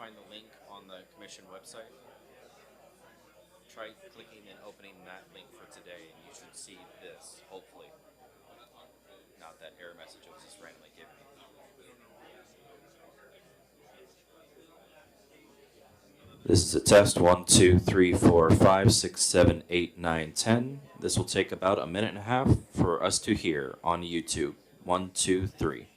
find the link on the commission website, try clicking and opening that link for today, and you should see this, hopefully. Not that error message it was just randomly given me. This is a test 1, 2, 3, 4, 5, 6, 7, 8, 9, 10. This will take about a minute and a half for us to hear on YouTube. 1, 2, 3.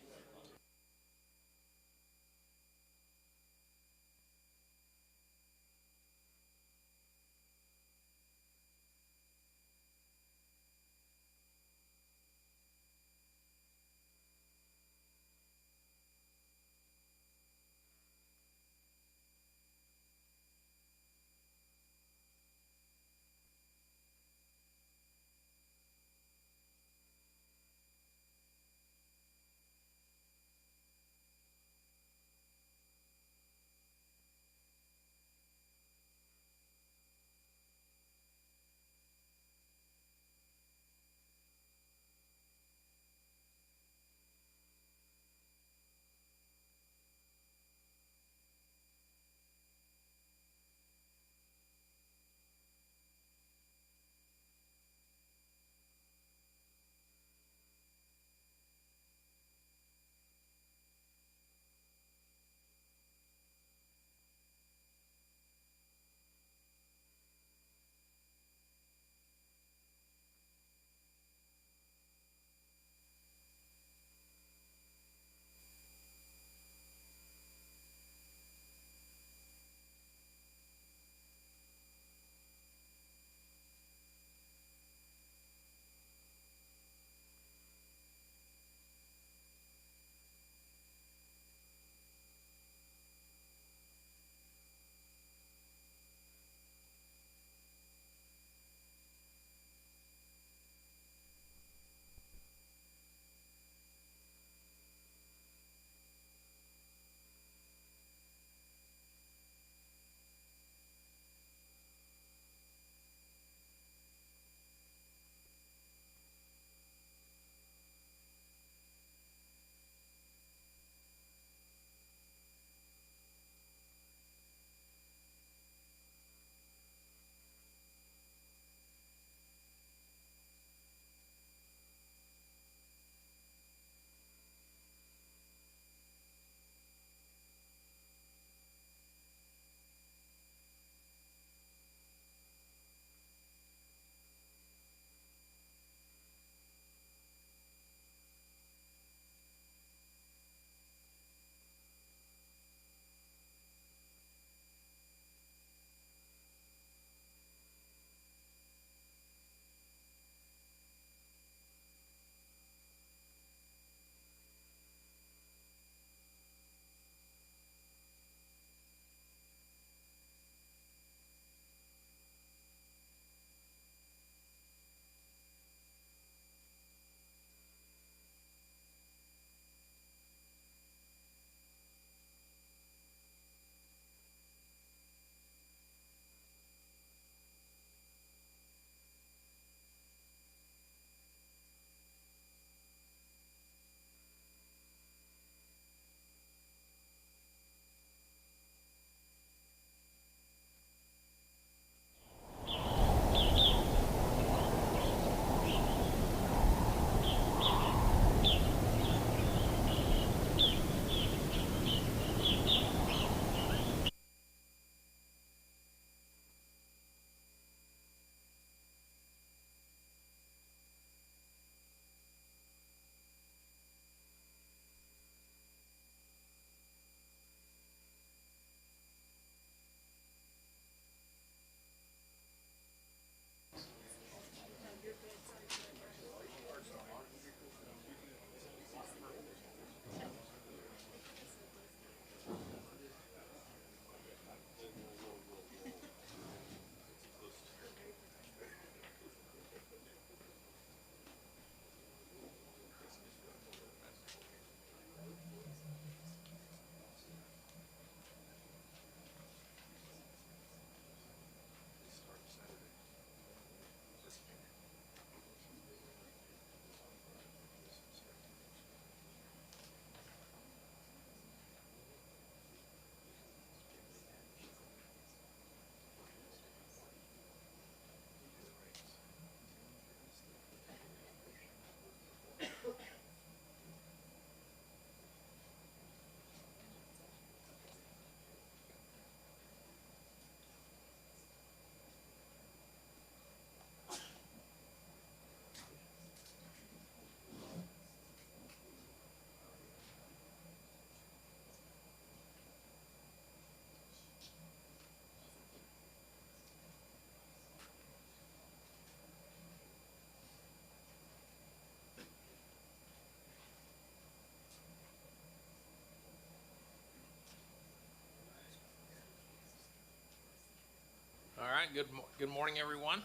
right, good morning, everyone.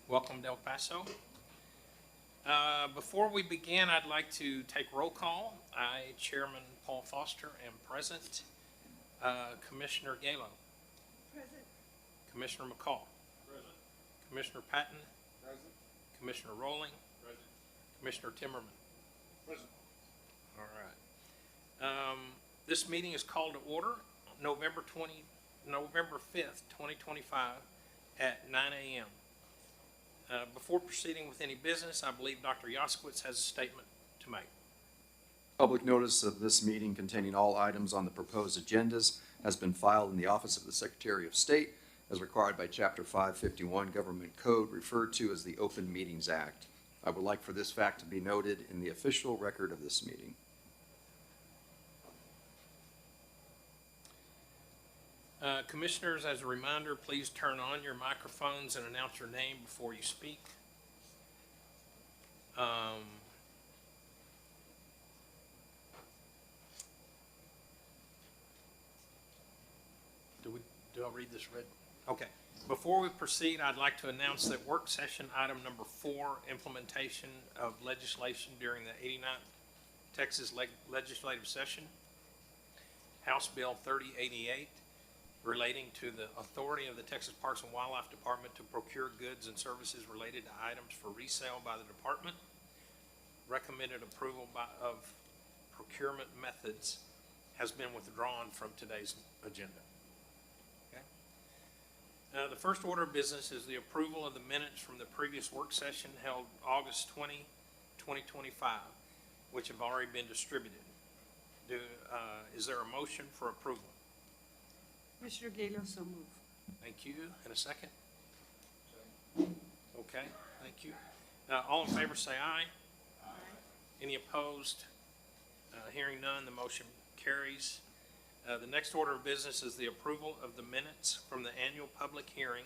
Welcome to El Paso. Before we begin, I'd like to take roll call. I, Chairman Paul Foster, am present. Commissioner Galo. Present. Commissioner McCall. Present. Commissioner Patton. Present. Commissioner Rowling. Present. Commissioner Timmerman. Present. All right. This meeting is called to order November 5th, 2025 at 9 a.m. Before proceeding with any business, I believe Dr. Yaskowitz has a statement to make. Public notice of this meeting containing all items on the proposed agendas has been filed in the Office of the Secretary of State as required by Chapter 551 Government Code, referred to as the Open Meetings Act. I would like for this fact to be noted in the official record of this meeting. Commissioners, as a reminder, please turn on your microphones and announce your name before you speak. Do I read this red? Okay. Before we proceed, I'd like to announce that work session item number 4, implementation of legislation during the 89th Texas legislative session, House Bill 3088, relating to the authority of the Texas Parks and Wildlife Department to procure goods and services related to items for resale by the department. Recommended approval of procurement methods has been withdrawn from today's agenda. Okay. The first order of business is the approval of the minutes from the previous work session held August 20, 2025, which have already been distributed. Is there a motion for approval? Commissioner Galo, so move. Thank you. And a second? Okay, thank you. All in favor say aye. Aye. Any opposed? Hearing none, the motion carries. The next order of business is the approval of the minutes from the annual public hearing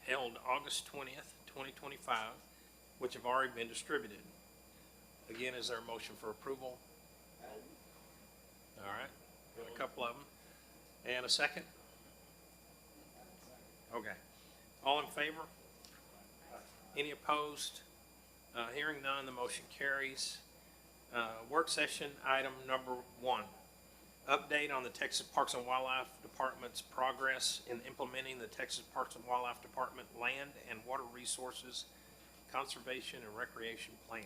held August 20th, 2025, which have already been distributed. Again, is there a motion for approval? All right, got a couple of them. And a second? Okay. All in favor? Any opposed? Hearing none, the motion carries. Work session item number 1. Update on the Texas Parks and Wildlife Department's progress in implementing the Texas Parks and Wildlife Department Land and Water Resources Conservation and Recreation Plan.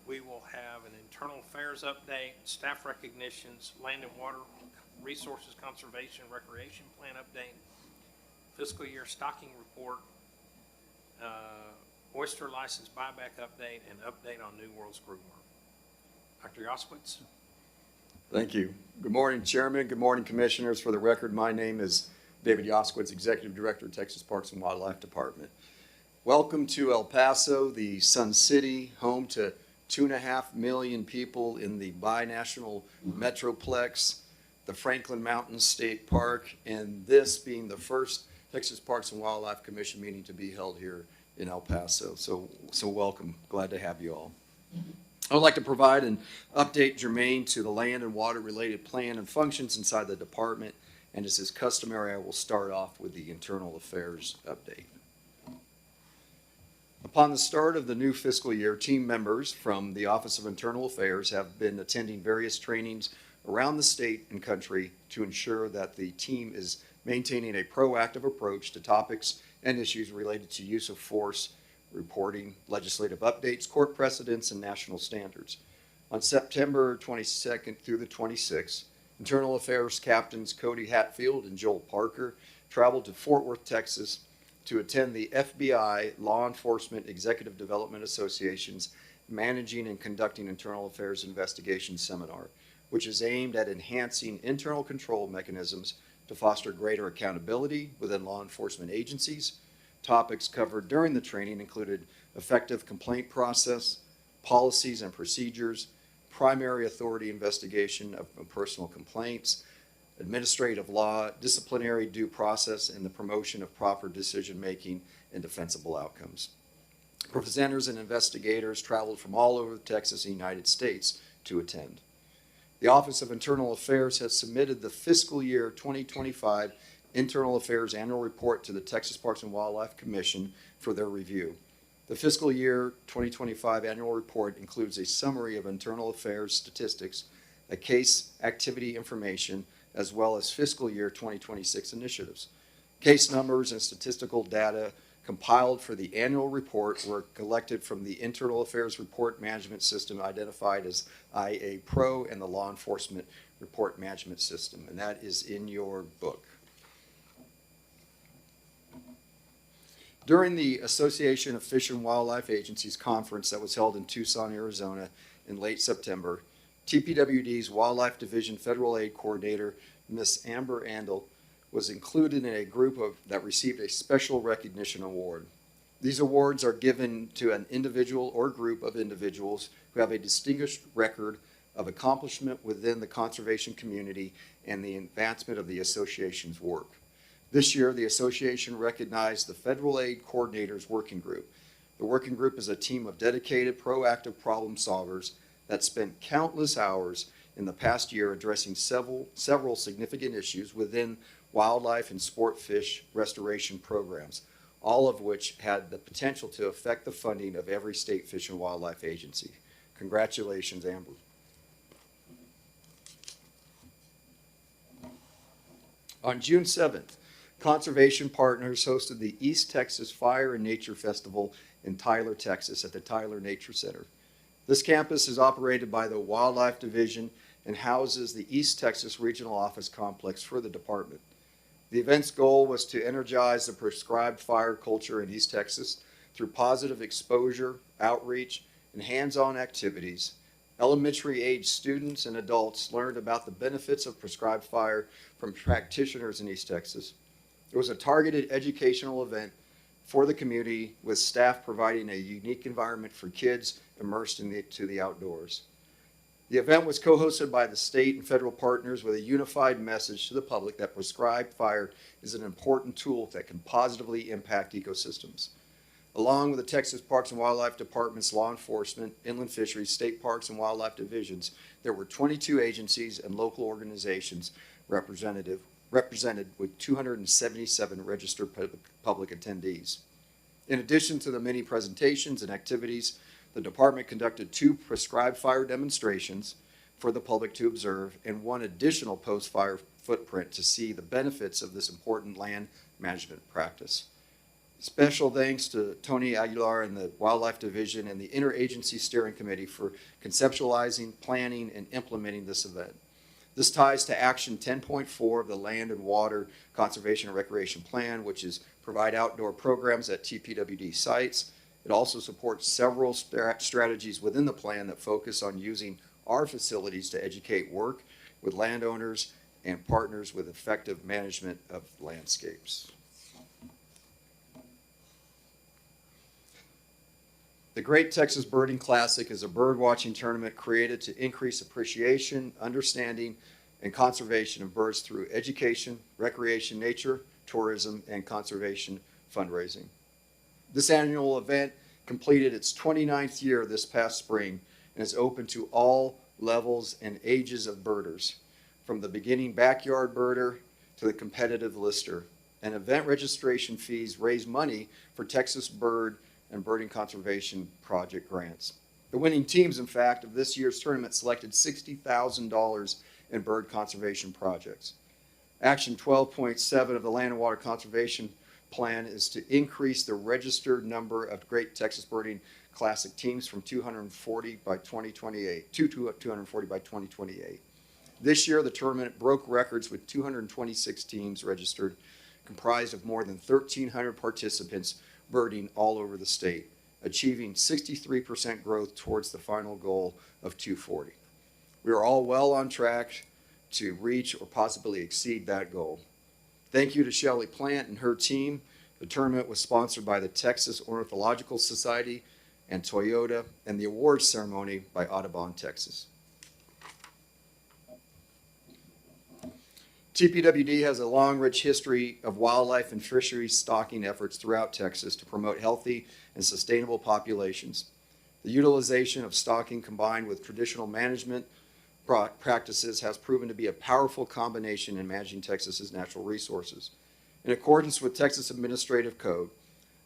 We will have an internal affairs update, staff recognitions, land and water resources conservation recreation plan update, fiscal year stocking report, oyster license buyback update, and update on New World screwworm. Dr. Yaskowitz. Thank you. Good morning, Chairman. Good morning, Commissioners. For the record, my name is David Yaskowitz, Executive Director of Texas Parks and Wildlife Department. Welcome to El Paso, the Sun City, home to 2.5 million people in the binational metroplex, the Franklin Mountains State Park, and this being the first Texas Parks and Wildlife Commission meeting to be held here in El Paso. So welcome. Glad to have you all. I would like to provide an update germane to the land and water related plan and functions inside the department, and as is customary, I will start off with the internal affairs update. Upon the start of the new fiscal year, team members from the Office of Internal Affairs have been attending various trainings around the state and country to ensure that the team is maintaining a proactive approach to topics and issues related to use of force, reporting, legislative updates, court precedents, and national standards. On September 22nd through the 26th, Internal Affairs Captains Cody Hatfield and Joel Parker traveled to Fort Worth, Texas, to attend the FBI Law Enforcement Executive Development Association's Managing and Conducting Internal Affairs Investigation Seminar, which is aimed at enhancing internal control mechanisms to foster greater accountability within law enforcement agencies. Topics covered during the training included effective complaint process, policies and procedures, primary authority investigation of personal complaints, administrative law, disciplinary due process, and the promotion of proper decision-making and defensible outcomes. Presenters and investigators traveled from all over Texas and the United States to attend. The Office of Internal Affairs has submitted the fiscal year 2025 Internal Affairs Annual Report to the Texas Parks and Wildlife Commission for their review. The fiscal year 2025 annual report includes a summary of internal affairs statistics, a case activity information, as well as fiscal year 2026 initiatives. Case numbers and statistical data compiled for the annual report were collected from the Internal Affairs Report Management System identified as IA Pro and the Law Enforcement Report Management System, and that is in your book. During the Association of Fish and Wildlife Agencies conference that was held in Tucson, Arizona in late September, TPWD's Wildlife Division Federal Aid Coordinator, Ms. Amber Andel, was included in a group that received a special recognition award. These awards are given to an individual or group of individuals who have a distinguished record of accomplishment within the conservation community and the advancement of the association's work. This year, the association recognized the Federal Aid Coordinators Working Group. The working group is a team of dedicated, proactive problem solvers that spent countless hours in the past year addressing several significant issues within wildlife and sport fish restoration programs, all of which had the potential to affect the funding of every state fish and wildlife agency. Congratulations, Amber. On June 7th, Conservation Partners hosted the East Texas Fire and Nature Festival in Tyler, Texas at the Tyler Nature Center. This campus is operated by the Wildlife Division and houses the East Texas Regional Office Complex for the department. The event's goal was to energize the prescribed fire culture in East Texas through positive exposure, outreach, and hands-on activities. Elementary age students and adults learned about the benefits of prescribed fire from practitioners in East Texas. It was a targeted educational event for the community with staff providing a unique environment for kids immersed into the outdoors. The event was co-hosted by the state and federal partners with a unified message to the public that prescribed fire is an important tool that can positively impact ecosystems. Along with the Texas Parks and Wildlife Department's law enforcement, inland fisheries, state parks and wildlife divisions, there were 22 agencies and local organizations represented with 277 registered public attendees. In addition to the many presentations and activities, the department conducted 2 prescribed fire demonstrations for the public to observe and 1 additional post-fire footprint to see the benefits of this important land management practice. Special thanks to Tony Aguilar and the Wildlife Division and the Interagency Steering Committee for conceptualizing, planning, and implementing this event. This ties to Action 10.4 of the Land and Water Conservation and Recreation Plan, which is provide outdoor programs at TPWD sites. It also supports several strategies within the plan that focus on using our facilities to educate work with landowners and partners with effective management of landscapes. The Great Texas Birding Classic is a bird watching tournament created to increase appreciation, understanding, and conservation of birds through education, recreation, nature, tourism, and conservation fundraising. This annual event completed its 29th year this past spring and is open to all levels and ages of birders, from the beginning backyard birder to the competitive lister. And event registration fees raise money for Texas Bird and Birding Conservation Project grants. The winning teams, in fact, of this year's tournament selected $60,000 in bird conservation projects. Action 12.7 of the Land and Water Conservation Plan is to increase the registered number of Great Texas Birding Classic teams from 240 by 2028 to 240 by 2028. This year, the tournament broke records with 226 teams registered, comprised of more than 1,300 participants birding all over the state, achieving 63% growth towards the final goal of 240. We are all well on track to reach or possibly exceed that goal. Thank you to Shelley Plant and her team. The tournament was sponsored by the Texas Ornithological Society and Toyota, and the awards ceremony by Audubon, Texas. TPWD has a long, rich history of wildlife and fisheries stocking efforts throughout Texas to promote healthy and sustainable populations. The utilization of stocking combined with traditional management practices has proven to be a powerful combination in managing Texas's natural resources. In accordance with Texas Administrative Code,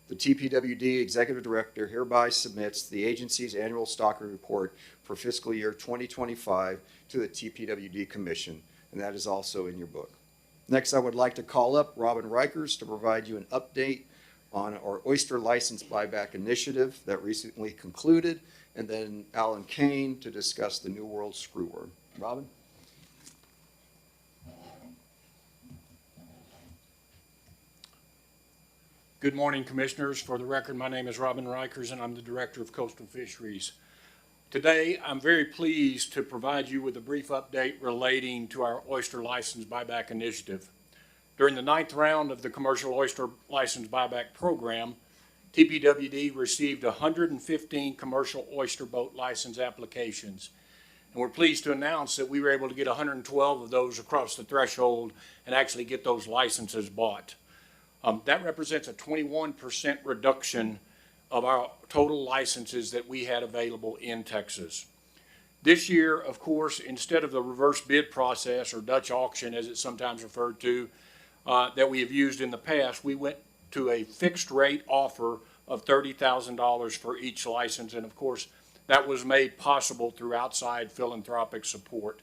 the TPWD Executive Director hereby submits the agency's annual stocking report for fiscal year 2025 to the TPWD Commission, and that is also in your book. Next, I would like to call up Robin Reichers to provide you an update on our oyster license buyback initiative that recently concluded, and then Alan Kane to discuss the New World screwworm. Robin? Good morning, Commissioners. For the record, my name is Robin Reichers, and I'm the Director of Coastal Fisheries. Today, I'm very pleased to provide you with a brief update relating to our oyster license buyback initiative. During the 9th round of the Commercial Oyster License Buyback Program, TPWD received 115 commercial oyster boat license applications. And we're pleased to announce that we were able to get 112 of those across the threshold and actually get those licenses bought. That represents a 21% reduction of our total licenses that we had available in Texas. This year, of course, instead of the reverse bid process, or Dutch auction as it's sometimes referred to, that we have used in the past, we went to a fixed rate offer of $30,000 for each license. And of course, that was made possible through outside philanthropic support.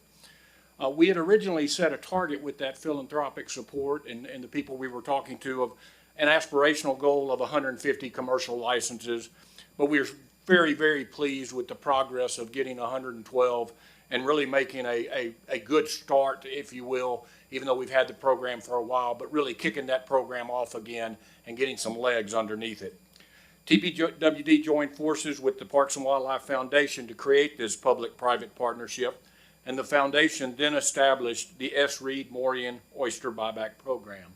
We had originally set a target with that philanthropic support and the people we were talking to of an aspirational goal of 150 commercial licenses, but we were very, very pleased with the progress of getting 112 and really making a good start, if you will, even though we've had the program for a while, but really kicking that program off again and getting some legs underneath it. TPWD joined forces with the Parks and Wildlife Foundation to create this public-private partnership, and the foundation then established the S. Reed Morian Oyster Buyback Program.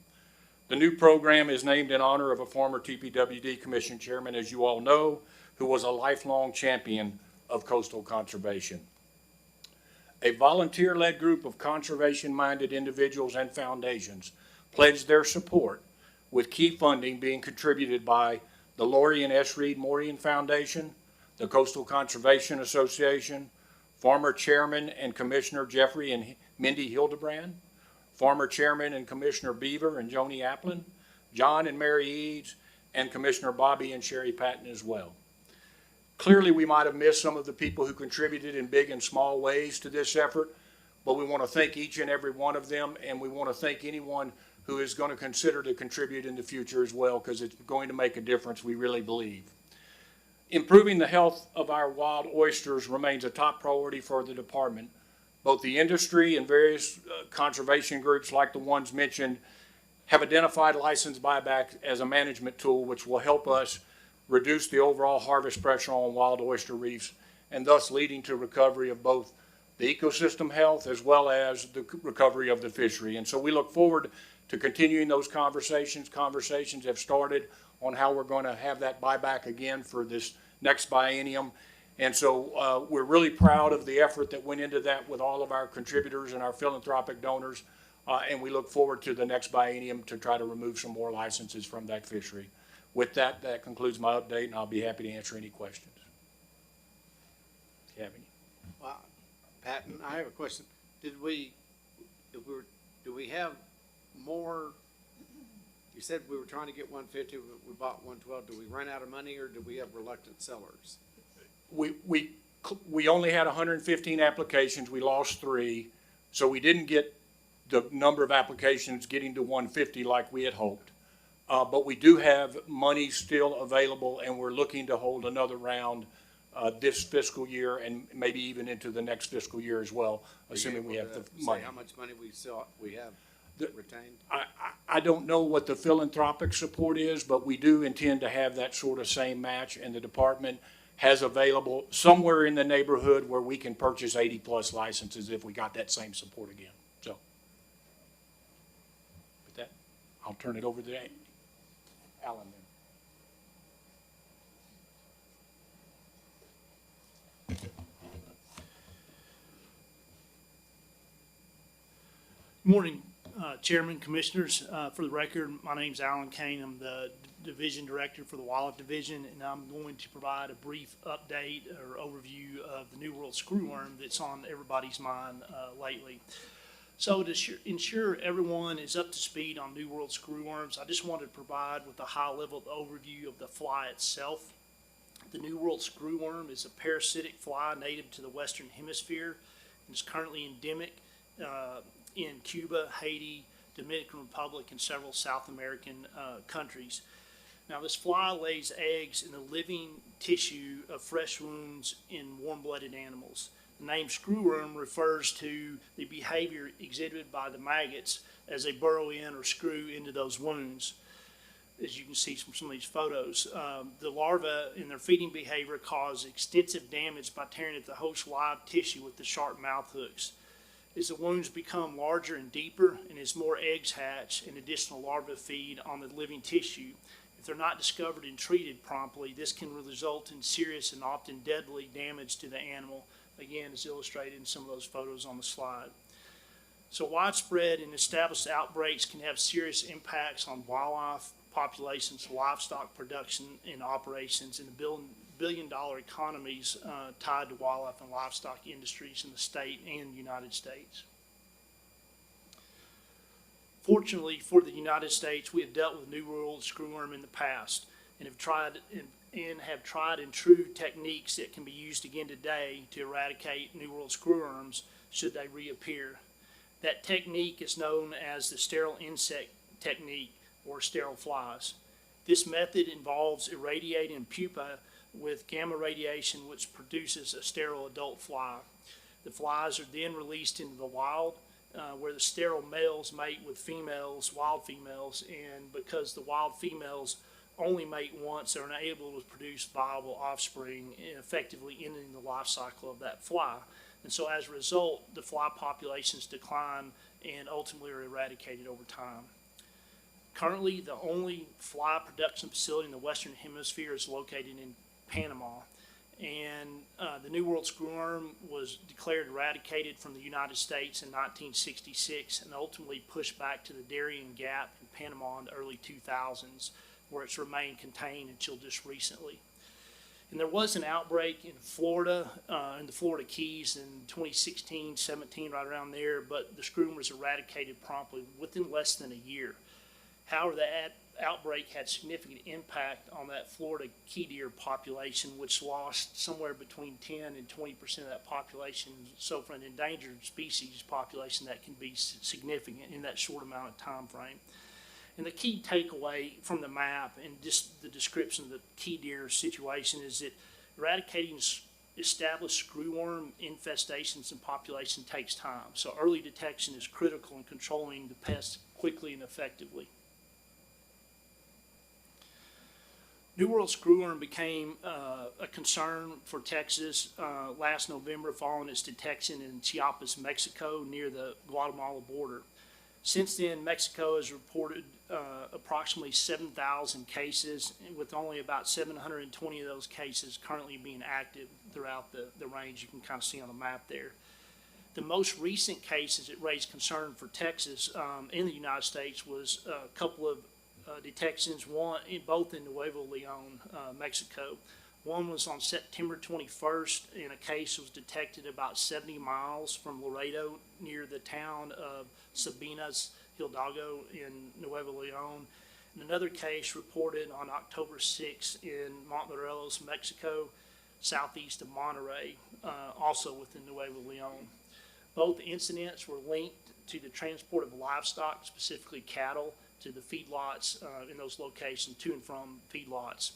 The new program is named in honor of a former TPWD Commission chairman, as you all know, who was a lifelong champion of coastal conservation. A volunteer-led group of conservation-minded individuals and foundations pledged their support, with key funding being contributed by the Lori and S. Reed Morian Foundation, the Coastal Conservation Association, former Chairman and Commissioner Jeffrey and Mindy Hildebrand, former Chairman and Commissioner Beaver and Joni Applin, John and Mary Eads, and Commissioner Bobby and Sherry Patton as well. Clearly, we might have missed some of the people who contributed in big and small ways to this effort, but we want to thank each and every one of them, and we want to thank anyone who is going to consider to contribute in the future as well, because it's going to make a difference, we really believe. Improving the health of our wild oysters remains a top priority for the department. Both the industry and various conservation groups like the ones mentioned have identified license buyback as a management tool which will help us reduce the overall harvest pressure on wild oyster reefs, and thus leading to recovery of both the ecosystem health as well as the recovery of the fishery. And so we look forward to continuing those conversations. Conversations have started on how we're going to have that buyback again for this next biennium. And so we're really proud of the effort that went into that with all of our contributors and our philanthropic donors. And we look forward to the next biennium to try to remove some more licenses from that fishery. With that, that concludes my update, and I'll be happy to answer any questions. If you have any. Well, Patton, I have a question. Do we have more? You said we were trying to get 150, we bought 112. Do we run out of money, or do we have reluctant sellers? We only had 115 applications. We lost 3, so we didn't get the number of applications getting to 150 like we had hoped. But we do have money still available, and we're looking to hold another round this fiscal year and maybe even into the next fiscal year as well, assuming we have the money. How much money we have retained? I don't know what the philanthropic support is, but we do intend to have that sort of same match, and the department has available somewhere in the neighborhood where we can purchase 80+ licenses if we got that same support again. So with that, I'll turn it over to Alan then. Morning. Chairman, Commissioners, for the record, my name's Alan Kane. I'm the Division Director for the Wildlife Division, and I'm going to provide a brief update or overview of the New World screwworm that's on everybody's mind lately. So to ensure everyone is up to speed on New World screwworms, I just wanted to provide with a high-level overview of the fly itself. The New World screwworm is a parasitic fly native to the Western Hemisphere and is currently endemic in Cuba, Haiti, Dominican Republic, and several South American countries. Now, this fly lays eggs in the living tissue of fresh wounds in warm-blooded animals. The name screwworm refers to the behavior exhibited by the maggots as they burrow in or screw into those wounds. As you can see from some of these photos, the larvae in their feeding behavior cause extensive damage by tearing at the host live tissue with the sharp mouth hooks. As the wounds become larger and deeper, and as more eggs hatch and additional larvae feed on the living tissue, if they're not discovered and treated promptly, this can result in serious and often deadly damage to the animal, again, as illustrated in some of those photos on the slide. So widespread and established outbreaks can have serious impacts on wildlife populations, livestock production and operations, and the billion-dollar economies tied to wildlife and livestock industries in the state and the United States. Fortunately for the United States, we have dealt with New World screwworm in the past and have tried and true techniques that can be used again today to eradicate New World screwworms should they reappear. That technique is known as the sterile insect technique, or sterile flies. This method involves irradiating pupa with gamma radiation, which produces a sterile adult fly. The flies are then released into the wild, where the sterile males mate with females, wild females, and because the wild females only mate once, they're unable to produce viable offspring, effectively ending the life cycle of that fly. And so as a result, the fly populations decline and ultimately are eradicated over time. Currently, the only fly production facility in the Western Hemisphere is located in Panama. And the New World screwworm was declared eradicated from the United States in 1966 and ultimately pushed back to the Darien Gap in Panama in the early 2000s, where it's remained contained until just recently. And there was an outbreak in Florida, in the Florida Keys in 2016, 17, right around there, but the screwworm was eradicated promptly within less than a year. However, that outbreak had significant impact on that Florida key deer population, which lost somewhere between 10 and 20% of that population. So for an endangered species population, that can be significant in that short amount of time frame. And the key takeaway from the map and just the description of the key deer situation is that eradicating established screwworm infestations and population takes time. So early detection is critical in controlling the pests quickly and effectively. New World screwworm became a concern for Texas last November following its detection in Chiapas, Mexico, near the Guatemala border. Since then, Mexico has reported approximately 7,000 cases, with only about 720 of those cases currently being active throughout the range. You can kind of see on the map there. The most recent cases that raised concern for Texas in the United States was a couple of detections, both in Nuevo Leon, Mexico. One was on September 21st, and a case was detected about 70 miles from Laredo near the town of Sabinas Hidalgo in Nuevo Leon. And another case reported on October 6th in Montmorelos, Mexico, southeast of Monterrey, also within Nuevo Leon. Both incidents were linked to the transport of livestock, specifically cattle, to the feedlots in those locations, to and from feedlots.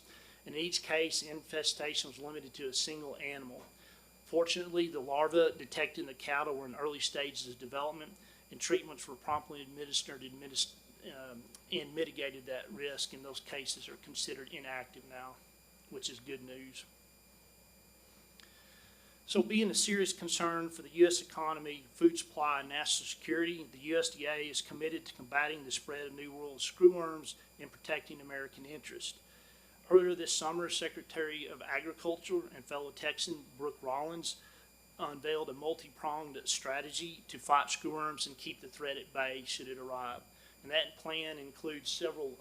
In each case, infestation was limited to a single animal. Fortunately, the larvae detected in the cattle were in early stages of development, and treatments were promptly administered and mitigated that risk, and those cases are considered inactive now, which is good news. So being a serious concern for the U.S. economy, food supply, and national security, the USDA is committed to combating the spread of New World screwworms and protecting American interests. Earlier this summer, Secretary of Agriculture and fellow Texan Brooke Rollins unveiled a multi-pronged strategy to fight screwworms and keep the threat at bay should it arrive. And that plan includes several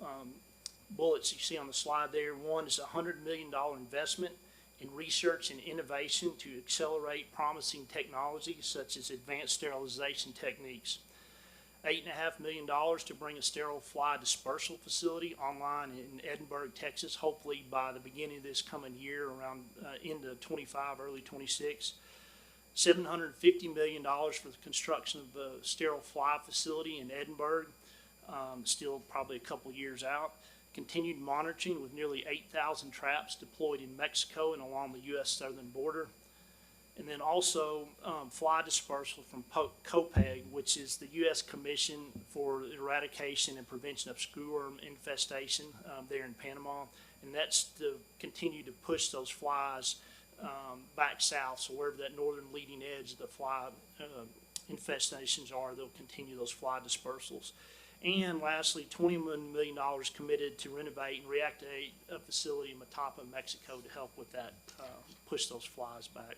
bullets you see on the slide there. One is a $100 million investment in research and innovation to accelerate promising technologies such as advanced sterilization techniques. $8.5 million to bring a sterile fly dispersal facility online in Edinburgh, Texas, hopefully by the beginning of this coming year, around into 25, early 26. $750 million for the construction of the sterile fly facility in Edinburgh, still probably a couple years out. Continued monitoring with nearly 8,000 traps deployed in Mexico and along the U.S. southern border. And then also fly dispersal from COPEG, which is the U.S. Commission for the Eradication and Prevention of Screwworm Infestation there in Panama. And that's to continue to push those flies back south. So wherever that northern leading edge of the fly infestations are, they'll continue those fly dispersals. And lastly, $21 million committed to renovate and reactivate a facility in Matapa, Mexico to help with that, push those flies back.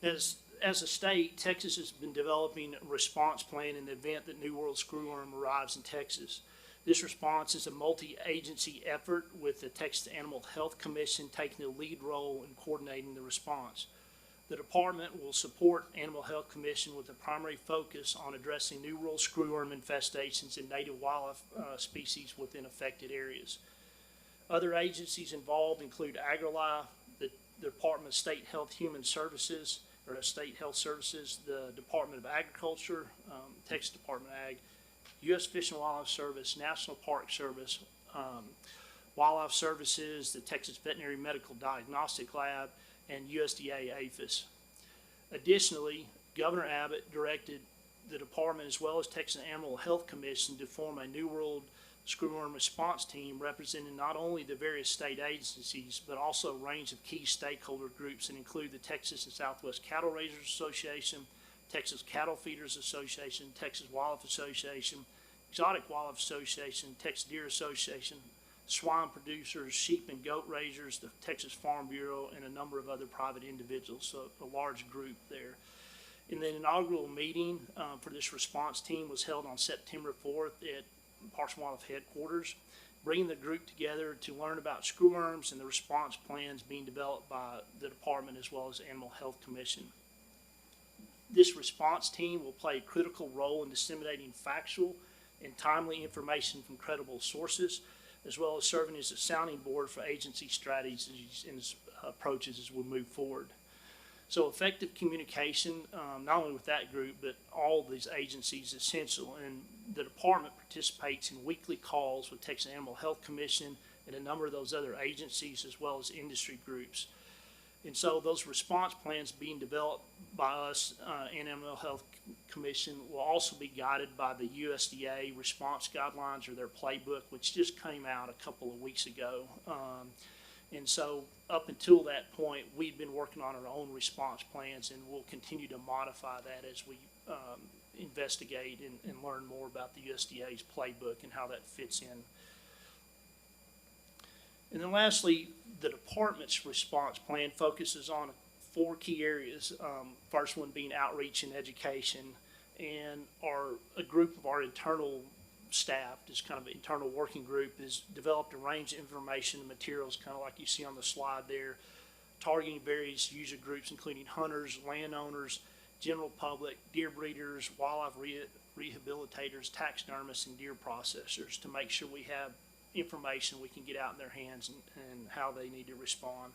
As a state, Texas has been developing a response plan in the event that New World screwworm arrives in Texas. This response is a multi-agency effort with the Texas Animal Health Commission taking the lead role in coordinating the response. The department will support Animal Health Commission with a primary focus on addressing New World screwworm infestations in native wildlife species within affected areas. Other agencies involved include AgriLife, the Department of State Health Human Services, or State Health Services, the Department of Agriculture, Texas Department of Ag, U.S. Fish and Wildlife Service, National Park Service, Wildlife Services, the Texas Veterinary Medical Diagnostic Lab, and USDA APHIS. Additionally, Governor Abbott directed the department as well as Texas Animal Health Commission to form a New World screwworm response team representing not only the various state agencies but also a range of key stakeholder groups that include the Texas and Southwest Cattle Raisers Association, Texas Cattle Feeders Association, Texas Wildlife Association, Exotic Wildlife Association, Texas Deer Association, swine producers, sheep and goat raisers, the Texas Farm Bureau, and a number of other private individuals, so a large group there. And the inaugural meeting for this response team was held on September 4th at Paso Convention Center Headquarters, bringing the group together to learn about screwworms and the response plans being developed by the department as well as Animal Health Commission. This response team will play a critical role in disseminating factual and timely information from credible sources, as well as serving as a sounding board for agency strategies and approaches as we move forward. So effective communication, not only with that group, but all of these agencies is essential. And the department participates in weekly calls with Texas Animal Health Commission and a number of those other agencies as well as industry groups. And so those response plans being developed by us and Animal Health Commission will also be guided by the USDA response guidelines or their playbook, which just came out a couple of weeks ago. And so up until that point, we've been working on our own response plans, and we'll continue to modify that as we investigate and learn more about the USDA's playbook and how that fits in. And then lastly, the department's response plan focuses on 4 key areas. First one being outreach and education, and a group of our internal staff, this kind of internal working group, has developed a range of information and materials, kind of like you see on the slide there, targeting various user groups, including hunters, landowners, general public, deer breeders, wildlife rehabilitators, taxidermists, and deer processors to make sure we have information we can get out in their hands and how they need to respond.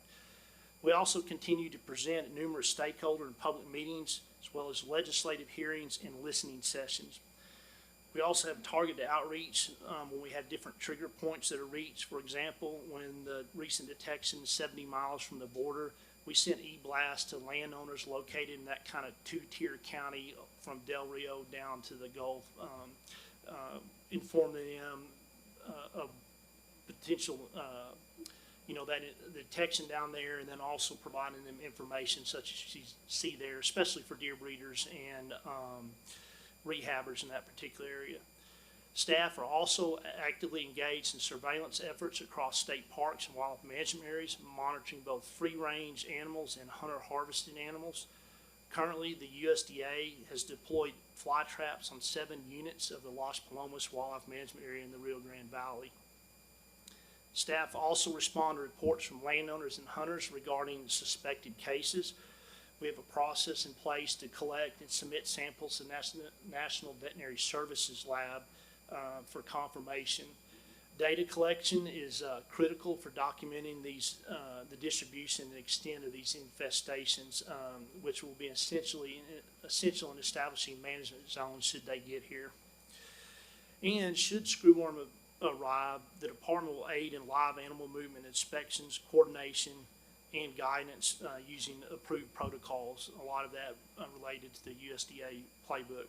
We also continue to present at numerous stakeholder and public meetings, as well as legislative hearings and listening sessions. We also have targeted outreach when we have different trigger points that are reached. For example, when the recent detection 70 miles from the border, we sent e-blasts to landowners located in that kind of 2-tier county from Del Rio down to the Gulf, informing them of potential, that the detection down there, and then also providing them information such as you see there, especially for deer breeders and rehabbers in that particular area. Staff are also actively engaged in surveillance efforts across state parks and wildlife management areas, monitoring both free-range animals and hunter-harvested animals. Currently, the USDA has deployed fly traps on 7 units of the Las Palomas Wildlife Management Area in the Rio Grande Valley. Staff also respond to reports from landowners and hunters regarding suspected cases. We have a process in place to collect and submit samples to National Veterinary Services Lab for confirmation. Data collection is critical for documenting these, the distribution and extent of these infestations, which will be essential in establishing management zones should they get here. And should screwworm arrive, the department will aid in live animal movement inspections, coordination, and guidance using approved protocols. A lot of that related to the USDA playbook.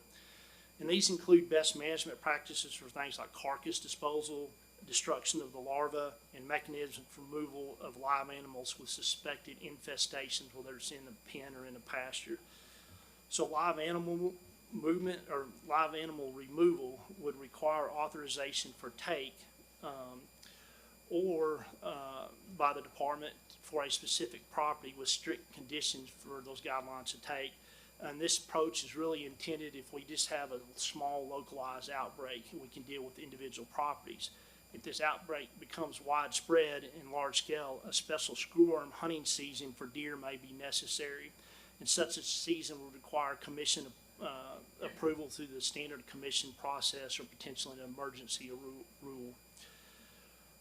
And these include best management practices for things like carcass disposal, destruction of the larvae, and mechanisms for removal of live animals with suspected infestations, whether it's in the pen or in the pasture. So live animal movement or live animal removal would require authorization for take or by the department for a specific property with strict conditions for those guidelines to take. And this approach is really intended if we just have a small localized outbreak, we can deal with individual properties. If this outbreak becomes widespread and large scale, a special screwworm hunting season for deer may be necessary. And such a season will require commission approval through the standard commission process or potentially an emergency rule.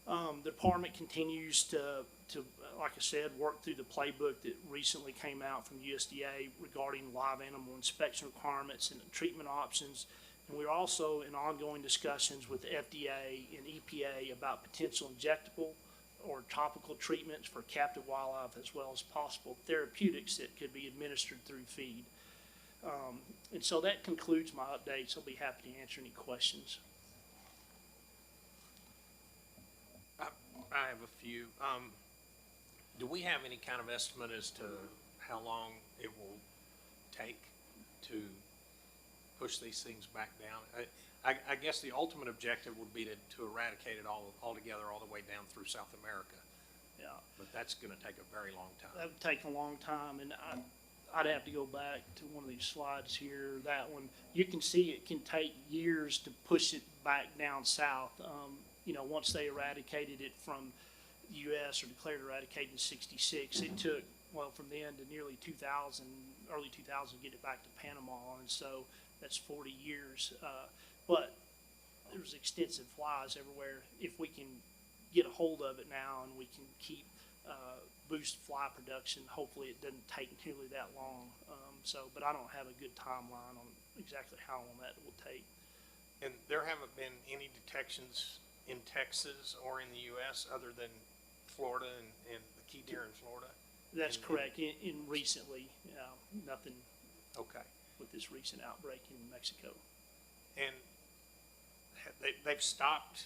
The department continues to, like I said, work through the playbook that recently came out from USDA regarding live animal inspection requirements and treatment options. And we're also in ongoing discussions with the FDA and EPA about potential injectable or topical treatments for captive wildlife, as well as possible therapeutics that could be administered through feed. And so that concludes my updates. I'll be happy to answer any questions. I have a few. Do we have any kind of estimate as to how long it will take to push these things back down? I guess the ultimate objective would be to eradicate it all together, all the way down through South America. Yeah, But that's going to take a very long time. that would take a long time, and I'd have to go back to one of these slides here. That one, you can see it can take years to push it back down south. You know, once they eradicated it from the U.S. or declared eradicated in '66, it took, well, from then to nearly 2000, early 2000, to get it back to Panama, and so that's 40 years. But there's extensive flies everywhere. If we can get a hold of it now and we can keep boost fly production, hopefully it doesn't take nearly that long. But I don't have a good timeline on exactly how long that will take. And there haven't been any detections in Texas or in the U.S. other than Florida and the key deer in Florida? That's correct. In recently, nothing Okay. with this recent outbreak in Mexico. And they've stopped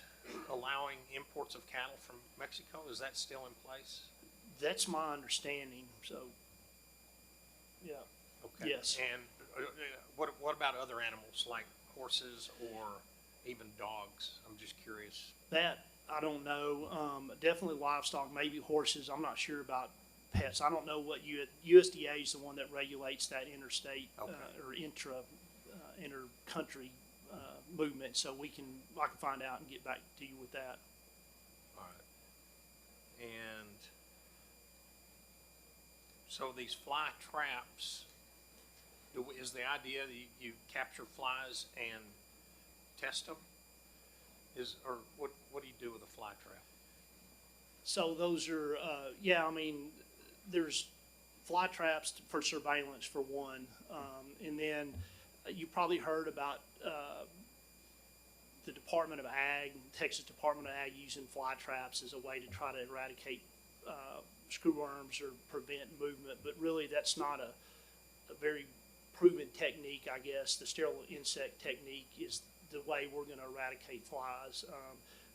allowing imports of cattle from Mexico? Is that still in place? That's my understanding, so, yeah. Okay. Yes. And what about other animals like horses or even dogs? I'm just curious. That, I don't know. Definitely livestock, maybe horses. I'm not sure about pets. I don't know what USDA is the one that regulates that interstate Okay. or inter-country movement. So I can find out and get back to you with that. All right. And so these fly traps, is the idea that you capture flies and test them? Or what do you do with a fly trap? So those are, there's fly traps for surveillance for one. And then you probably heard about the Department of Ag, Texas Department of Ag, using fly traps as a way to try to eradicate screwworms or prevent movement. But really that's not a very proven technique, I guess. The sterile insect technique is the way we're going to eradicate flies.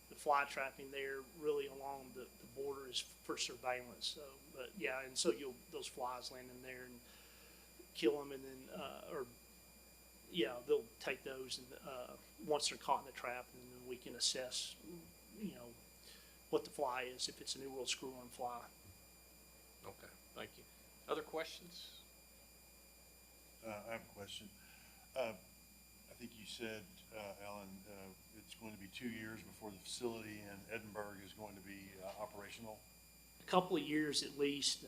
The fly trapping there really along the border is for surveillance. So, but yeah, and so those flies land in there and kill them, and then yeah, they'll take those and, once they're caught in the trap, and then we can assess, you know, what the fly is, if it's a New World screwworm fly. Okay, thank you. Other questions? I have a question. I think you said, Alan, it's going to be 2 years before the facility in Edinburgh is going to be operational. A couple of years at least.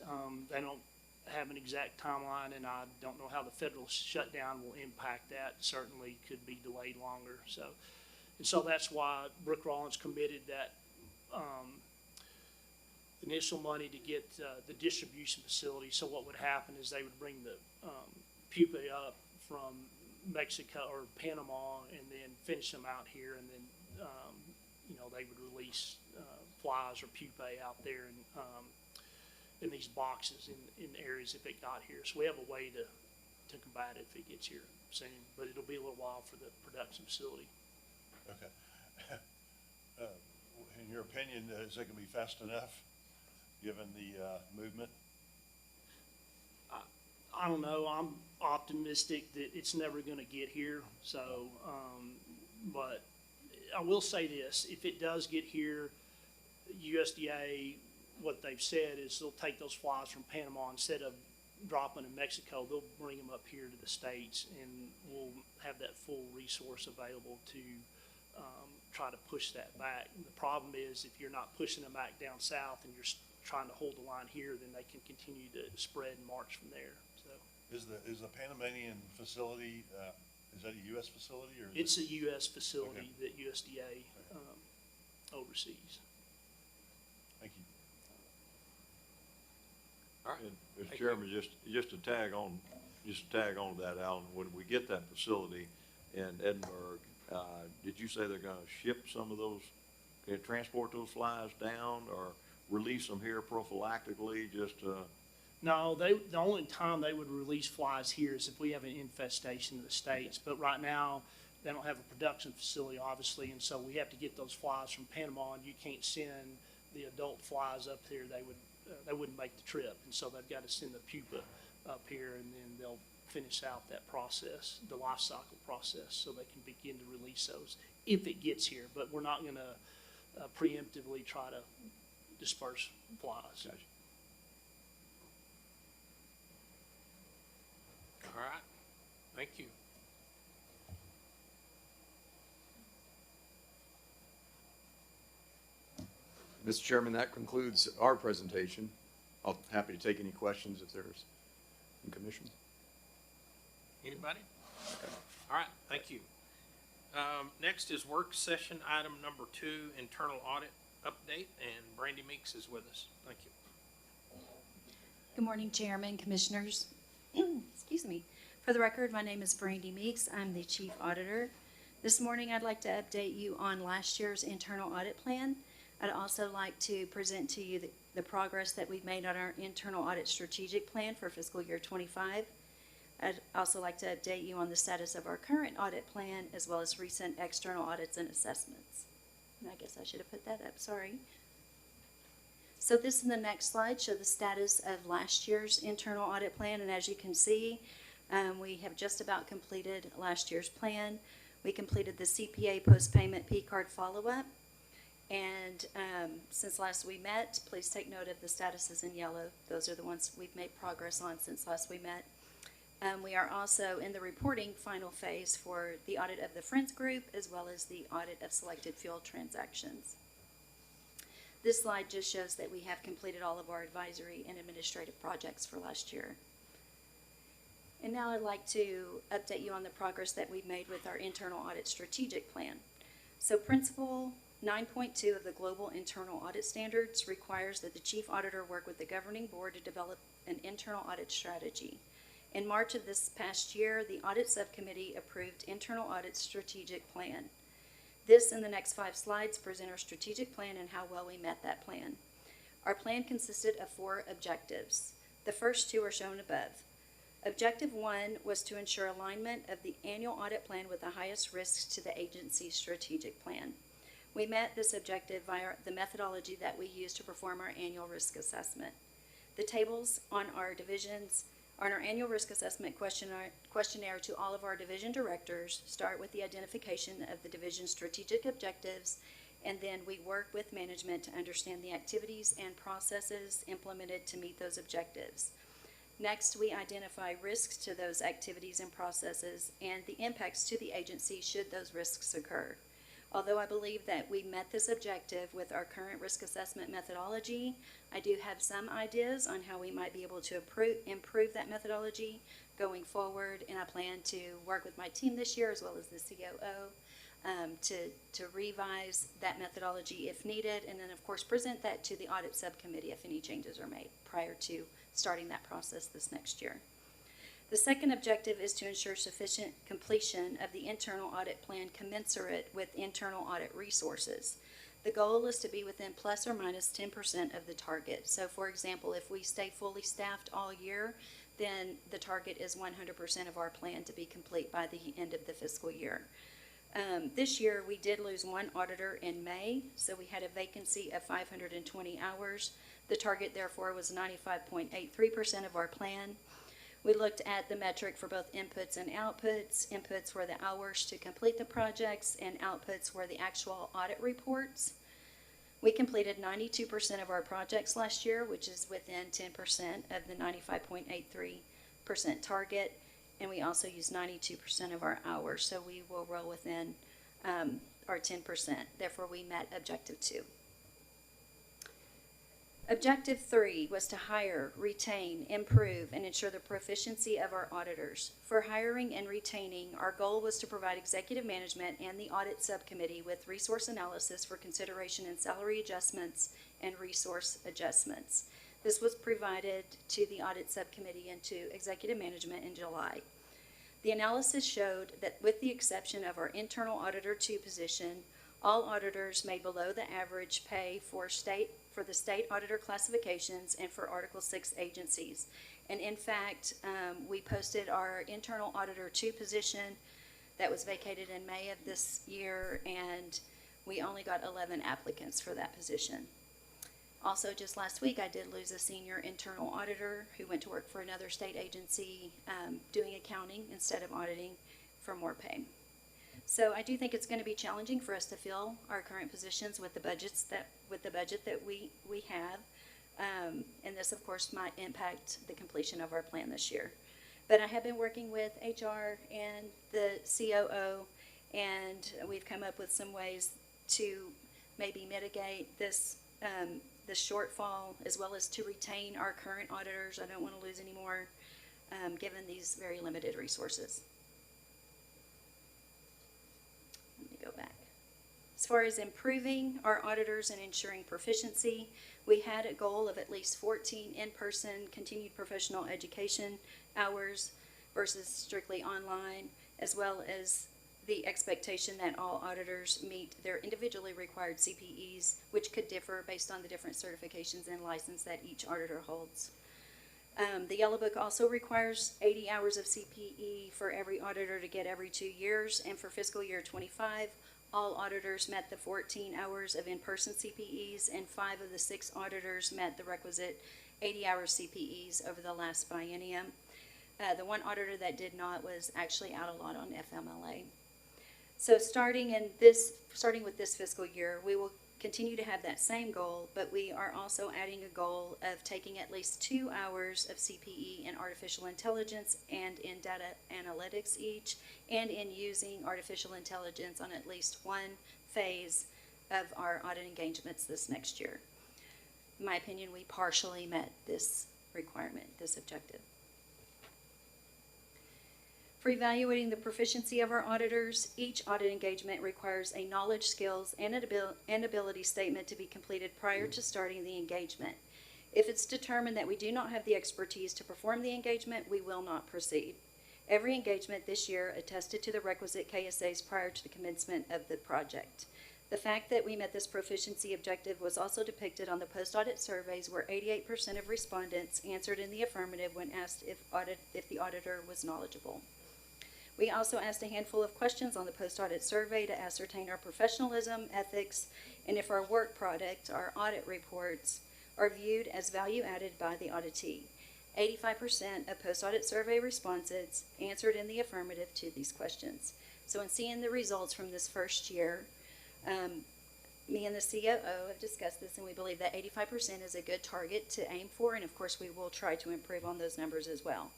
They don't have an exact timeline, and I don't know how the federal shutdown will impact that. Certainly could be delayed longer. So that's why Brooke Rollins committed that initial money to get the distribution facility. So what would happen is they would bring the pupae up from Mexico or Panama and then finish them out here, and then you know, they would release flies or pupae out there in these boxes in areas if it got here. So we have a way to combat it if it gets here soon, but it'll be a little while for the production facility. Okay. In your opinion, is that going to be fast enough, given the movement? I don't know. I'm optimistic that it's never going to get here. So, but I will say this: if it does get here, USDA, what they've said is they'll take those flies from Panama instead of dropping in Mexico. They'll bring them up here to the States, and we'll have that full resource available to try to push that back. The problem is if you're not pushing them back down south and you're trying to hold the line here, then they can continue to spread and march from there. So Is the Panamanian facility, is that a U.S. facility or? it's a U.S. facility that USDA oversees. Thank you. All right. And, Thank Mr. Chairman, just to tag on to that, Alan, when we get that facility in Edinburgh, did you say they're gonna ship some of those, transport those flies down or release them here prophylactically, just, No, the only time they would release flies here is if we have an infestation in the States. But right now, they don't have a production facility, obviously, and so we have to get those flies from Panama, and you can't send the adult flies up here. They wouldn't make the trip, and so they've got to send the pupa up here, and then they'll finish out that process, the life cycle process, so they can begin to release those if it gets here. But we're not going to preemptively try to disperse flies. Gotcha. All right, thank you. Mr. Chairman, that concludes our presentation. I'll happy to take any questions if there's in commission. Anybody? All right, thank you. Next is work session item number 2, internal audit update, and Brandy Meeks is with us. Thank you. Good morning, Chairman, Commissioners. Excuse me. For the record, my name is Brandy Meeks. I'm the Chief Auditor. This morning, I'd like to update you on last year's internal audit plan. I'd also like to present to you the progress that we've made on our internal audit strategic plan for fiscal year 25. I'd also like to update you on the status of our current audit plan, as well as recent external audits and assessments. And I guess I should have put that up, sorry. So this and the next slide show the status of last year's internal audit plan, and as you can see, we have just about completed last year's plan. We completed the CPA post-payment P-card follow-up, and since last we met, please take note of the statuses in yellow. Those are the ones we've made progress on since last we met. We are also in the reporting final phase for the audit of the Friends Group, as well as the audit of selected fuel transactions. This slide just shows that we have completed all of our advisory and administrative projects for last year. And now I'd like to update you on the progress that we've made with our internal audit strategic plan. So Principle 9.2 of the Global Internal Audit Standards requires that the Chief Auditor work with the governing board to develop an internal audit strategy. In March of this past year, the Audit Subcommittee approved Internal Audit Strategic Plan. This and the next 5 slides present our strategic plan and how well we met that plan. Our plan consisted of 4 objectives. The first 2 are shown above. Objective 1 was to ensure alignment of the annual audit plan with the highest risks to the agency's strategic plan. We met this objective via the methodology that we use to perform our annual risk assessment. The tables on our divisions On our annual risk assessment questionnaire to all of our division directors, start with the identification of the division's strategic objectives, and then we work with management to understand the activities and processes implemented to meet those objectives. Next, we identify risks to those activities and processes and the impacts to the agency should those risks occur. Although I believe that we met this objective with our current risk assessment methodology, I do have some ideas on how we might be able to improve that methodology going forward, and I plan to work with my team this year as well as the COO to revise that methodology if needed, and then of course present that to the audit subcommittee if any changes are made prior to starting that process this next year. The second objective is to ensure sufficient completion of the internal audit plan commensurate with internal audit resources. The goal is to be within plus or minus 10% of the target. So for example, if we stay fully staffed all year, then the target is 100% of our plan to be complete by the end of the fiscal year. This year, we did lose one auditor in May, so we had a vacancy of 520 hours. The target, therefore, was 95.83% of our plan. We looked at the metric for both inputs and outputs. Inputs were the hours to complete the projects, and outputs were the actual audit reports. We completed 92% of our projects last year, which is within 10% of the 95.83% target. And we also used 92% of our hours, so we will roll within our 10%. Therefore, we met Objective 2. Objective 3 was to hire, retain, improve, and ensure the proficiency of our auditors. For hiring and retaining, our goal was to provide executive management and the audit subcommittee with resource analysis for consideration in salary adjustments and resource adjustments. This was provided to the audit subcommittee and to executive management in July. The analysis showed that with the exception of our internal auditor 2 position, all auditors made below the average pay for the state auditor classifications and for Article 6 agencies. And in fact, we posted our internal auditor 2 position that was vacated in May of this year, and we only got 11 applicants for that position. Also, just last week, I did lose a senior internal auditor who went to work for another state agency doing accounting instead of auditing for more pay. So I do think it's going to be challenging for us to fill our current positions with the budget that we have, and this, of course, might impact the completion of our plan this year. But I have been working with HR and the COO, and we've come up with some ways to maybe mitigate this the shortfall, as well as to retain our current auditors. I don't want to lose any more, given these very limited resources. Let me go back. As far as improving our auditors and ensuring proficiency, we had a goal of at least 14 in-person continued professional education hours versus strictly online, as well as the expectation that all auditors meet their individually required CPEs, which could differ based on the different certifications and license that each auditor holds. The Yellow Book also requires 80 hours of CPE for every auditor to get every 2 years, and for fiscal year 25, all auditors met the 14 hours of in-person CPEs, and 5 of the 6 auditors met the requisite 80-hour CPEs over the last biennium. The one auditor that did not was actually out a lot on FMLA. So starting with this fiscal year, we will continue to have that same goal, but we are also adding a goal of taking at least 2 hours of CPE in artificial intelligence and in data analytics each, and in using artificial intelligence on at least one phase of our audit engagements this next year. In my opinion, we partially met this requirement, this objective. For evaluating the proficiency of our auditors, each audit engagement requires a knowledge, skills, and ability statement to be completed prior to starting the engagement. If it's determined that we do not have the expertise to perform the engagement, we will not proceed. Every engagement this year attested to the requisite KSAs prior to the commencement of the project. The fact that we met this proficiency objective was also depicted on the post-audit surveys, where 88% of respondents answered in the affirmative when asked if the auditor was knowledgeable. We also asked a handful of questions on the post-audit survey to ascertain our professionalism, ethics, and if our work product, our audit reports, are viewed as value added by the auditee. 85% of post-audit survey respondents answered in the affirmative to these questions. So in seeing the results from this first year, me and the COO have discussed this, and we believe that 85% is a good target to aim for, and of course we will try to improve on those numbers as well.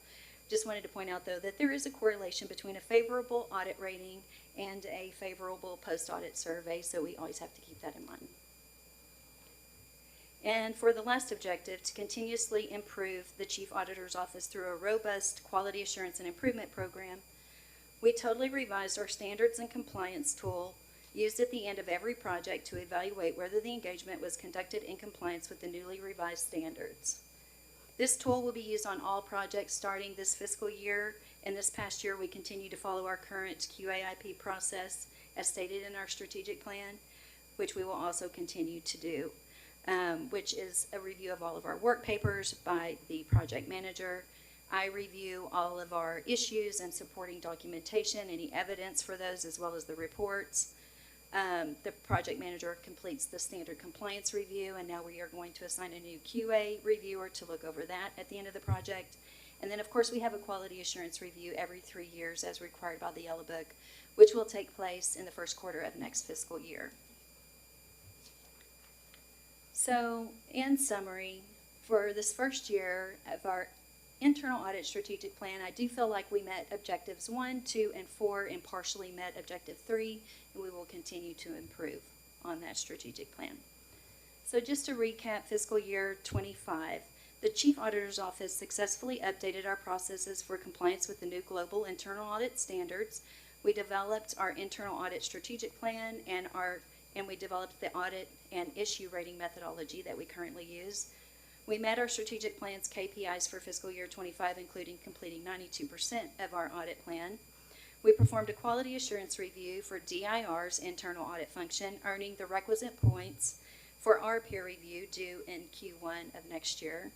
Just wanted to point out, though, that there is a correlation between a favorable audit rating and a favorable post-audit survey, so we always have to keep that in mind. And for the last objective, to continuously improve the Chief Auditor's Office through a robust quality assurance and improvement program, we totally revised our standards and compliance tool used at the end of every project to evaluate whether the engagement was conducted in compliance with the newly revised standards. This tool will be used on all projects starting this fiscal year, and this past year we continue to follow our current QAIP process as stated in our strategic plan, which we will also continue to do, which is a review of all of our work papers by the project manager. I review all of our issues and supporting documentation, any evidence for those, as well as the reports. The project manager completes the standard compliance review, and now we are going to assign a new QA reviewer to look over that at the end of the project. And then, of course, we have a quality assurance review every 3 years as required by the Yellow Book, which will take place in the first quarter of next fiscal year. So, in summary, for this first year of our internal audit strategic plan, I do feel like we met objectives 1, 2, and 4 and partially met objective 3, and we will continue to improve on that strategic plan. So just to recap fiscal year 25, the Chief Auditor's Office successfully updated our processes for compliance with the new global internal audit standards. We developed our internal audit strategic plan and we developed the audit and issue rating methodology that we currently use. We met our strategic plan's KPIs for fiscal year 25, including completing 92% of our audit plan. We performed a quality assurance review for DIR's internal audit function, earning the requisite points for our peer review due in Q1 of next year.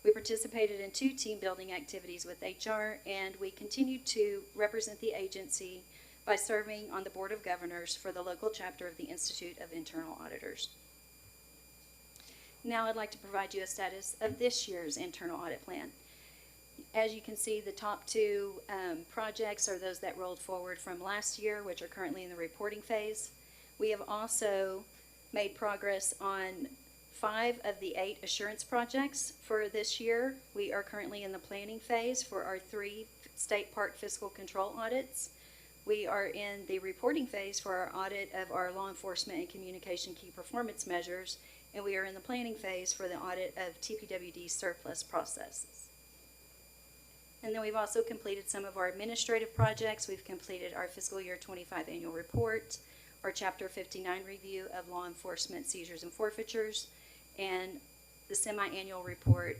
We participated in 2 team building activities with HR, and we continued to represent the agency by serving on the Board of Governors for the local chapter of the Institute of Internal Auditors. Now I'd like to provide you a status of this year's internal audit plan. As you can see, the top 2 projects are those that rolled forward from last year, which are currently in the reporting phase. We have also made progress on 5 of the 8 assurance projects for this year. We are currently in the planning phase for our 3 state park fiscal control audits. We are in the reporting phase for our audit of our law enforcement and communication key performance measures, and we are in the planning phase for the audit of TPWD surplus processes. And then we've also completed some of our administrative projects. We've completed our fiscal year 25 annual report, our Chapter 59 review of law enforcement seizures and forfeitures, and the semi-annual report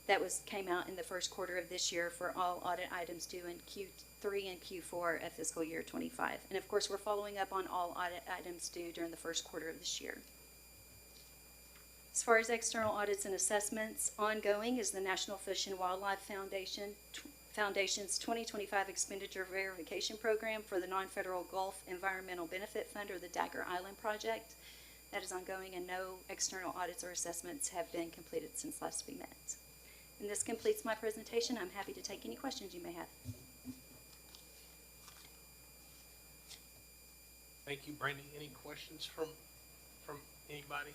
that came out in the first quarter of this year for all audit items due in Q3 and Q4 of fiscal year 25. And of course, we're following up on all audit items due during the first quarter of this year. As far as external audits and assessments, ongoing is the National Fish and Wildlife Foundation's 2025 Expenditure Verification Program for the Non-Federal Gulf Environmental Benefit Fund, or the Dagger Island Project. That is ongoing, and no external audits or assessments have been completed since last we met. And this completes my presentation. I'm happy to take any questions you may have. Thank you, Brandy. Any questions from anybody?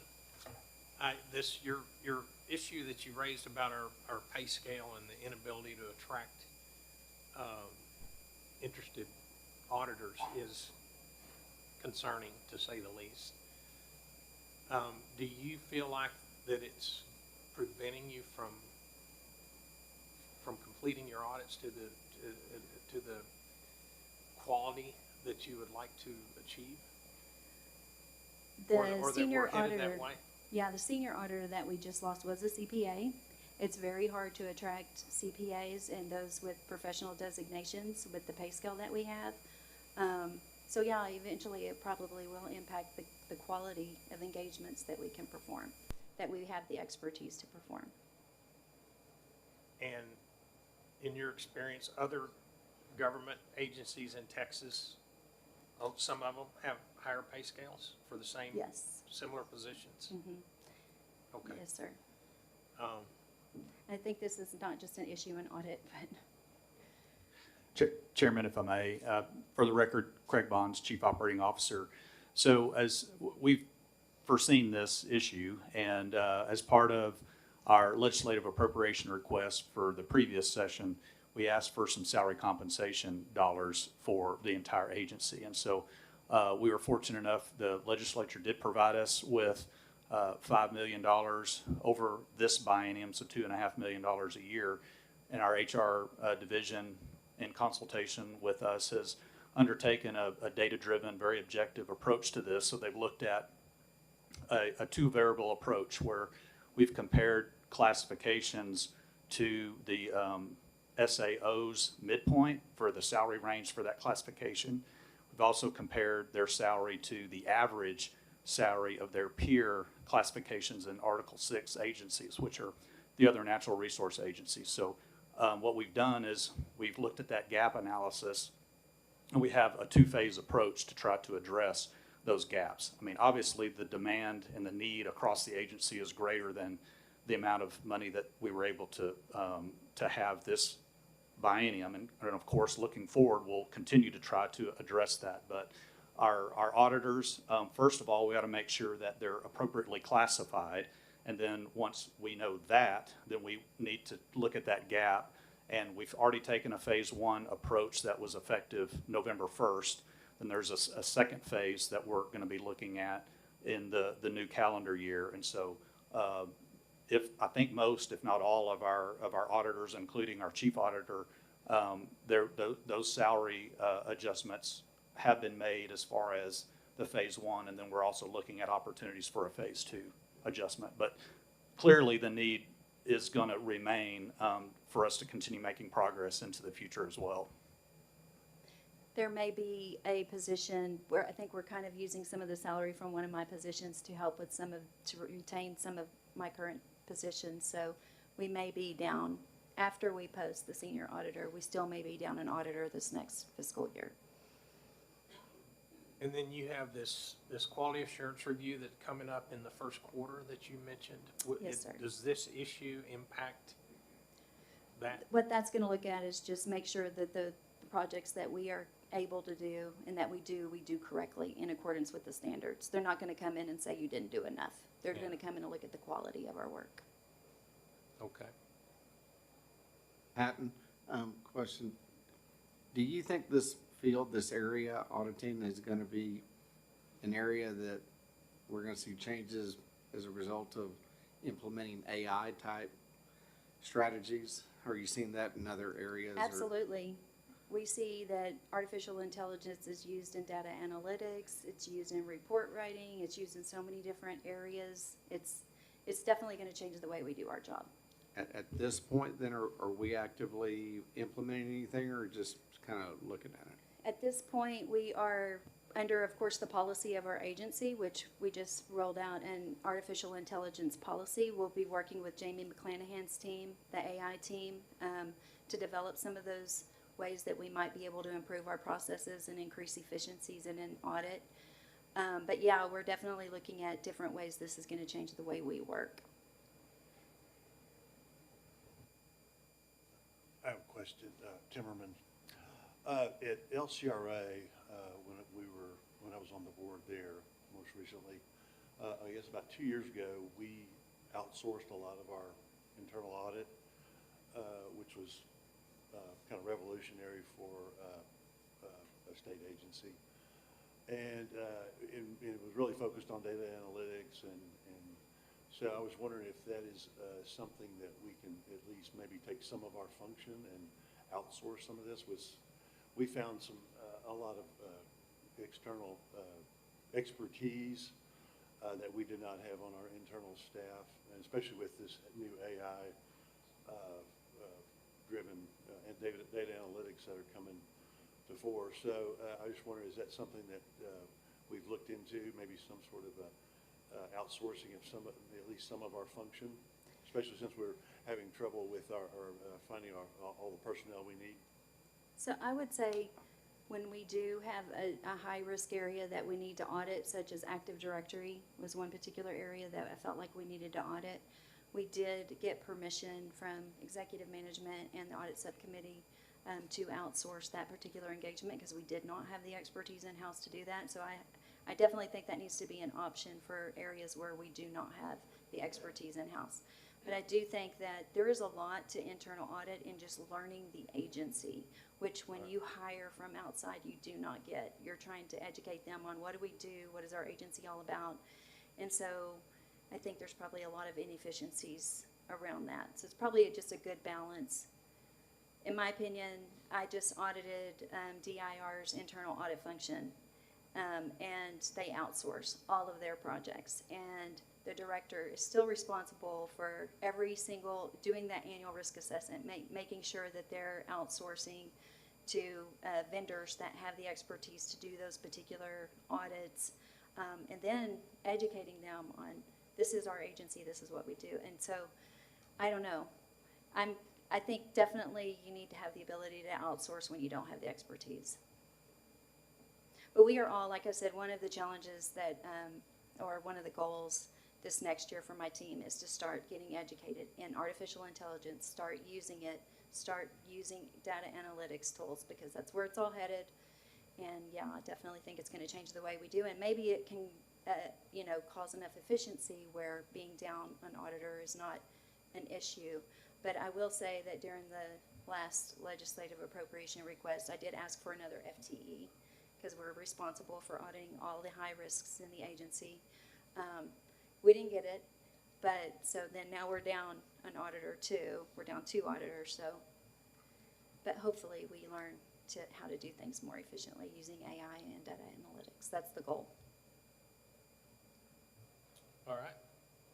Your issue that you raised about our pay scale and the inability to attract interested auditors is concerning, to say the least. Do you feel like that it's preventing you from completing your audits to the quality that you would like to achieve? The or senior that we're headed auditor. that way? Yeah, the senior auditor that we just lost was a CPA. It's very hard to attract CPAs and those with professional designations with the pay scale that we have. So yeah, eventually it probably will impact the quality of engagements that we can perform, that we have the expertise to perform. And in your experience, other government agencies in Texas, some of them have higher pay scales for the same Yes. similar positions? Mm-hmm. Okay. Yes, sir. I think this is not just an issue in audit, but Chairman, if I may, for the record, Craig Bonds, Chief Operating Officer. So as we've foreseen this issue, and as part of our legislative appropriation request for the previous session, we asked for some salary compensation dollars for the entire agency. And so we were fortunate enough, the legislature did provide us with $5 million over this biennium, so $2.5 million a year. And our HR division, in consultation with us, has undertaken a data-driven, very objective approach to this. So they've looked at a two-variable approach where we've compared classifications to the SAO's midpoint for the salary range for that classification. We've also compared their salary to the average salary of their peer classifications in Article 6 agencies, which are the other natural resource agencies. So what we've done is we've looked at that gap analysis, and we have a two-phase approach to try to address those gaps. I mean, obviously the demand and the need across the agency is greater than the amount of money that we were able to have this biennium. And of course, looking forward, we'll continue to try to address that. But our auditors, first of all, we got to make sure that they're appropriately classified. And then once we know that, then we need to look at that gap. And we've already taken a phase one approach that was effective November 1st. Then there's a second phase that we're going to be looking at in the new calendar year. And so I think most, if not all, of our auditors, including our chief auditor, those salary adjustments have been made as far as the phase one. And then we're also looking at opportunities for a phase two adjustment. But clearly the need is going to remain for us to continue making progress into the future as well. there may be a position where I think we're kind of using some of the salary from one of my positions to help with to retain some of my current positions. So we may be down, after we post the senior auditor, we still may be down an auditor this next fiscal year. And then you have this quality assurance review that's coming up in the first quarter that you mentioned. Yes, sir. Does this issue impact that? What that's going to look at is just make sure that the projects that we are able to do and that we do correctly in accordance with the standards. They're not going to come in and say you didn't do enough. They're going to come in and look at the quality of our work. Okay. Patton, question. Do you think this field, this area, auditing, is going to be an area that we're going to see changes as a result of implementing AI type strategies? Are you seeing that in other areas? Absolutely. We see that artificial intelligence is used in data analytics, it's used in report writing, it's used in so many different areas. It's definitely going to change the way we do our job. At this point, then, are we actively implementing anything or just kind of looking at it? At this point, we are under, of course, the policy of our agency, which we just rolled out an artificial intelligence policy. We'll be working with Jamie McClanahan's team, the AI team, to develop some of those ways that we might be able to improve our processes and increase efficiencies in an audit. But yeah, we're definitely looking at different ways this is going to change the way we work. I have a question, Timmerman. At LCRA, when I was on the board there most recently, I guess about 2 years ago, we outsourced a lot of our internal audit, which was kind of revolutionary for a state agency. And it was really focused on data analytics, and so I was wondering if that is something that we can at least maybe take some of our function and outsource some of this. We found a lot of external expertise that we did not have on our internal staff, and especially with this new AI driven and data analytics that are coming to fore. So I just wonder, is that something that we've looked into, maybe some sort of outsourcing of at least some of our function, especially since we're having trouble with our finding all the personnel we need? So I would say when we do have a high-risk area that we need to audit, such as Active Directory was one particular area that I felt like we needed to audit, we did get permission from executive management and the audit subcommittee to outsource that particular engagement because we did not have the expertise in-house to do that. So I definitely think that needs to be an option for areas where we do not have the expertise in-house. But I do think that there is a lot to internal audit in just learning the agency, which when you hire from outside, you do not get. You're trying to educate them on what do we do, what is our agency all about. And so I think there's probably a lot of inefficiencies around that. So it's probably just a good balance. In my opinion, I just audited DIR's internal audit function, and they outsource all of their projects. And the director is still responsible for every single, doing that annual risk assessment, making sure that they're outsourcing to vendors that have the expertise to do those particular audits, and then educating them on, this is our agency, this is what we do. And so, I don't know. I think definitely you need to have the ability to outsource when you don't have the expertise. But we are all, like I said, one of the challenges that, or one of the goals this next year for my team is to start getting educated in artificial intelligence, start using it, start using data analytics tools, because that's where it's all headed. And yeah, I definitely think it's going to change the way we do, and maybe it can, cause enough efficiency where being down an auditor is not an issue. But I will say that during the last legislative appropriation request, I did ask for another FTE because we're responsible for auditing all the high risks in the agency. We didn't get it, but so then now we're down an auditor too. We're down 2 auditors, so. But hopefully we learn how to do things more efficiently using AI and data analytics. That's the goal. All right.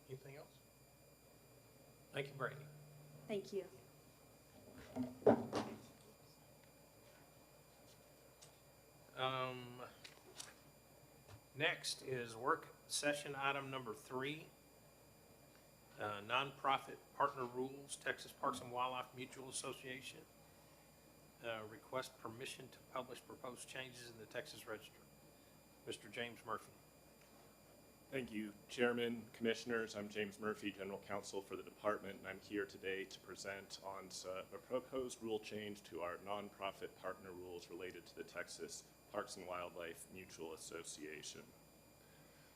Anything else? Thank you, Brady. Thank you. Next is work session item number 3, nonprofit partner rules, Texas Parks and Wildlife Mutual Association. Request permission to publish proposed changes in the Texas Register. Mr. James Murphy. Thank you, Chairman, Commissioners. I'm James Murphy, General Counsel for the department, and I'm here today to present on a proposed rule change to our nonprofit partner rules related to the Texas Parks and Wildlife Mutual Association.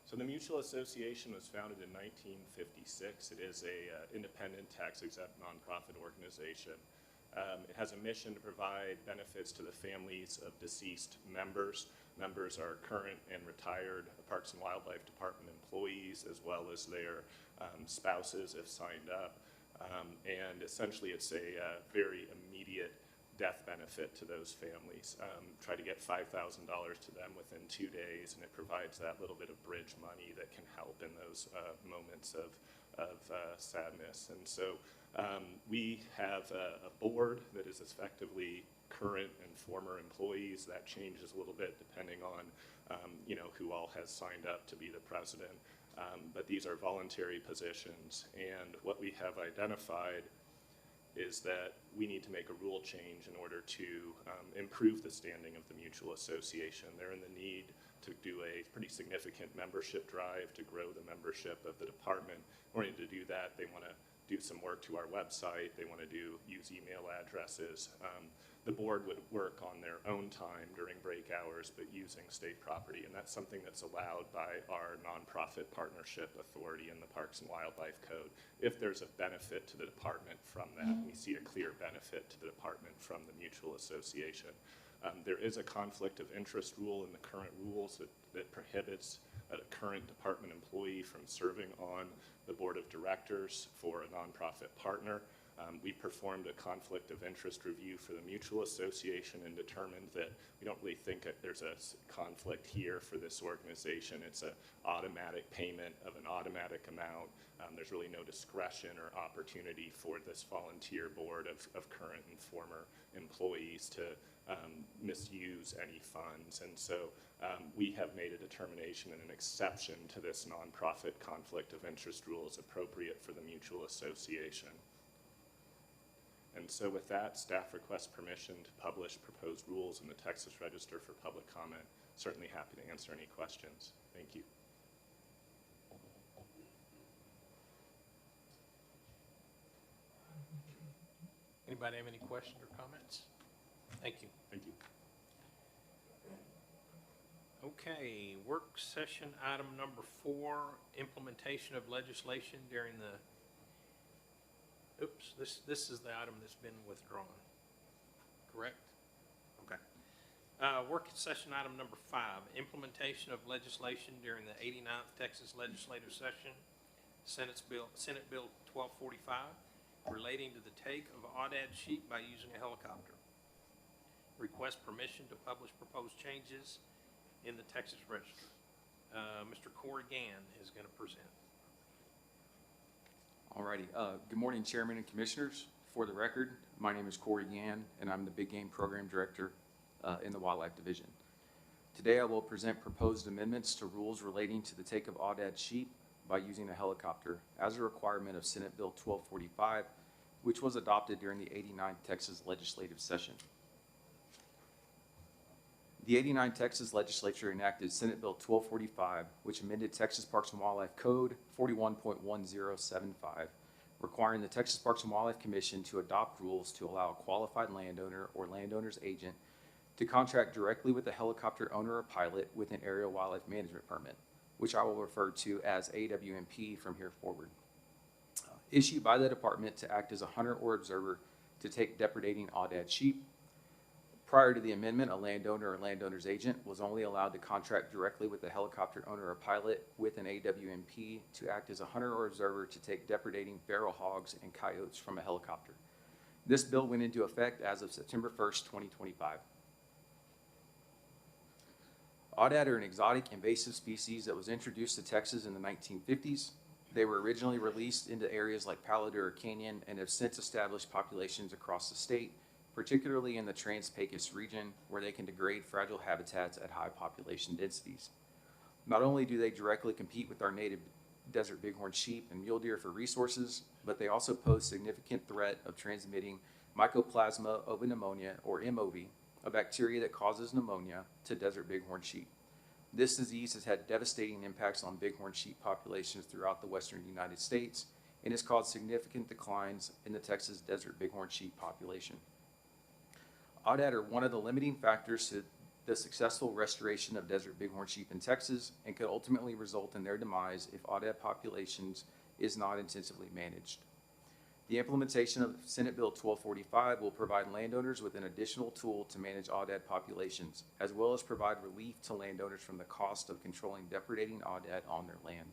So the Mutual Association was founded in 1956. It is a independent, tax-exempt nonprofit organization. It has a mission to provide benefits to the families of deceased members. Members are current and retired Parks and Wildlife Department employees, as well as their spouses if signed up. And essentially it's a very immediate death benefit to those families. Try to get $5,000 to them within 2 days, and it provides that little bit of bridge money that can help in those moments of sadness. And so we have a board that is effectively current and former employees. That changes a little bit depending on who all has signed up to be the president. But these are voluntary positions, and what we have identified is that we need to make a rule change in order to improve the standing of the mutual association. They're in the need to do a pretty significant membership drive to grow the membership of the department. In order to do that, they want to do some work to our website. They want to use email addresses. The board would work on their own time during break hours, but using state property, and that's something that's allowed by our nonprofit partnership authority in the Parks and Wildlife Code. If there's a benefit to the department from that, we see a clear benefit to the department from the mutual association. There is a conflict of interest rule in the current rules that prohibits a current department employee from serving on the board of directors for a nonprofit partner. We performed a conflict of interest review for the mutual association and determined that we don't really think that there's a conflict here for this organization. It's an automatic payment of an automatic amount. There's really no discretion or opportunity for this volunteer board of current and former employees to misuse any funds. And so we have made a determination and an exception to this nonprofit conflict of interest rule is appropriate for the mutual association. And so with that, staff requests permission to publish proposed rules in the Texas Register for public comment. Certainly happy to answer any questions. Thank you. Anybody have any questions or comments? Thank you. Thank you. Okay, work session item number 4, implementation of legislation during the, this is the item that's been withdrawn, correct? Okay. Work session item number 5, implementation of legislation during the 89th Texas Legislative Session, Senate Bill 1245, relating to the take of audad sheet by using a helicopter. Request permission to publish proposed changes in the Texas Register. Mr. Corey Gann is going to present. Alrighty, good morning, Chairman and Commissioners. For the record, my name is Corey Gann, and I'm the Big Game Program Director in the Wildlife Division. Today I will present proposed amendments to rules relating to the take of audad sheep by using a helicopter as a requirement of Senate Bill 1245, which was adopted during the 89th Texas Legislative Session. The 89th Texas Legislature enacted Senate Bill 1245, which amended Texas Parks and Wildlife Code 41.1075, requiring the Texas Parks and Wildlife Commission to adopt rules to allow a qualified landowner or landowner's agent to contract directly with a helicopter owner or pilot with an aerial wildlife management permit, which I will refer to as AWMP from here forward. Issued by the department to act as a hunter or observer to take depredating audad sheep. Prior to the amendment, a landowner or landowner's agent was only allowed to contract directly with the helicopter owner or pilot with an AWMP to act as a hunter or observer to take depredating feral hogs and coyotes from a helicopter. This bill went into effect as of September 1st, 2025. Audad are an exotic invasive species that was introduced to Texas in the 1950s. They were originally released into areas like Palo Duro Canyon and have since established populations across the state, particularly in the Trans-Pecos region, where they can degrade fragile habitats at high population densities. Not only do they directly compete with our native desert bighorn sheep and mule deer for resources, but they also pose significant threat of transmitting Mycoplasma ovipneumonia, or MOV, a bacteria that causes pneumonia, to desert bighorn sheep. This disease has had devastating impacts on bighorn sheep populations throughout the western United States and has caused significant declines in the Texas desert bighorn sheep population. Audad are one of the limiting factors to the successful restoration of desert bighorn sheep in Texas and could ultimately result in their demise if audad populations is not intensively managed. The implementation of Senate Bill 1245 will provide landowners with an additional tool to manage audad populations, as well as provide relief to landowners from the cost of controlling depredating audad on their land.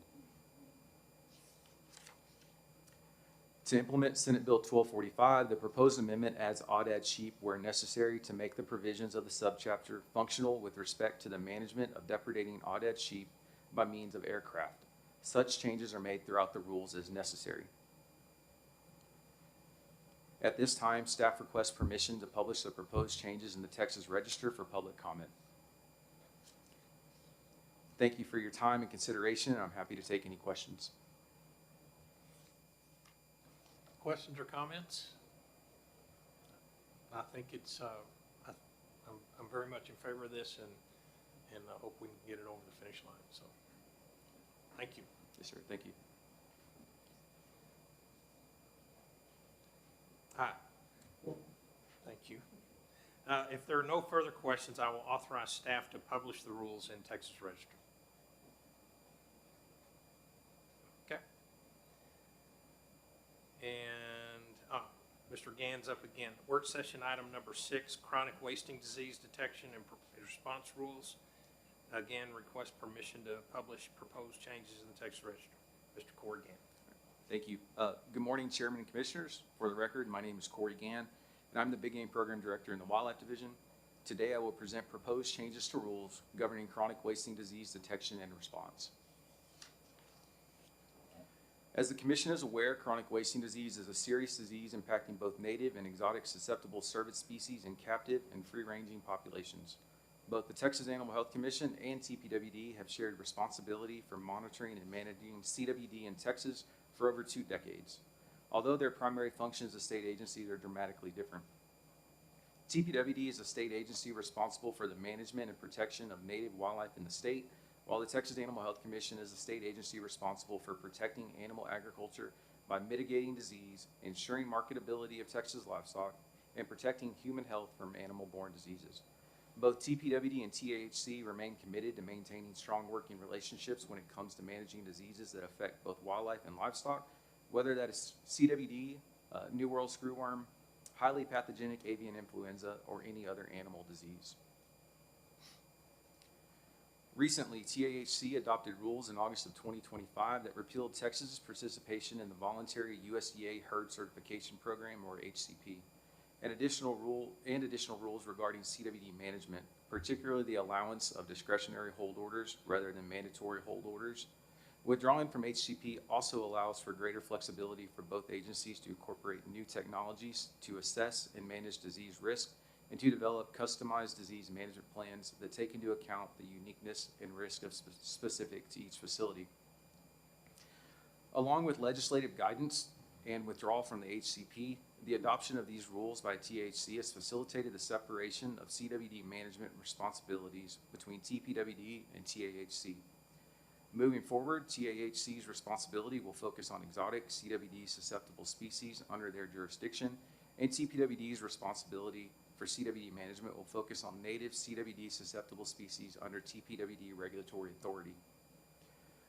To implement Senate Bill 1245, the proposed amendment adds audad sheep where necessary to make the provisions of the subchapter functional with respect to the management of depredating audad sheep by means of aircraft. Such changes are made throughout the rules as necessary. At this time, staff requests permission to publish the proposed changes in the Texas Register for public comment. Thank you for your time and consideration, and I'm happy to take any questions. Questions or comments? I think it's, I'm very much in favor of this, and I hope we can get it over the finish line. So, thank you. Yes, sir. Thank you. Hi. Thank you. If there are no further questions, I will authorize staff to publish the rules in Texas Register. Okay. And Mr. Gann's up again. Work session item number 6, chronic wasting disease detection and response rules. Again, request permission to publish proposed changes in the Texas Register. Mr. Corey Gann. Thank you. Good morning, Chairman and Commissioners. For the record, my name is Corey Gann, and I'm the Big Game Program Director in the Wildlife Division. Today, I will present proposed changes to rules governing chronic wasting disease detection and response. As the Commission is aware, chronic wasting disease is a serious disease impacting both native and exotic susceptible cervid species in captive and free-ranging populations. Both the Texas Animal Health Commission and TPWD have shared responsibility for monitoring and managing CWD in Texas for over 2 decades. Although their primary functions as state agencies are dramatically different. TPWD is a state agency responsible for the management and protection of native wildlife in the state, while the Texas Animal Health Commission is a state agency responsible for protecting animal agriculture by mitigating disease, ensuring marketability of Texas livestock, and protecting human health from animal-borne diseases. Both TPWD and TAHC remain committed to maintaining strong working relationships when it comes to managing diseases that affect both wildlife and livestock, whether that is CWD, New World screwworm, highly pathogenic avian influenza, or any other animal disease. Recently, TAHC adopted rules in August of 2025 that repealed Texas's participation in the voluntary USDA Herd Certification Program, or HCP, and additional rules regarding CWD management, particularly the allowance of discretionary hold orders rather than mandatory hold orders. Withdrawing from HCP also allows for greater flexibility for both agencies to incorporate new technologies to assess and manage disease risk, and to develop customized disease management plans that take into account the uniqueness and risk of specific to each facility. Along with legislative guidance and withdrawal from the HCP, the adoption of these rules by THC has facilitated the separation of CWD management responsibilities between TPWD and TAHC. Moving forward, TAHC's responsibility will focus on exotic CWD susceptible species under their jurisdiction, and TPWD's responsibility for CWD management will focus on native CWD susceptible species under TPWD regulatory authority.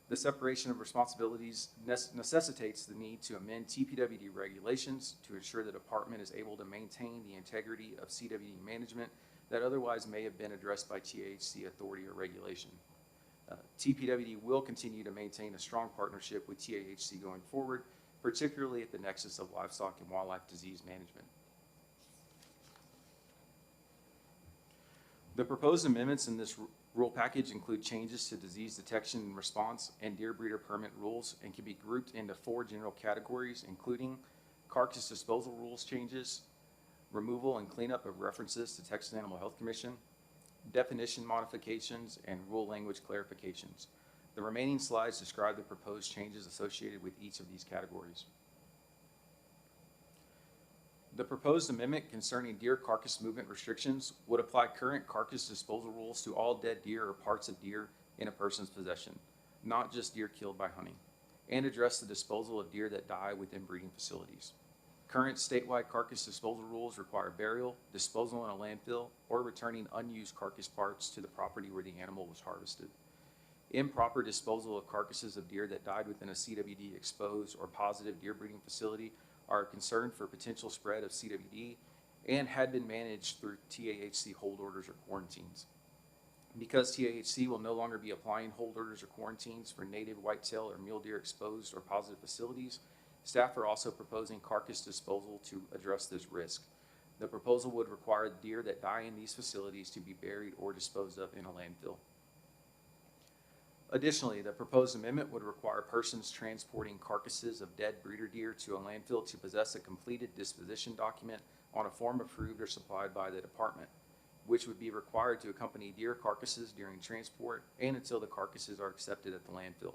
The separation of responsibilities necessitates the need to amend TPWD regulations to ensure the department is able to maintain the integrity of CWD management that otherwise may have been addressed by THC authority or regulation. TPWD will continue to maintain a strong partnership with TAHC going forward, particularly at the nexus of livestock and wildlife disease management. The proposed amendments in this rule package include changes to disease detection and response and deer breeder permit rules, and can be grouped into 4 general categories, including carcass disposal rules changes, removal and cleanup of references to Texas Animal Health Commission, definition modifications, and rule language clarifications. The remaining slides describe the proposed changes associated with each of these categories. The proposed amendment concerning deer carcass movement restrictions would apply current carcass disposal rules to all dead deer or parts of deer in a person's possession, not just deer killed by hunting, and address the disposal of deer that die within breeding facilities. Current statewide carcass disposal rules require burial, disposal in a landfill, or returning unused carcass parts to the property where the animal was harvested. Improper disposal of carcasses of deer that died within a CWD exposed or positive deer breeding facility are a concern for potential spread of CWD and had been managed through TAHC hold orders or quarantines. Because TAHC will no longer be applying hold orders or quarantines for native whitetail or mule deer exposed or positive facilities, staff are also proposing carcass disposal to address this risk. The proposal would require deer that die in these facilities to be buried or disposed of in a landfill. Additionally, the proposed amendment would require persons transporting carcasses of dead breeder deer to a landfill to possess a completed disposition document on a form approved or supplied by the department, which would be required to accompany deer carcasses during transport and until the carcasses are accepted at the landfill.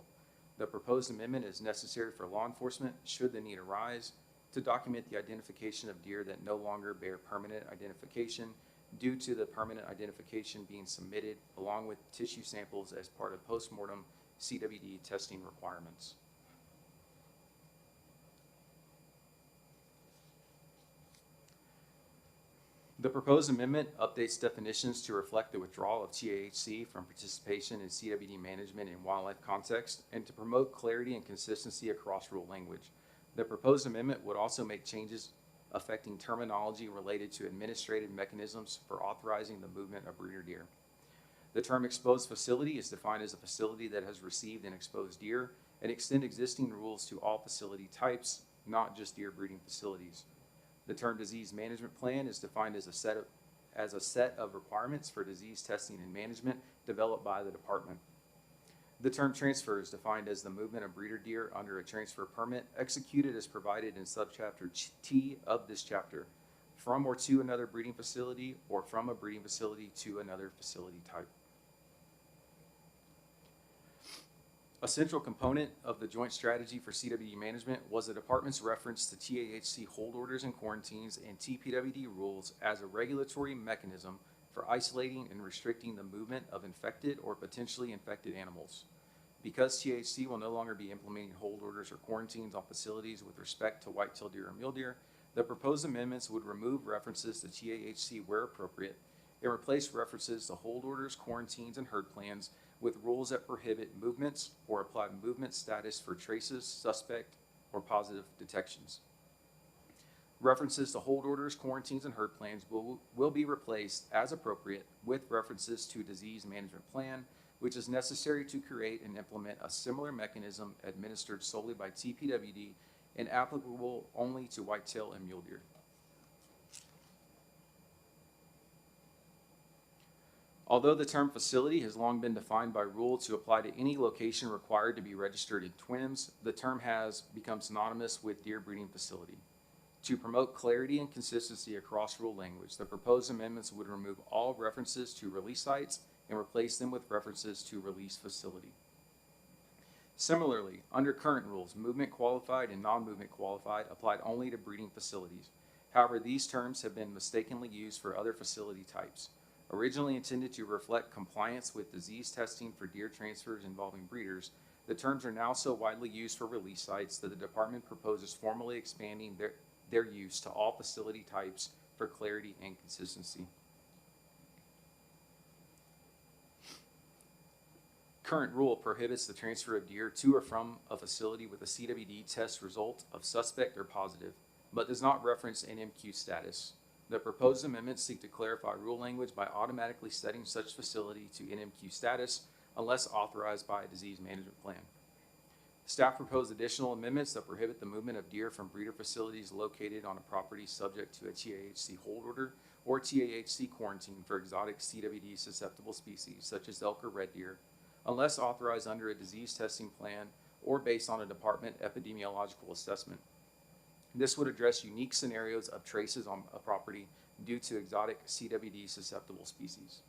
The proposed amendment is necessary for law enforcement, should the need arise, to document the identification of deer that no longer bear permanent identification due to the permanent identification being submitted along with tissue samples as part of postmortem CWD testing requirements. The proposed amendment updates definitions to reflect the withdrawal of TAHC from participation in CWD management in wildlife context and to promote clarity and consistency across rule language. The proposed amendment would also make changes affecting terminology related to administrative mechanisms for authorizing the movement of breeder deer. The term exposed facility is defined as a facility that has received an exposed deer and extend existing rules to all facility types, not just deer breeding facilities. The term disease management plan is defined as a set of requirements for disease testing and management developed by the department. The term transfer is defined as the movement of breeder deer under a transfer permit executed as provided in subchapter T of this chapter, from or to another breeding facility or from a breeding facility to another facility type. A central component of the joint strategy for CWD management was the department's reference to TAHC hold orders and quarantines and TPWD rules as a regulatory mechanism for isolating and restricting the movement of infected or potentially infected animals. Because THC will no longer be implementing hold orders or quarantines on facilities with respect to white-tailed deer or mule deer, the proposed amendments would remove references to THC where appropriate and replace references to hold orders, quarantines, and herd plans with rules that prohibit movements or apply movement status for traces, suspect, or positive detections. References to hold orders, quarantines, and herd plans will be replaced as appropriate with references to disease management plan, which is necessary to create and implement a similar mechanism administered solely by TPWD and applicable only to whitetail and mule deer. Although the term facility has long been defined by rule to apply to any location required to be registered in TWIMS, the term has become synonymous with deer breeding facility. To promote clarity and consistency across rule language, the proposed amendments would remove all references to release sites and replace them with references to release facility. Similarly, under current rules, movement qualified and non-movement qualified applied only to breeding facilities. However, these terms have been mistakenly used for other facility types. Originally intended to reflect compliance with disease testing for deer transfers involving breeders, the terms are now so widely used for release sites that the department proposes formally expanding their use to all facility types for clarity and consistency. Current rule prohibits the transfer of deer to or from a facility with a CWD test result of suspect or positive, but does not reference NMQ status. The proposed amendments seek to clarify rule language by automatically setting such facility to NMQ status unless authorized by a disease management plan. Staff proposed additional amendments that prohibit the movement of deer from breeder facilities located on a property subject to a TAHC hold order or TAHC quarantine for exotic CWD susceptible species such as elk or red deer, unless authorized under a disease testing plan or based on a department epidemiological assessment. This would address unique scenarios of traces on a property due to exotic CWD susceptible species.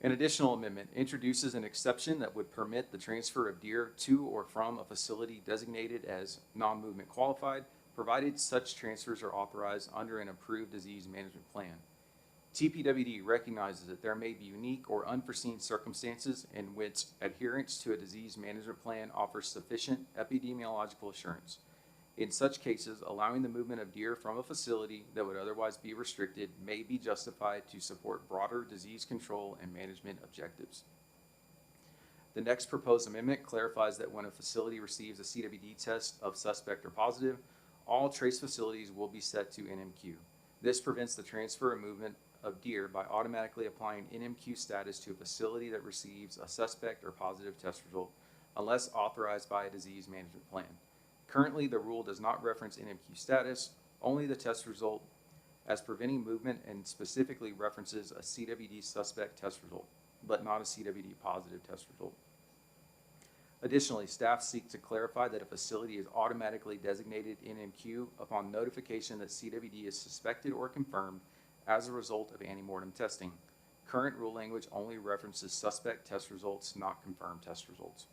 An additional amendment introduces an exception that would permit the transfer of deer to or from a facility designated as non-movement qualified, provided such transfers are authorized under an approved disease management plan. TPWD recognizes that there may be unique or unforeseen circumstances in which adherence to a disease management plan offers sufficient epidemiological assurance. In such cases, allowing the movement of deer from a facility that would otherwise be restricted may be justified to support broader disease control and management objectives. The next proposed amendment clarifies that when a facility receives a CWD test of suspect or positive, all trace facilities will be set to NMQ. This prevents the transfer and movement of deer by automatically applying NMQ status to a facility that receives a suspect or positive test result unless authorized by a disease management plan. Currently, the rule does not reference NMQ status, only the test result, as preventing movement and specifically references a CWD suspect test result, but not a CWD positive test result. Additionally, staff seek to clarify that a facility is automatically designated NMQ upon notification that CWD is suspected or confirmed as a result of antemortem testing. Current rule language only references suspect test results, not confirmed test results.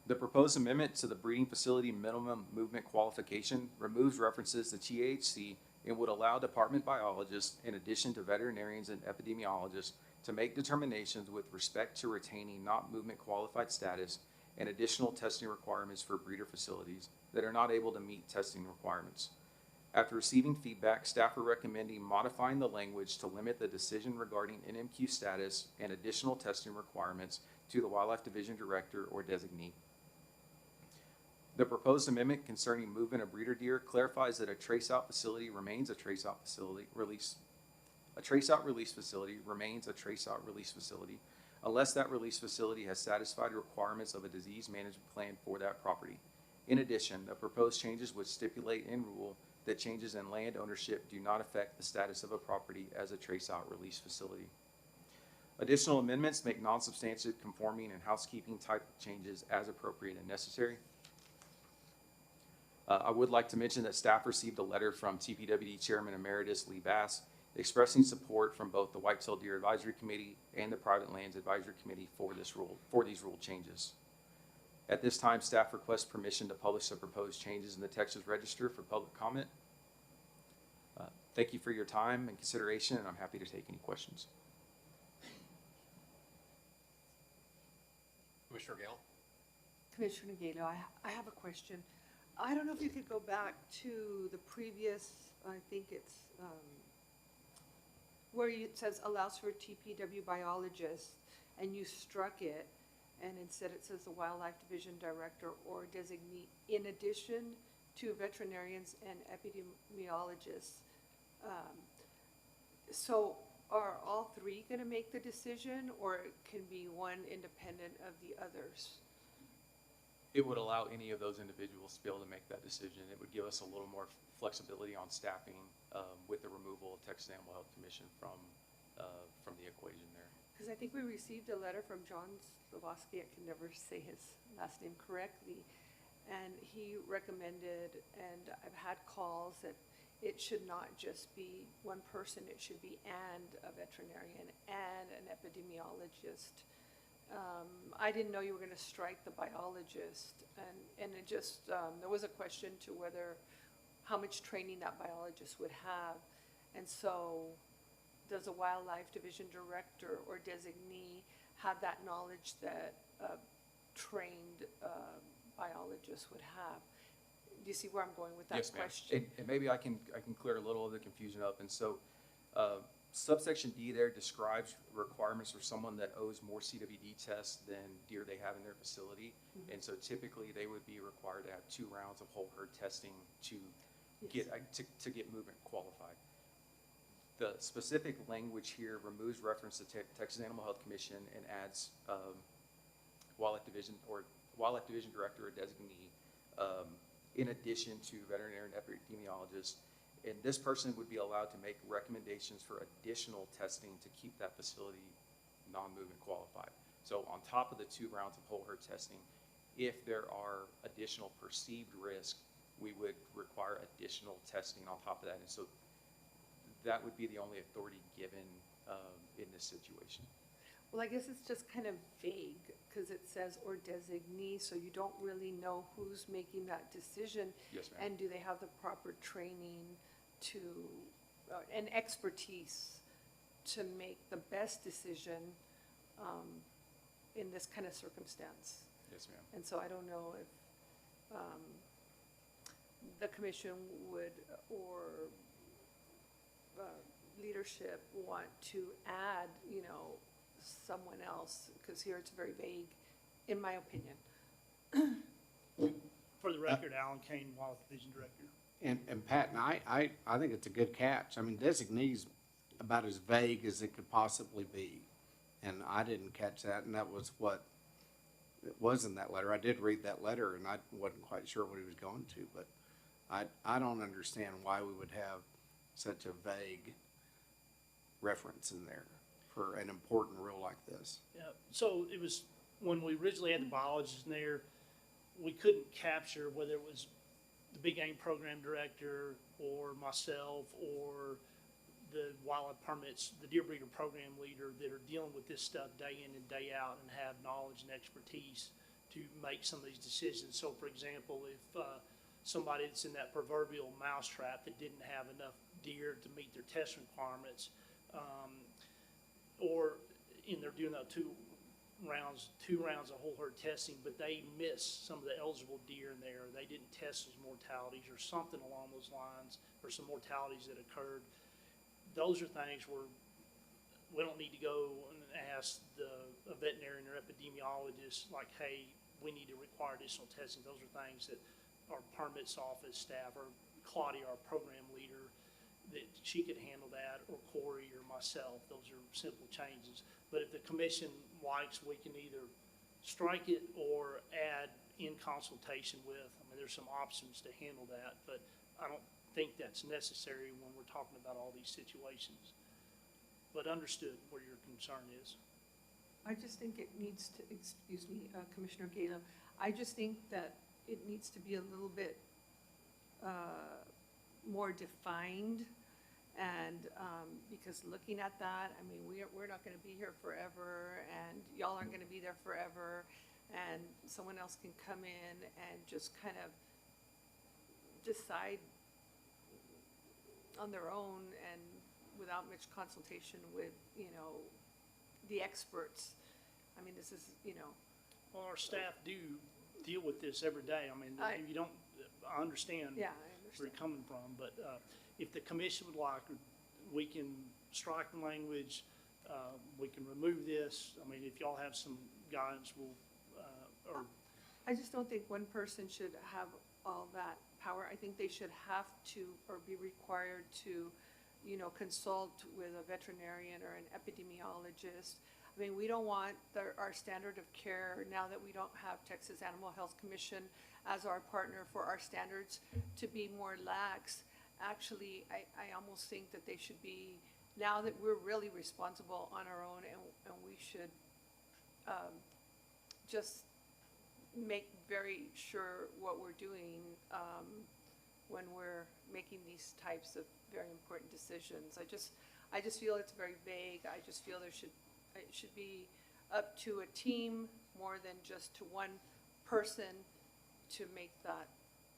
The proposed amendment to the breeding facility minimum movement qualification removes references to THC and would allow department biologists, in addition to veterinarians and epidemiologists, to make determinations with respect to retaining not movement qualified status and additional testing requirements for breeder facilities that are not able to meet testing requirements. After receiving feedback, staff are recommending modifying the language to limit the decision regarding NMQ status and additional testing requirements to the Wildlife Division Director or designee. The proposed amendment concerning movement of breeder deer clarifies that a trace-out facility remains a trace-out facility release. A trace-out release facility remains a trace-out release facility unless that release facility has satisfied requirements of a disease management plan for that property. In addition, the proposed changes would stipulate in rule that changes in land ownership do not affect the status of a property as a trace-out release facility. Additional amendments make non-substantive conforming and housekeeping type changes as appropriate and necessary. I would like to mention that staff received a letter from TPWD Chairman Emeritus Lee Bass expressing support from both the White-tailed Deer Advisory Committee and the Private Lands Advisory Committee for these rule changes. At this time, staff requests permission to publish the proposed changes in the Texas Register for public comment. Thank you for your time and consideration, and I'm happy to take any questions. Commissioner Gale? Commissioner Galo, I have a question. I don't know if you could go back to the previous, I think it's, where it says allows for TPW biologists, and you struck it, and instead it says the Wildlife Division Director or designee, in addition to veterinarians and epidemiologists. So are all three gonna make the decision, or it can be one independent of the others? It would allow any of those individuals to be able to make that decision. It would give us a little more flexibility on staffing with the removal of Texas Animal Health Commission from the equation there. Because I think we received a letter from John Slavoski, I can never say his last name correctly, and he recommended, and I've had calls, that it should not just be one person, it should be and a veterinarian and an epidemiologist. I didn't know you were gonna strike the biologist, and it just, there was a question to whether, how much training that biologist would have. And so, does a Wildlife Division Director or designee have that knowledge that a trained biologist would have? Do you see where I'm going with that Yes, ma'am. question? And maybe I can clear a little of the confusion up. And so, subsection D there describes requirements for someone that owes more CWD tests than deer they have in their facility. Mhm. And so typically they would be required to have 2 rounds of whole herd testing to Yes. get movement qualified. The specific language here removes reference to Texas Animal Health Commission and adds Wildlife Division Director or designee, in addition to veterinarian epidemiologist. And this person would be allowed to make recommendations for additional testing to keep that facility non-movement qualified. So on top of the 2 rounds of whole herd testing, if there are additional perceived risk, we would require additional testing on top of that. And so that would be the only authority given in this situation. Well, I guess it's just kind of vague, because it says or designee, so you don't really know who's making that decision. Yes, ma'am. And do they have the proper training to, and expertise to make the best decision in this kind of circumstance? Yes, ma'am. And so I don't know if the commission would, or leadership want to add, you know, someone else, because here it's very vague, in my opinion. For the record, Alan Kane, Wildlife Division Director. And Pat, and I think it's a good catch. I mean, designee's about as vague as it could possibly be. And I didn't catch that, and that was what it was in that letter. I did read that letter, and I wasn't quite sure what he was going to, but I don't understand why we would have such a vague reference in there for an important rule like this. Yeah, so it was, when we originally had the biologists in there, we couldn't capture whether it was the big game program director or myself or the wildlife permits, the deer breeder program leader that are dealing with this stuff day in and day out and have knowledge and expertise to make some of these decisions. So for example, if somebody that's in that proverbial mousetrap that didn't have enough deer to meet their test requirements, or they're doing two rounds of whole herd testing, but they missed some of the eligible deer in there, they didn't test those mortalities or something along those lines, or some mortalities that occurred. Those are things where we don't need to go and ask a veterinarian or epidemiologist, like, hey, we need to require additional testing. Those are things that our permits office staff, or Claudia, our program leader, that she could handle that, or Corey or myself. Those are simple changes. But if the commission likes, we can either strike it or add in consultation with. I mean, there's some options to handle that, but I don't think that's necessary when we're talking about all these situations. But understood where your concern is. I just think it needs to, excuse me, Commissioner Gala, I just think that it needs to be a little bit more defined. And because looking at that, I mean, we're not gonna be here forever, and y'all aren't gonna be there forever, and someone else can come in and just kind of decide. on their own and without much consultation with, the experts. I mean, this is, Well, our staff do deal with this every day. I mean, you don't, I understand yeah, I where understand. you're coming from, but, if the commission would like, we can strike the language, we can remove this. I mean, if y'all have some guidance, we'll, or, I just don't think one person should have all that power. I think they should have to, or be required to, consult with a veterinarian or an epidemiologist. I mean, we don't want our standard of care, now that we don't have Texas Animal Health Commission as our partner, for our standards to be more lax. Actually, I almost think that they should be, now that we're really responsible on our own, and we should just make very sure what we're doing when we're making these types of very important decisions. I just feel it's very vague. I just feel it should be up to a team more than just to one person to make that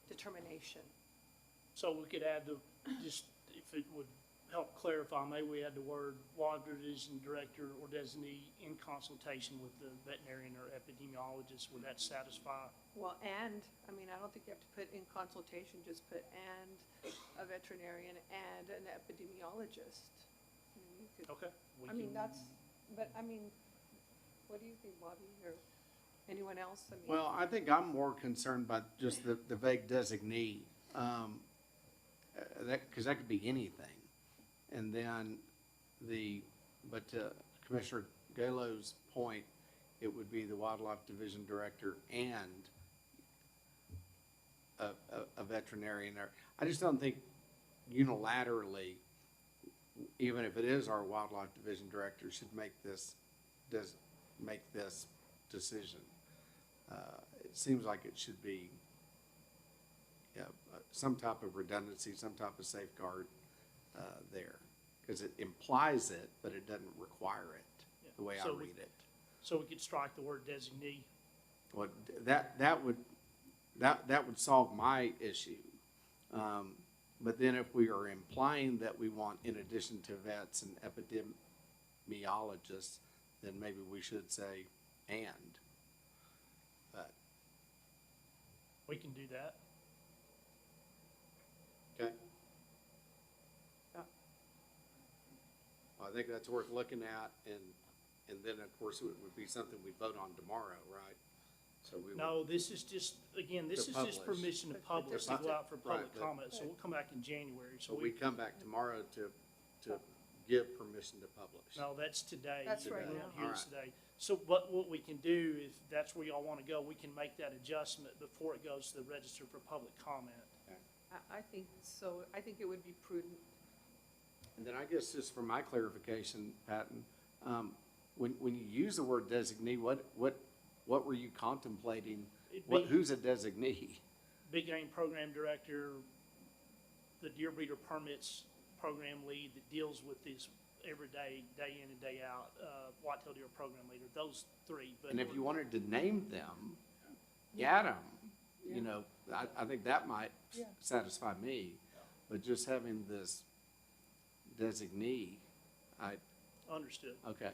determination. so we could add just, if it would help clarify, maybe we add the word water division director or designee in consultation with the veterinarian or epidemiologist. Would that satisfy? Well, I don't think you have to put in consultation, just put and a veterinarian and an epidemiologist. I mean, you could- Okay. we I mean, can- what do you think, Bobby, or anyone else? I mean, Well, I think I'm more concerned by just the vague designee, because that could be anything. And then but to Commissioner Galo's point, it would be the Wildlife Division Director and a veterinarian there. I just don't think unilaterally, even if it is our Wildlife Division Director, should make this decision. It seems like it should be some type of redundancy, some type of safeguard there, because it implies it, but it doesn't require it, the way I So read it. So we could strike the word designee. Well, that would solve my issue. But then if we are implying that we want, in addition to vets and epidemiologists, then maybe we should say and. But, We can do that. okay. Well, I think that's worth looking at, and then, of course, it would be something we vote on tomorrow, right? So we would. No, this is just, again, this To is just publish. permission to publish, to Right, go out for public but- comment, so we'll come back in January, so So we come back tomorrow to give permission to publish. no, that's today. That's right We now. won't hear this All right. today. So what we can do, if that's where y'all wanna go, we can make that adjustment before it goes to the register for public comment. I think so. I think it would be prudent. And then I guess just for my clarification, Patton, when you use the word designee, what were you contemplating? It'd be- Who's a designee? Big Game Program Director, the Deer Breeder Permits Program Lead that deals with this every day, day in and day out, Whitetail Deer Program Leader, those three. But And if you wanted to name them, add them, I think that might Yeah. satisfy me. But just having this designee, Understood. okay.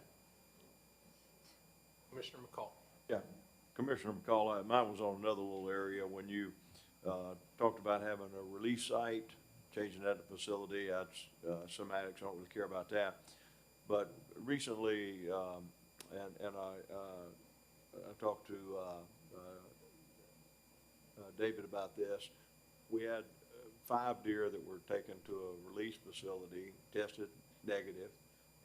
Commissioner McCall. Yeah, Commissioner McCall, mine was on another little area when you, talked about having a release site, changing that to facility. That's, some addicts don't really care about that. But recently, and I talked to, David about this. We had 5 deer that were taken to a release facility, tested negative,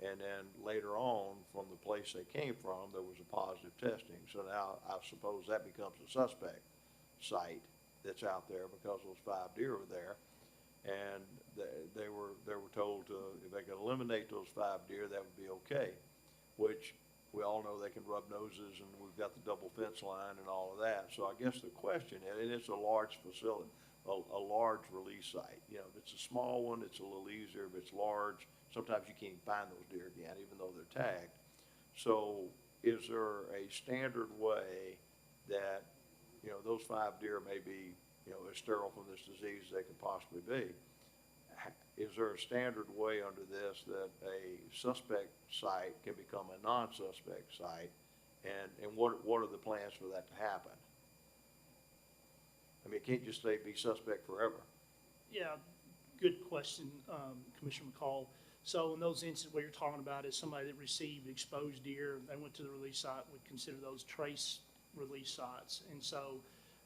and then later on, from the place they came from, there was a positive testing. So now I suppose that becomes a suspect site that's out there because those 5 deer were there. And they were told to, if they could eliminate those 5 deer, that would be okay, which we all know they can rub noses, and we've got the double fence line and all of that. So I guess the question is, and it's a large facility, a large release site. If it's a small one, it's a little easier. If it's large, sometimes you can't find those deer again, even though they're tagged. So is there a standard way that, those 5 deer may be, as sterile from this disease as they could possibly be? is there a standard way under this that a suspect site can become a non-suspect site? And what are the plans for that to happen? I mean, it can't just say be suspect forever. Yeah, good question, Commissioner McCall. So in those instances, what you're talking about is somebody that received exposed deer, they went to the release site, would consider those trace release sites. And so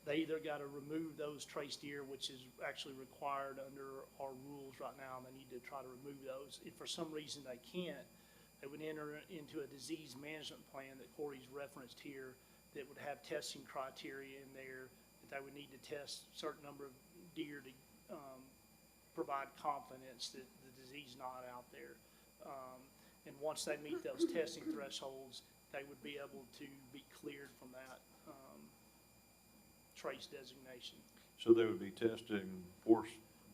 they either got to remove those trace deer, which is actually required under our rules right now, and they need to try to remove those. If for some reason they can't, they would enter into a disease management plan that Corey's referenced here that would have testing criteria in there, that they would need to test a certain number of deer to provide confidence that the disease is not out there. And once they meet those testing thresholds, they would be able to be cleared from that trace designation. So they would be testing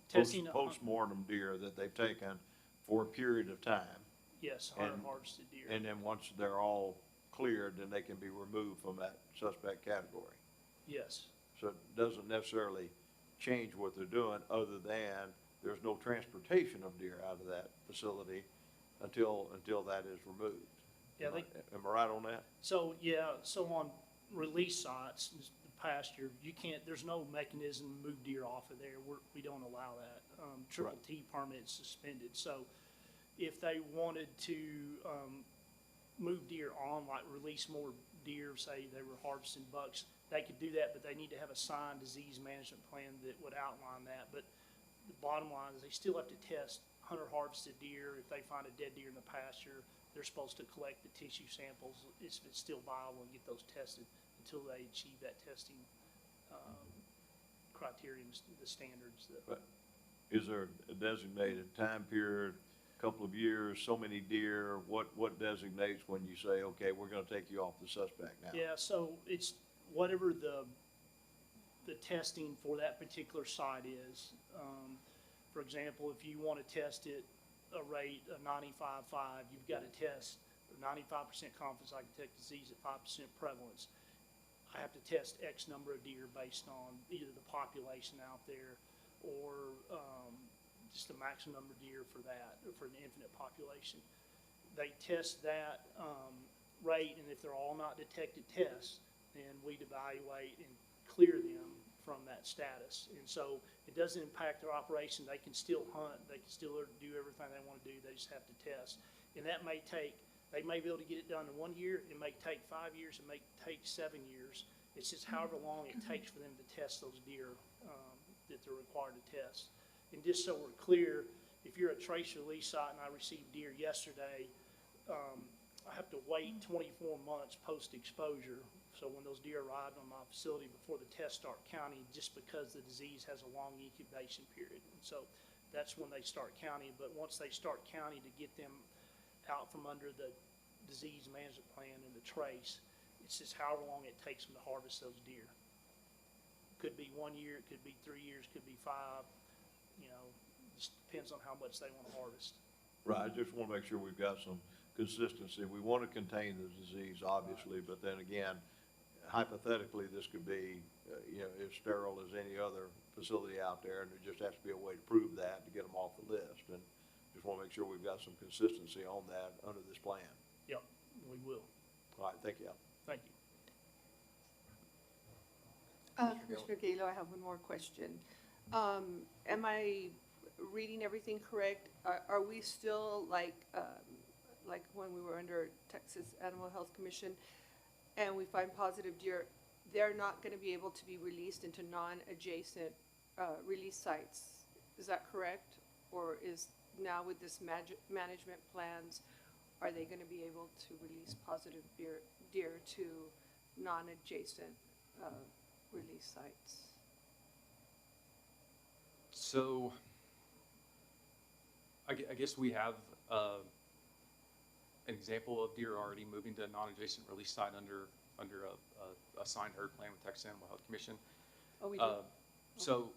Testing, post-mortem deer that they've taken for a period of time. Yes, hunter harvested deer. And then once they're all cleared, then they can be removed from that suspect category. Yes, So it doesn't necessarily change what they're doing, other than there's no transportation of deer out of that facility until that is removed. Yeah, Am I right on that? so, yeah, so on release sites, the pasture, you can't, there's no mechanism to move deer off of there. We don't allow that. Triple T permit is suspended. So if they wanted to, move deer on, like release more deer, say they were harvesting bucks, they could do that, but they need to have a signed disease management plan that would outline that. But the bottom line is they still have to test hunter harvested deer. If they find a dead deer in the pasture, they're supposed to collect the tissue samples if it's still viable and get those tested until they achieve that testing criteria and the standards. But is there a designated time period, couple of years, so many deer? What designates when you say, okay, we're gonna take you off the suspect now? Yeah, so it's whatever the testing for that particular site is. For example, if you want to test it a rate of 95.5, you've got to test 95% confidence I can detect disease at 5% prevalence. I have to test X number of deer based on either the population out there or just the maximum number of deer for that, or for an infinite population. They test that rate, and if they're all not detected tests, then we'd evaluate and clear them from that status. And so it doesn't impact their operation. They can still hunt. They can still do everything they want to do. They just have to test. And that may take, they may be able to get it done in 1 year. It may take 5 years. It may take 7 years. It's just however long it takes for them to test those deer that they're required to test. And just so we're clear, if you're a trace release site and I received deer yesterday, I have to wait 24 months post-exposure. So when those deer arrived on my facility before the tests start counting, just because the disease has a long incubation period. And so that's when they start counting. But once they start counting to get them out from under the disease management plan and the trace, it's just however long it takes them to harvest those deer. Could be 1 year, it could be 3 years, could be 5, just depends on how much they want to harvest. Right, I just want to make sure we've got some consistency. We want to contain the disease, obviously, but then again, hypothetically, this could be, as sterile as any other facility out there, and there just has to be a way to prove that to get them off the list. And just want to make sure we've got some consistency on that under this plan. Yep, we will. All right, thank you. Thank you. Commissioner Galo, I have one more question. Am I reading everything correct? Are we still like when we were under Texas Animal Health Commission and we find positive deer, they're not going to be able to be released into non-adjacent release sites? Is that correct? Or is now with this management plans, are they going to be able to release positive deer to non-adjacent release sites? So, I guess we have an example of deer already moving to a non-adjacent release site under a signed herd plan with Texas Animal Health Commission. Oh, we do? So,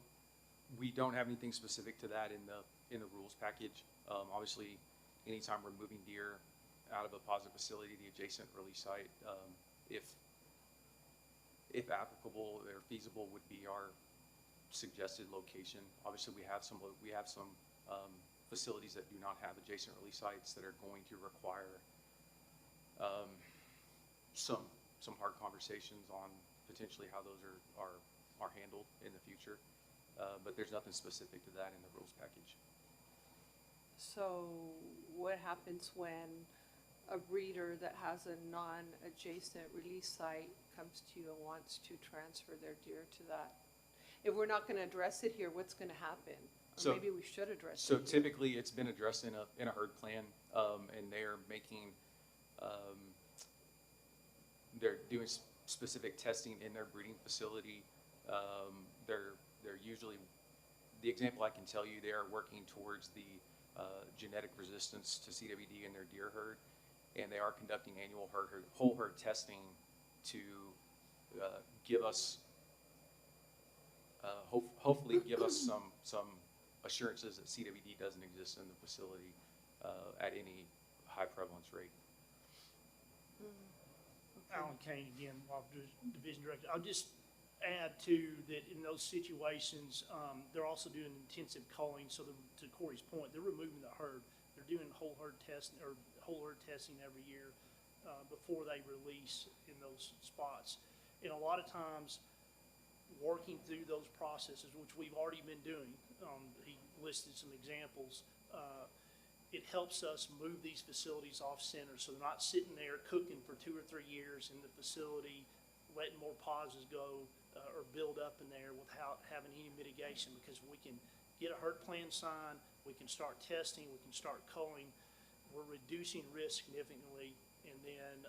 we don't have anything specific to that in the rules package. Obviously, anytime we're moving deer out of a positive facility, the adjacent release site, if applicable or feasible, would be our suggested location. Obviously, we have some facilities that do not have adjacent release sites that are going to require some hard conversations on potentially how those are handled in the future. But there's nothing specific to that in the rules package. So what happens when a breeder that has a non-adjacent release site comes to you and wants to transfer their deer to that? If we're not gonna address it here, what's gonna happen? So- Or maybe we should address it So here. typically, it's been addressed in a herd plan, and they're making, they're doing specific testing in their breeding facility. They're usually, the example I can tell you, they are working towards the genetic resistance to CWD in their deer herd, and they are conducting annual whole herd testing to give us, hopefully give us some assurances that CWD doesn't exist in the facility at any high prevalence rate. Alan Kane again, Division Director. I'll just add too that in those situations, they're also doing intensive culling. So to Corey's point, they're removing the herd. They're doing whole herd testing every year before they release in those spots. And a lot of times, working through those processes, which we've already been doing, he listed some examples. It helps us move these facilities off center, so they're not sitting there cooking for 2 or 3 years in the facility, letting more pauses go or build up in there without having any mitigation. Because we can get a herd plan signed, we can start testing, we can start culling. We're reducing risk significantly, and then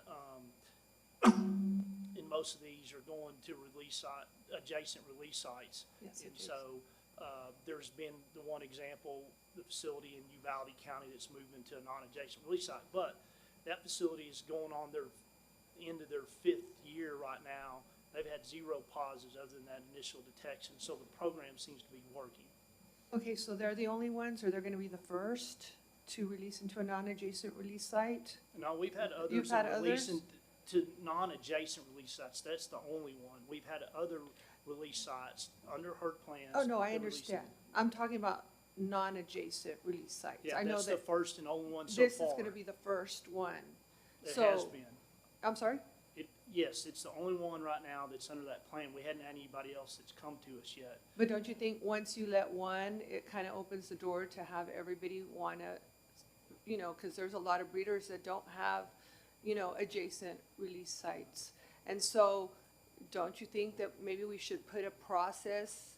and most of these are going to adjacent release sites. Yes, And it is. so there's been the one example, the facility in Uvalde County that's moving to a non-adjacent release site. But that facility is going on their into their 5th year right now. They've had 0 pauses other than that initial detection. So the program seems to be working. Okay, so they're the only ones, or they're gonna be the first to release into a non-adjacent release site? No, we've had others You've had that release others? to non-adjacent release sites. That's the only one. We've had other release sites under herd plans. Oh, no, I that release understand. I'm talking about non-adjacent release sites. Yeah, I know that's the that first and only one so this far. is gonna be the first one. It So, has been. I'm sorry? Yes, it's the only one right now that's under that plan. We hadn't had anybody else that's come to us yet. But don't you think once you let one, it kind of opens the door to have everybody wanna, you know, because there's a lot of breeders that don't have, you know, adjacent release sites. And so, don't you think that maybe we should put a process,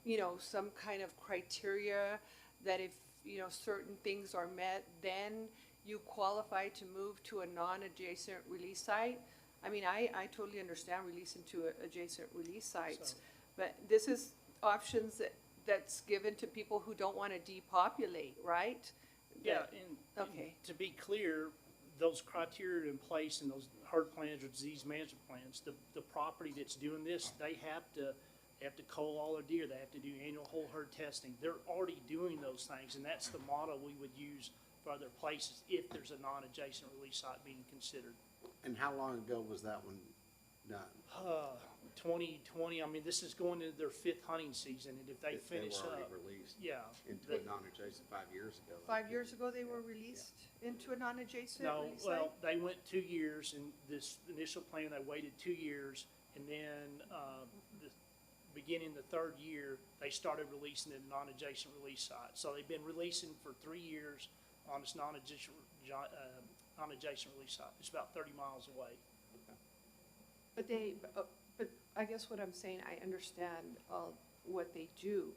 you know, some kind of criteria that if, you know, certain things are met, then you qualify to move to a non-adjacent release site? I mean, I totally understand releasing to adjacent release sites, So- but this is options that's given to people who don't wanna depopulate, right? Yeah, That- and Okay. to be clear, those criteria in place in those herd plans or disease management plans, the property that's doing this, they have to cull all their deer. They have to do annual whole herd testing. They're already doing those things, and that's the model we would use for other places if there's a non-adjacent release site being considered. And how long ago was that one done? 2020, I mean, this is going into their 5th hunting season, and if they If finish were already up, released yeah. into a non-adjacent 5 years ago. 5 years ago, they were released into a non-adjacent No, release site? well, they went 2 years, and this initial plan, they waited 2 years, and then, beginning the 3rd year, they started releasing in non-adjacent release sites. So they've been releasing for 3 years on this non-adjacent release site. It's about 30 miles away. But but I guess what I'm saying, I understand what they do,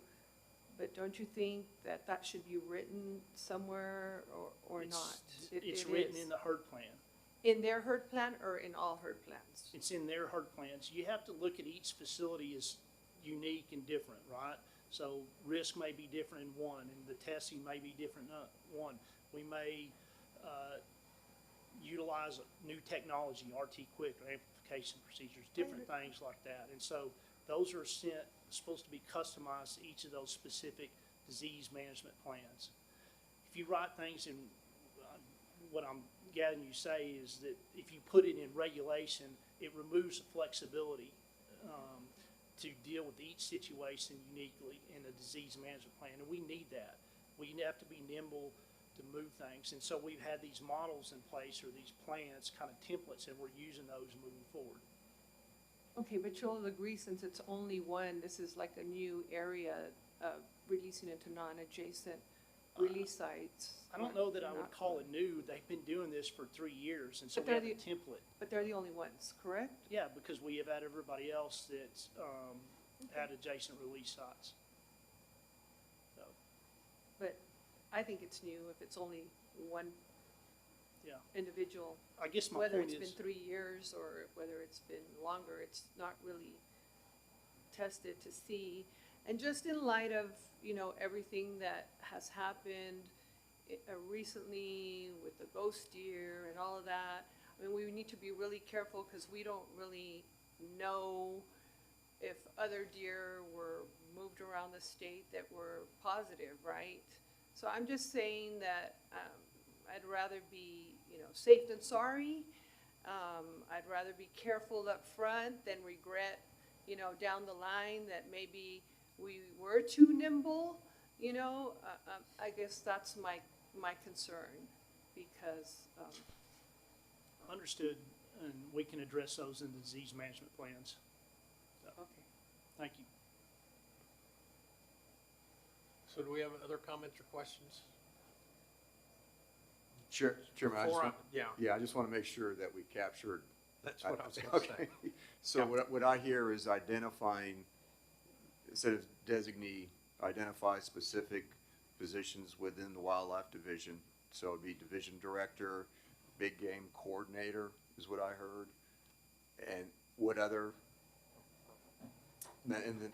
but don't you think that that should be written somewhere or It's- not? It's It written is. in the herd plan. In their herd plan or in all herd plans? It's in their herd plans. You have to look at each facility as unique and different, right? So risk may be different in one, and the testing may be different in one. We may utilize new technology, RT quick or amplification procedures, different things like that. And so those are supposed to be customized to each of those specific disease management plans. If you write things in, what I'm gathering you say is that if you put it in regulation, it removes the flexibility. to deal with each situation uniquely in a disease management plan, and we need that. We have to be nimble to move things, and so we've had these models in place, or these plans, kind of templates, and we're using those moving forward. Okay, but you'll agree, since it's only one, this is like a new area of releasing into non-adjacent release sites. I don't know that I would Not- call it new. They've been doing this for 3 years, and so But we have they're a template. But they're the only ones, correct? Yeah, because we have had everybody else that's had adjacent release sites. So, But I think it's new if it's only one yeah, individual. I guess my Whether point it's is, been 3 years or whether it's been longer, it's not really tested to see. And just in light of, everything that has happened recently with the ghost deer and all of that, I mean, we need to be really careful because we don't really know if other deer were moved around the state that were positive, right? So I'm just saying that I'd rather be, safe than sorry. I'd rather be careful up front than regret, down the line that maybe we were too nimble. I guess that's my concern because, understood, and we can address those in the disease management plans. So, okay. thank you. So do we have other comments or questions? Chairman, Yeah, I just want to make sure that we captured. that's what I was gonna say. Okay. So what I hear is identifying, instead of designee, identify specific positions within the wildlife division. So it'd be division director, big game coordinator is what I heard. And what other? And the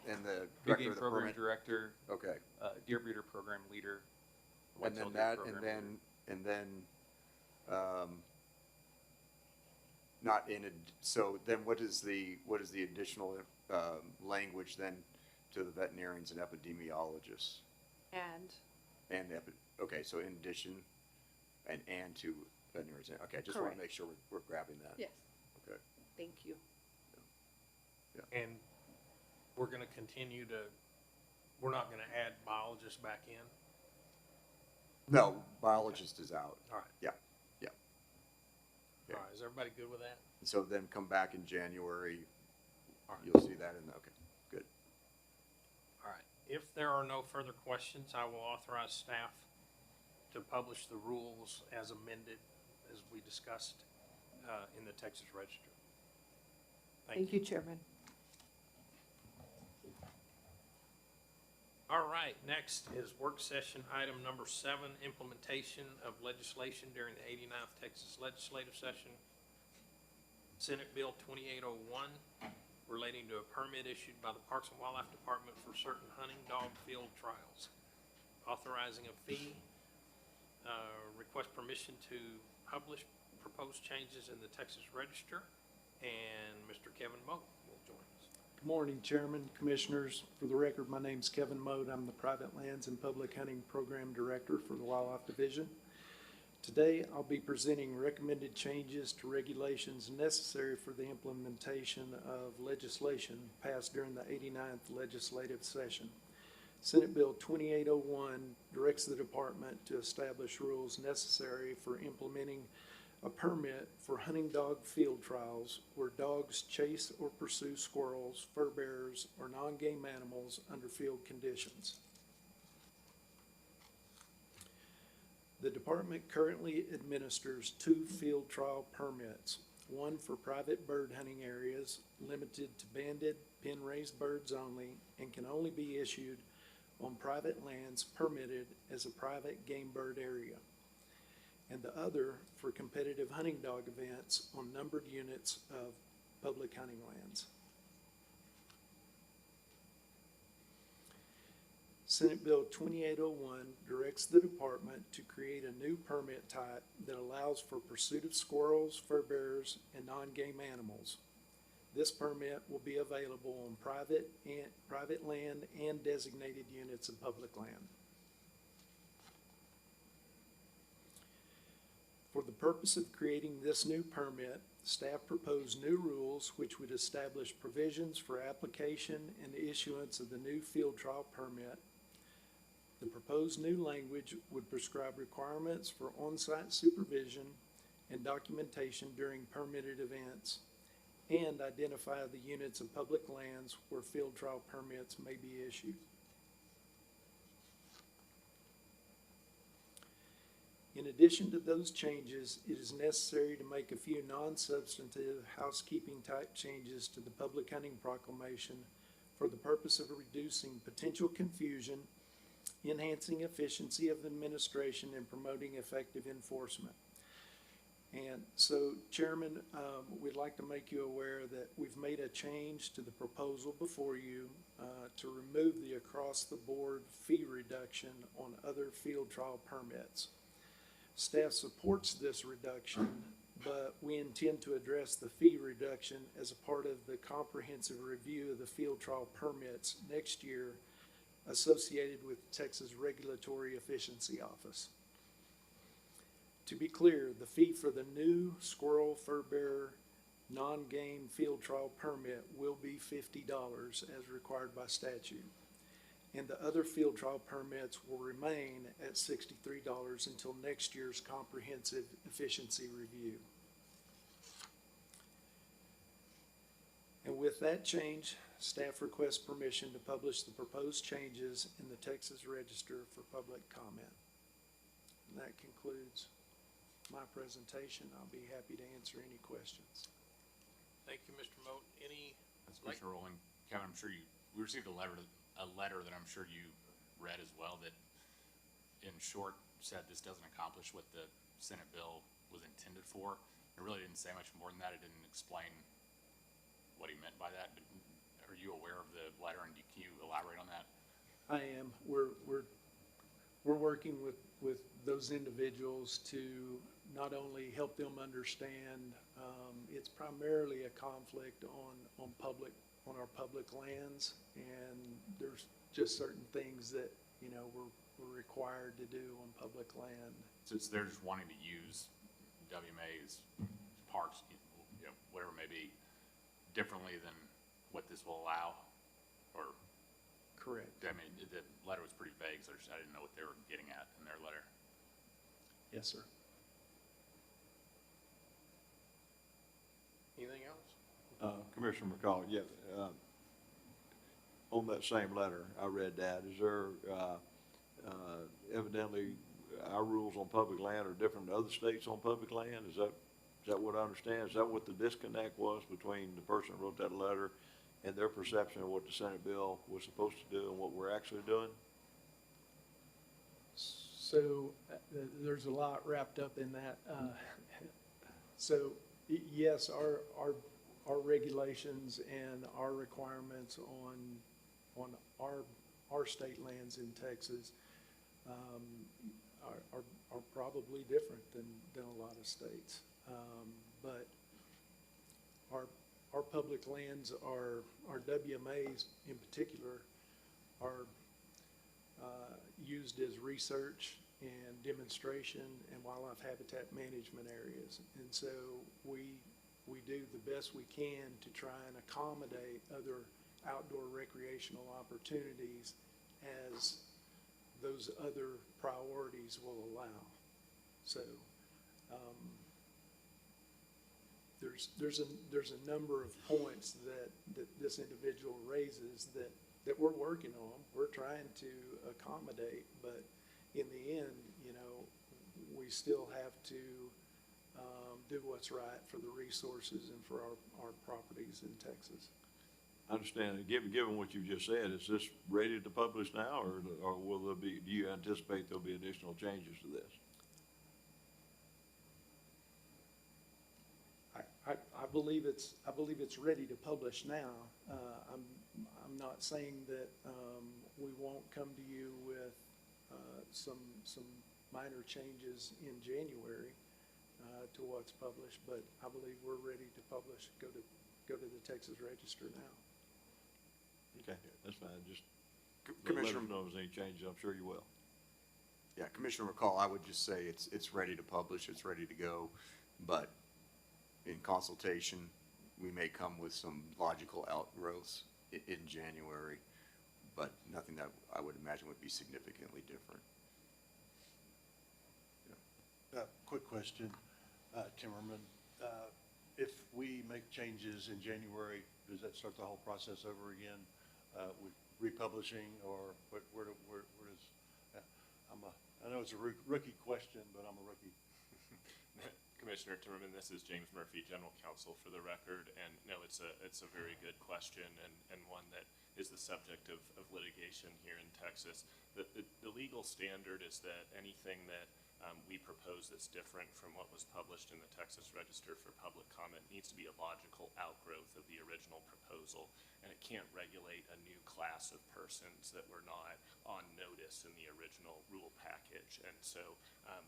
Big director game of the program permit? director, Okay. deer breeder program leader. And then whitetail deer that, program leader. not in, so then what is the additional, language then to the veterinarians and epidemiologists? And Okay, so in addition, and to veterinarians, okay, I just wanna Correct. make sure we're grabbing that. yes, Okay, thank you. And we're gonna continue to, we're not gonna add biologists back in? no, biologist is out, All right, yeah. all right, is everybody good with that? So then come back in January, All right. you'll see that okay, good. All right, if there are no further questions, I will authorize staff to publish the rules as amended, as we discussed, in the Texas Register. Thank you, Chairman. All right, next is work session item number 7, implementation of legislation during the 89th Texas Legislative Session. Senate Bill 2801, relating to a permit issued by the Parks and Wildlife Department for certain hunting dog field trials. Authorizing a fee, request permission to publish proposed changes in the Texas Register, and Mr. Kevin Moe will join us. Good morning, Chairman, Commissioners. For the record, my name's Kevin Mode. I'm the Private Lands and Public Hunting Program Director for the Wildlife Division. Today, I'll be presenting recommended changes to regulations necessary for the implementation of legislation passed during the 89th legislative session. Senate Bill 2801 directs the department to establish rules necessary for implementing a permit for hunting dog field trials where dogs chase or pursue squirrels, fur bearers, or non-game animals under field conditions. The department currently administers 2 field trial permits, one for private bird hunting areas limited to banded, pen-raised birds only, and can only be issued on private lands permitted as a private game bird area, and the other for competitive hunting dog events on numbered units of public hunting lands. Senate Bill 2801 directs the department to create a new permit type that allows for pursuit of squirrels, fur bearers, and non-game animals. This permit will be available on private land and designated units of public land. For the purpose of creating this new permit, staff proposed new rules which would establish provisions for application and issuance of the new field trial permit. The proposed new language would prescribe requirements for on-site supervision and documentation during permitted events, and identify the units of public lands where field trial permits may be issued. In addition to those changes, it is necessary to make a few non-substantive housekeeping type changes to the public hunting proclamation for the purpose of reducing potential confusion, enhancing efficiency of administration, and promoting effective enforcement. And so, Chairman, we'd like to make you aware that we've made a change to the proposal before you to remove the across-the-board fee reduction on other field trial permits. Staff supports this reduction, but we intend to address the fee reduction as a part of the comprehensive review of the field trial permits next year associated with the Texas Regulatory Efficiency Office. To be clear, the fee for the new squirrel, fur bearer, non-game field trial permit will be $50 as required by statute. And the other field trial permits will remain at $63 until next year's comprehensive efficiency review. And with that change, staff requests permission to publish the proposed changes in the Texas Register for public comment. And that concludes my presentation. I'll be happy to answer any questions. Thank you, Mr. Moat. Any? Commissioner Rowling, Kevin, I'm sure we received a letter that I'm sure you read as well that in short said this doesn't accomplish what the Senate bill was intended for. It really didn't say much more than that. It didn't explain what he meant by that. But are you aware of the letter, and can you elaborate on that? I am. We're working with those individuals to not only help them understand, it's primarily a conflict on our public lands, and there's just certain things that, we're required to do on public land. So they're just wanting to use WMA's parks, whatever it may be, differently than what this will allow, or? Correct. I mean, the letter was pretty vague, so I didn't know what they were getting at in their letter. Yes, sir. Anything else? Commissioner McCall, yeah, on that same letter, I read that. Is there, evidently, our rules on public land are different than other states on public land? Is that what I understand? Is that what the disconnect was between the person who wrote that letter and their perception of what the Senate bill was supposed to do and what we're actually doing? So there's a lot wrapped up in that. So yes, our regulations and our requirements on our state lands in Texas are probably different than a lot of states. But our public lands our WMAs in particular are used as research and demonstration and wildlife habitat management areas. And so we do the best we can to try and accommodate other outdoor recreational opportunities as those other priorities will allow. So there's a number of points that this individual raises that we're working on. We're trying to accommodate, but in the end, we still have to do what's right for the resources and for our properties in Texas. I understand. Given what you just said, is this ready to publish now, or will there be? Do you anticipate there'll be additional changes to this? I believe it's ready to publish now. I'm not saying that we won't come to you with some minor changes in January to what's published, but I believe we're ready to publish. Go to the Texas Register now. Okay, that's fine. Just Commissioner, let us know if there's any changes. I'm sure you will. Yeah, Commissioner McCall, I would just say it's ready to publish, it's ready to go, but in consultation, we may come with some logical outgrowths in January, but nothing that I would imagine would be significantly different. Quick question, Timmerman. If we make changes in January, does that start the whole process over again with republishing, or where does, I know it's a rookie question, but I'm a rookie. Commissioner Timmerman, this is James Murphy, General Counsel for the record, and no, it's a very good question and one that is the subject of litigation here in Texas. The legal standard is that anything that we propose that's different from what was published in the Texas Register for public comment needs to be a logical outgrowth of the original proposal, and it can't regulate a new class of persons that were not on notice in the original rule package. And so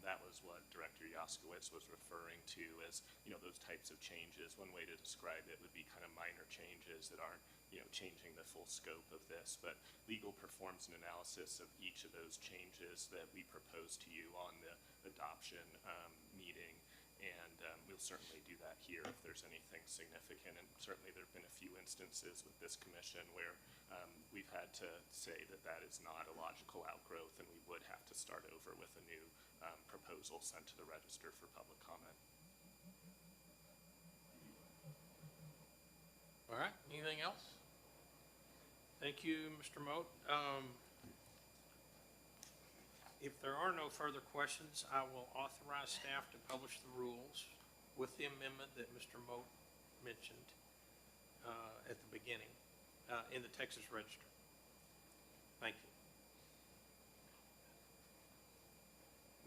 that was what Director Yaskowitz was referring to as, those types of changes. One way to describe it would be kind of minor changes that aren't, changing the full scope of this, but legal performs an analysis of each of those changes that we propose to you on the adoption meeting, and we'll certainly do that here if there's anything significant. And certainly there have been a few instances with this commission where we've had to say that that is not a logical outgrowth, and we would have to start over with a new proposal sent to the register for public comment. All right, anything else? Thank you, Mr. Moat. If there are no further questions, I will authorize staff to publish the rules with the amendment that Mr. Moat mentioned at the beginning in the Texas Register. Thank you.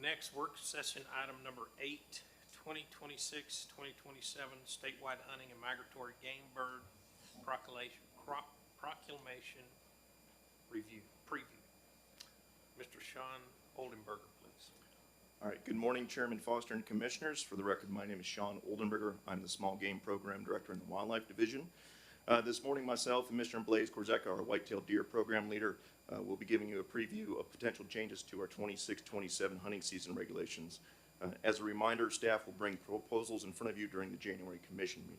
Next, work session item number 8, 2026-2027 statewide hunting and migratory game bird proclamation preview. Mr. Sean Oldenburger, please. All right, good morning, Chairman Foster and Commissioners. For the record, my name is Sean Oldenburger. I'm the Small Game Program Director in the Wildlife Division. This morning, myself and Mr. Blaise Korzeka, our White-tailed Deer Program Leader, will be giving you a preview of potential changes to our 26-27 hunting season regulations. As a reminder, staff will bring proposals in front of you during the January Commission meeting.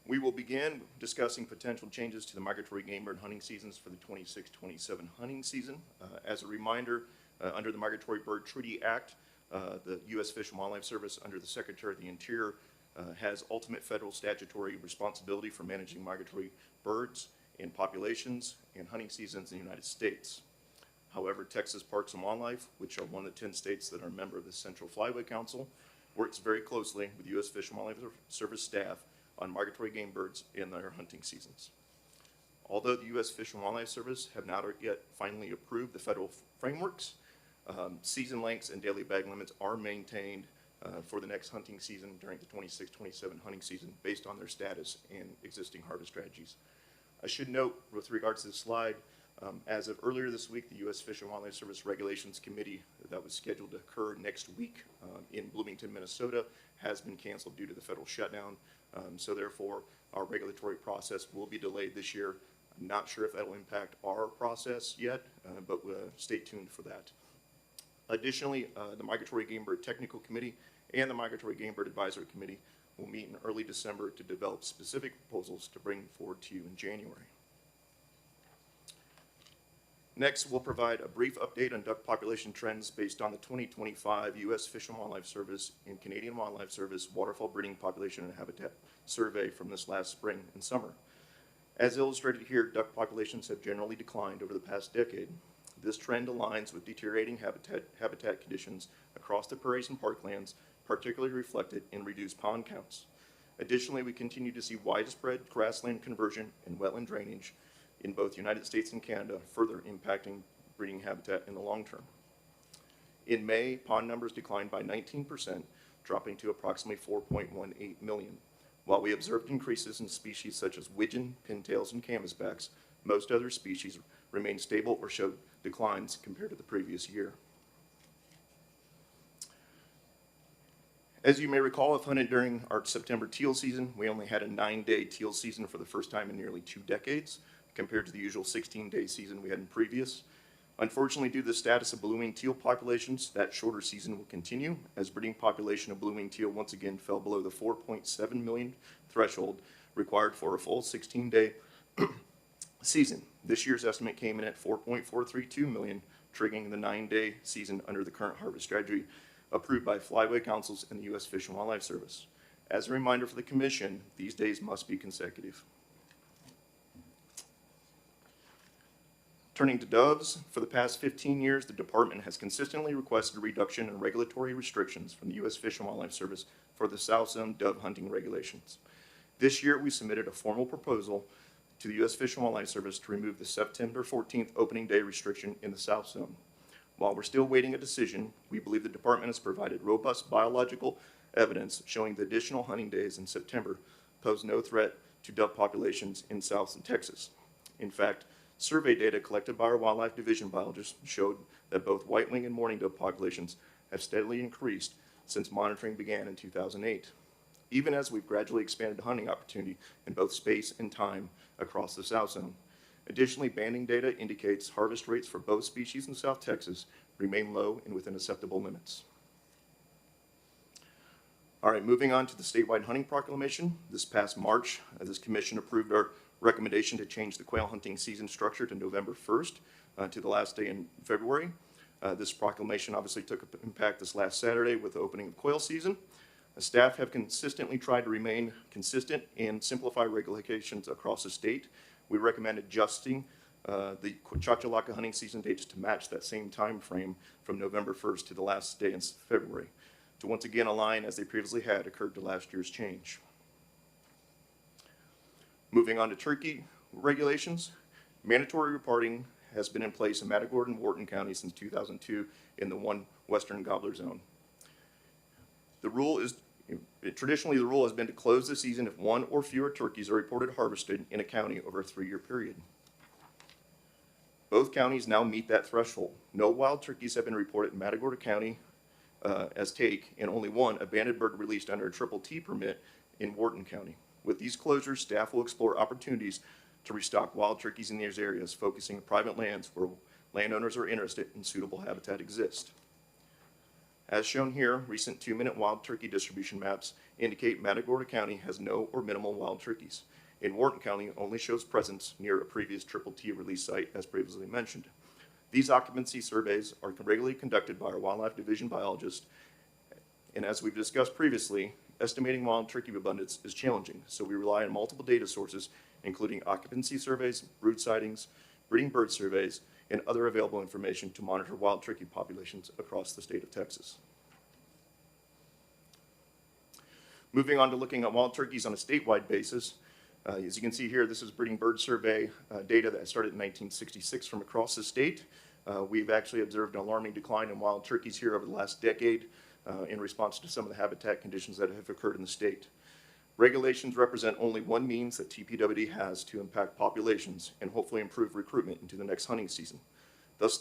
We will begin discussing potential changes to the migratory game bird hunting seasons for the 26-27 hunting season. As a reminder, under the Migratory Bird Treaty Act, the U.S. Fish and Wildlife Service, under the Secretary of the Interior, has ultimate federal statutory responsibility for managing migratory birds and populations and hunting seasons in the United States. However, Texas Parks and Wildlife, which are one of the 10 states that are a member of the Central Flyway Council, works very closely with U.S. Fish and Wildlife Service staff on migratory game birds in their hunting seasons. Although the U.S. Fish and Wildlife Service have not yet finally approved the federal frameworks, season lengths and daily bag limits are maintained for the next hunting season during the 26-27 hunting season based on their status and existing harvest strategies. I should note with regards to this slide, as of earlier this week, the U.S. Fish and Wildlife Service Regulations Committee that was scheduled to occur next week in Bloomington, Minnesota, has been canceled due to the federal shutdown. So therefore, our regulatory process will be delayed this year. I'm not sure if that will impact our process yet, but stay tuned for that. Additionally, the Migratory Game Bird Technical Committee and the Migratory Game Bird Advisory Committee will meet in early December to develop specific proposals to bring forward to you in January. Next, we'll provide a brief update on duck population trends based on the 2025 U.S. Fish and Wildlife Service and Canadian Wildlife Service waterfowl breeding population and habitat survey from this last spring and summer. As illustrated here, duck populations have generally declined over the past decade. This trend aligns with deteriorating habitat conditions across the prairies and parklands, particularly reflected in reduced pond counts. Additionally, we continue to see widespread grassland conversion and wetland drainage in both the United States and Canada, further impacting breeding habitat in the long term. In May, pond numbers declined by 19%, dropping to approximately 4.18 million. While we observed increases in species such as widgeon, pintails, and canvasbacks, most other species remained stable or showed declines compared to the previous year. As you may recall, if hunted during our September teal season, we only had a 9-day teal season for the first time in nearly 2 decades, compared to the usual 16-day season we had in previous. Unfortunately, due to the status of blue-winged teal populations, that shorter season will continue as breeding population of blue-winged teal once again fell below the 4.7 million threshold required for a full 16-day season. This year's estimate came in at 4.432 million, triggering the 9-day season under the current harvest strategy approved by flyway councils and the U.S. Fish and Wildlife Service. As a reminder for the Commission, these days must be consecutive. Turning to doves, for the past 15 years, the department has consistently requested a reduction in regulatory restrictions from the U.S. Fish and Wildlife Service for the South Zone dove hunting regulations. This year, we submitted a formal proposal to the U.S. Fish and Wildlife Service to remove the September 14th opening day restriction in the South Zone. While we're still waiting a decision, we believe the department has provided robust biological evidence showing the additional hunting days in September pose no threat to dove populations in South and Texas. In fact, survey data collected by our Wildlife Division biologists showed that both white-winged and mourning dove populations have steadily increased since monitoring began in 2008, even as we've gradually expanded the hunting opportunity in both space and time across the South Zone. Additionally, banding data indicates harvest rates for both species in South Texas remain low and within acceptable limits. All right, moving on to the statewide hunting proclamation. This past March, this commission approved our recommendation to change the quail hunting season structure to November 1st to the last day in February. This proclamation obviously took impact this last Saturday with the opening of quail season. The staff have consistently tried to remain consistent and simplify regulations across the state. We recommend adjusting the Chachalaka hunting season dates to match that same time frame from November 1st to the last day in February, to once again align as they previously had occurred to last year's change. Moving on to turkey regulations, mandatory reporting has been in place in Matagorda and Wharton County since 2002 in the one western gobbler zone. The rule is, traditionally the rule has been to close the season if one or fewer turkeys are reported harvested in a county over a 3-year period. Both counties now meet that threshold. No wild turkeys have been reported in Matagorda County as take, and only one, a banded bird released under a triple T permit in Wharton County. With these closures, staff will explore opportunities to restock wild turkeys in these areas, focusing on private lands where landowners are interested and suitable habitat exists. As shown here, recent 2-minute wild turkey distribution maps indicate Matagorda County has no or minimal wild turkeys. In Wharton County, only shows presence near a previous triple T release site, as previously mentioned. These occupancy surveys are regularly conducted by our Wildlife Division biologists, and as we've discussed previously, estimating wild turkey abundance is challenging, so we rely on multiple data sources, including occupancy surveys, brood sightings, breeding bird surveys, and other available information to monitor wild turkey populations across the state of Texas. Moving on to looking at wild turkeys on a statewide basis, as you can see here, this is breeding bird survey data that started in 1966 from across the state. We've actually observed an alarming decline in wild turkeys here over the last decade in response to some of the habitat conditions that have occurred in the state. Regulations represent only one means that TPWD has to impact populations and hopefully improve recruitment into the next hunting season. Thus,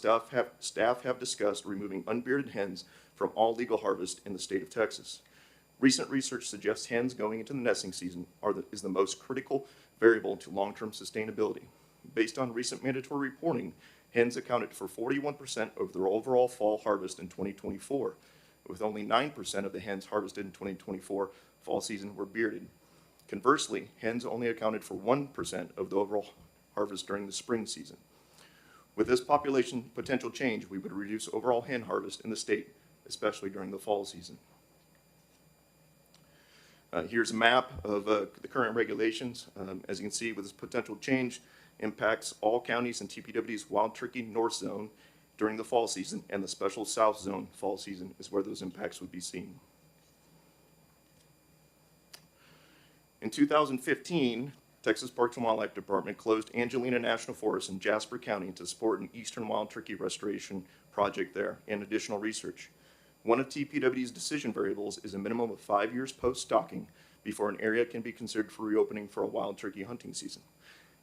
staff have discussed removing unbearded hens from all legal harvest in the state of Texas. Recent research suggests hens going into the nesting season is the most critical variable to long-term sustainability. Based on recent mandatory reporting, hens accounted for 41% of their overall fall harvest in 2024, with only 9% of the hens harvested in 2024 fall season were bearded. Conversely, hens only accounted for 1% of the overall harvest during the spring season. With this population potential change, we would reduce overall hen harvest in the state, especially during the fall season. Here's a map of the current regulations. As you can see, with this potential change, impacts all counties in TPWD's wild turkey north zone during the fall season, and the special south zone fall season is where those impacts would be seen. In 2015, Texas Parks and Wildlife Department closed Angelina National Forest in Jasper County to support an eastern wild turkey restoration project there and additional research. One of TPWD's decision variables is a minimum of 5 years post-stocking before an area can be considered for reopening for a wild turkey hunting season.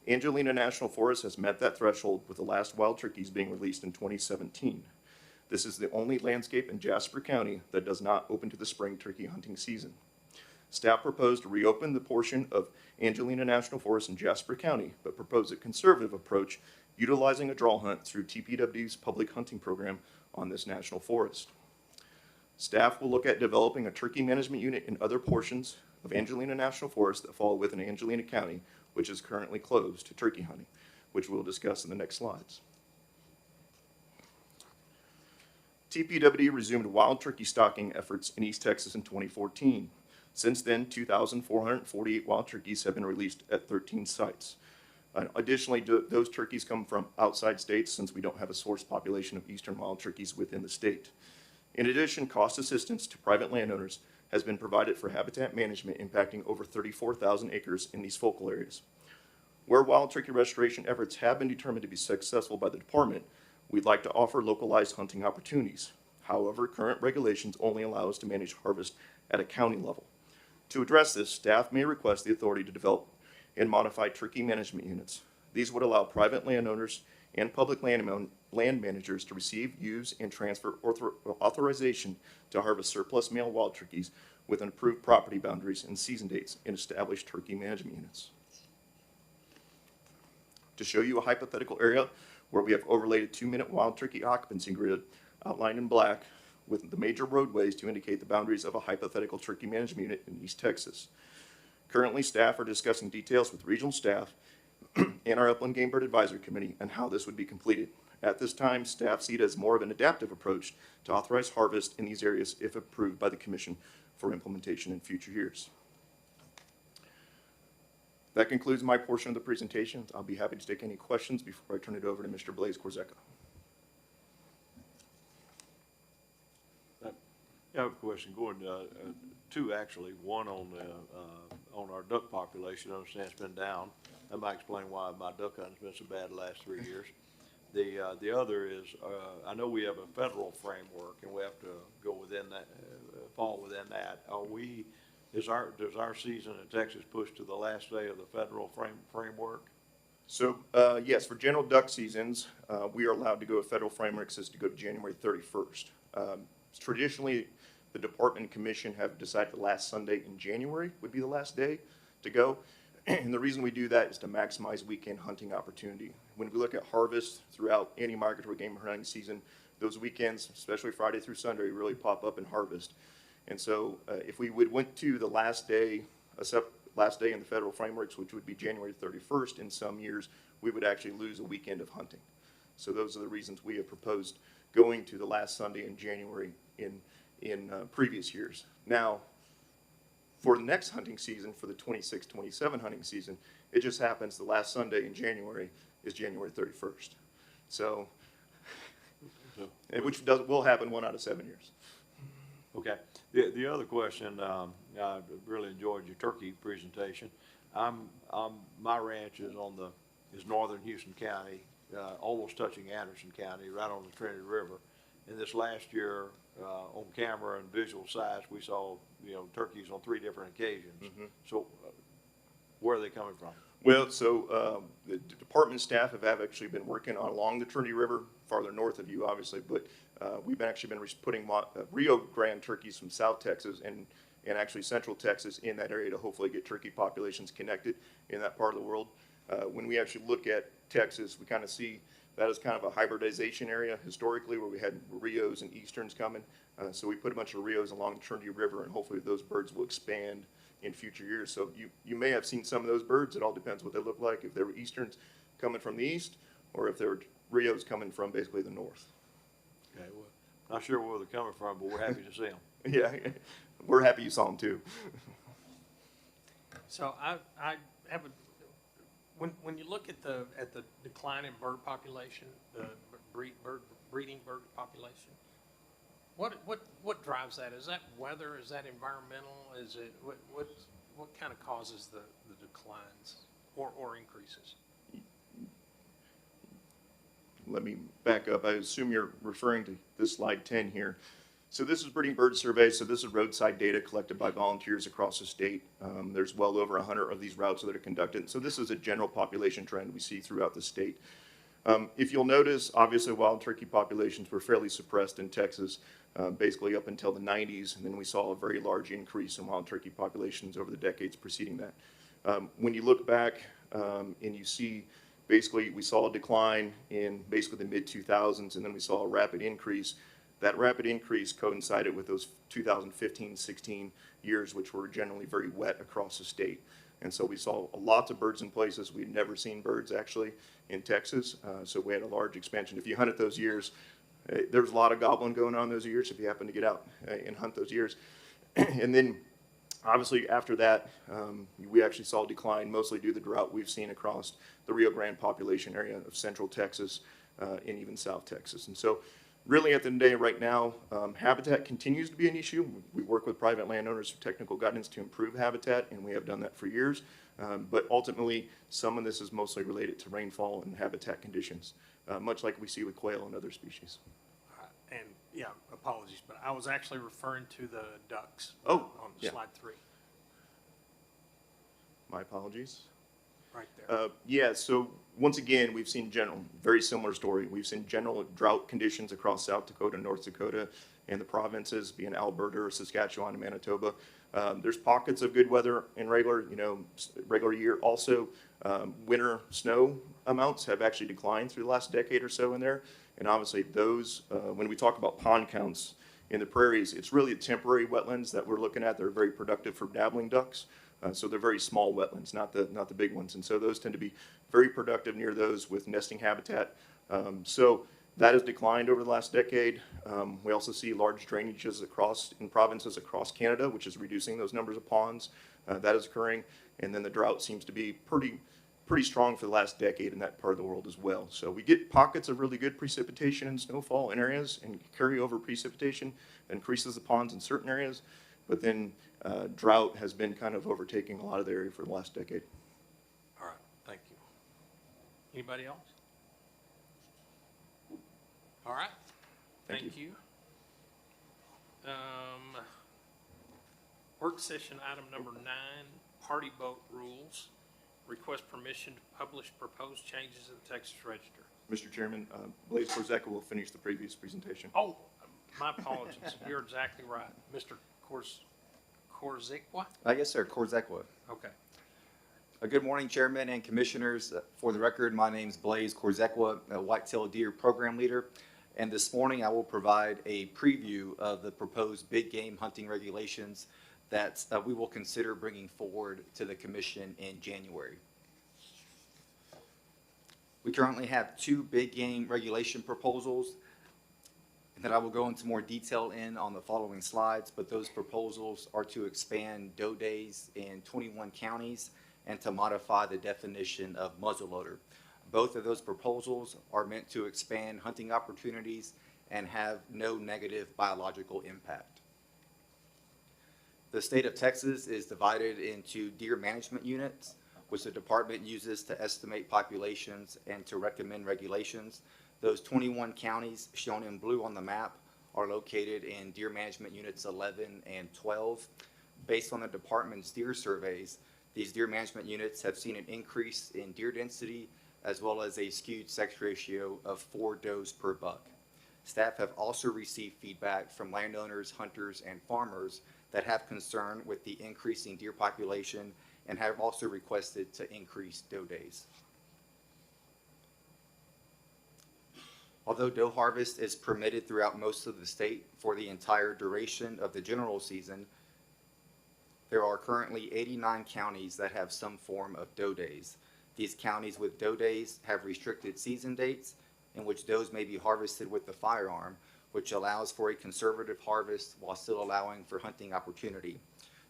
Angelina National Forest has met that threshold, with the last wild turkeys being released in 2017. This is the only landscape in Jasper County that does not open to the spring turkey hunting season. Staff proposed to reopen the portion of Angelina National Forest in Jasper County, but proposed a conservative approach utilizing a draw hunt through TPWD's public hunting program on this national forest. Staff will look at developing a turkey management unit in other portions of Angelina National Forest that fall within Angelina County, which is currently closed to turkey hunting, which we'll discuss in the next slides. TPWD resumed wild turkey stalking efforts in East Texas in 2014. Since then, 2,448 wild turkeys have been released at 13 sites. Additionally, those turkeys come from outside states since we don't have a source population of eastern wild turkeys within the state. In addition, cost assistance to private landowners has been provided for habitat management impacting over 34,000 acres in these focal areas. Where wild turkey restoration efforts have been determined to be successful by the department, we'd like to offer localized hunting opportunities. However, current regulations only allow us to manage harvest at a county level. To address this, staff may request the authority to develop and modify turkey management units. These would allow private landowners and public land managers to receive, use, and transfer authorization to harvest surplus male wild turkeys within approved property boundaries and season dates in established turkey management units. To show you a hypothetical area where we have overlaid a 2-minute wild turkey occupancy grid outlined in black with the major roadways to indicate the boundaries of a hypothetical turkey management unit in East Texas. Currently, staff are discussing details with regional staff and our Upland Game Bird Advisory Committee on how this would be completed. At this time, staff see it as more of an adaptive approach to authorize harvest in these areas if approved by the Commission for implementation in future years. That concludes my portion of the presentation. I'll be happy to take any questions before I turn it over to Mr. Blaise Corsica. I have a question, Gordon. Two actually. One on our duck population. I understand it's been down. That might explain why my duck hunting's been so bad the last 3 years. The other is, I know we have a federal framework and we have to go within that, fall within that. Does our season in Texas push to the last day of the federal framework? So, yes, for general duck seasons, we are allowed to go, a federal framework says to go to January 31st. Traditionally, the Department and Commission have decided the last Sunday in January would be the last day to go. And the reason we do that is to maximize weekend hunting opportunity. When we look at harvest throughout any migratory game hunting season, those weekends, especially Friday through Sunday, really pop up in harvest. And so if we went to the last day in the federal frameworks, which would be January 31st in some years, we would actually lose a weekend of hunting. So those are the reasons we have proposed going to the last Sunday in January in previous years. Now, for the next hunting season, for the 26-27 hunting season, it just happens the last Sunday in January is January 31st. So, which will happen 1 out of 7 years. Okay. The other question, I really enjoyed your turkey presentation. My ranch is is northern Houston County, almost touching Anderson County, right on the Trinity River. And this last year, on camera and visual size, we saw, turkeys on 3 different occasions. Mm-hmm. So where are they coming from? Well, so the department staff have actually been working along the Trinity River, farther north of you, obviously, but we've actually been putting Rio Grande turkeys from South Texas and actually Central Texas in that area to hopefully get turkey populations connected in that part of the world. When we actually look at Texas, we kind of see that as kind of a hybridization area historically where we had Rios and Easterns coming. So we put a bunch of Rios along the Trinity River, and hopefully those birds will expand in future years. So you may have seen some of those birds. It all depends what they look like, if they were Easterns coming from the east or if they were Rios coming from basically the north. Okay, well, not sure where they're coming from, but we're happy to see them. Yeah, we're happy you saw them too. So I have when you look at the decline in bird population, the breeding bird population, what drives that? Is that weather? Is that environmental? Is it what kind of causes the declines or increases? Let me back up. I assume you're referring to this slide 10 here. So this is breeding bird survey. So this is roadside data collected by volunteers across the state. There's well over 100 of these routes that are conducted. So this is a general population trend we see throughout the state. If you'll notice, obviously wild turkey populations were fairly suppressed in Texas basically up until the 90s, and then we saw a very large increase in wild turkey populations over the decades preceding that. When you look back and you see basically we saw a decline in basically the mid-2000s, and then we saw a rapid increase. That rapid increase coincided with those 2015-16 years, which were generally very wet across the state. And so we saw lots of birds in places we'd never seen birds actually in Texas. So we had a large expansion. If you hunted those years, there was a lot of gobbling going on those years if you happen to get out and hunt those years. And then obviously after that, we actually saw a decline, mostly due to the drought we've seen across the Rio Grande population area of central Texas and even South Texas. And so really at the end of the day right now, habitat continues to be an issue. We work with private landowners for technical guidance to improve habitat, and we have done that for years. But ultimately, some of this is mostly related to rainfall and habitat conditions, much like we see with quail and other species. And, yeah, apologies, but I was actually referring to the ducks. Oh, on yeah. slide 3. My apologies. Right there. Yeah, so once again, we've seen very similar story. We've seen general drought conditions across South Dakota, North Dakota, and the provinces, being Alberta or Saskatchewan and Manitoba. There's pockets of good weather in regular year. Also, winter snow amounts have actually declined through the last decade or so in there. And obviously those, when we talk about pond counts in the prairies, it's really the temporary wetlands that we're looking at. They're very productive for dabbling ducks. So they're very small wetlands, not the big ones. And so those tend to be very productive near those with nesting habitat. So that has declined over the last decade. We also see large drainages in provinces across Canada, which is reducing those numbers of ponds. That is occurring. And then the drought seems to be pretty strong for the last decade in that part of the world as well. So we get pockets of really good precipitation and snowfall in areas, and carryover precipitation that increases the ponds in certain areas. But then drought has been kind of overtaking a lot of the area for the last decade. All right, thank you. Anybody else? All right, thank you. Work session item number 9, party boat rules. Request permission to publish proposed changes in the Texas Register. Mr. Chairman, Blaise Korzeka will finish the previous presentation. Oh, my apologies. You're exactly right. Mr. Korzeka? Yes, sir, Korzeka. Okay. Good morning, Chairman and Commissioners. For the record, my name is Blaise Korzeka, a whitetail deer program leader. And this morning I will provide a preview of the proposed big game hunting regulations that we will consider bringing forward to the Commission in January. We currently have 2 big game regulation proposals that I will go into more detail on the following slides, but those proposals are to expand doe days in 21 counties and to modify the definition of muzzleloader. Both of those proposals are meant to expand hunting opportunities and have no negative biological impact. The state of Texas is divided into deer management units, which the department uses to estimate populations and to recommend regulations. Those 21 counties shown in blue on the map are located in deer management units 11 and 12. Based on the department's deer surveys, these deer management units have seen an increase in deer density as well as a skewed sex ratio of 4 does per buck. Staff have also received feedback from landowners, hunters, and farmers that have concern with the increasing deer population and have also requested to increase doe days. Although doe harvest is permitted throughout most of the state for the entire duration of the general season, there are currently 89 counties that have some form of doe days. These counties with doe days have restricted season dates in which does may be harvested with the firearm, which allows for a conservative harvest while still allowing for hunting opportunity.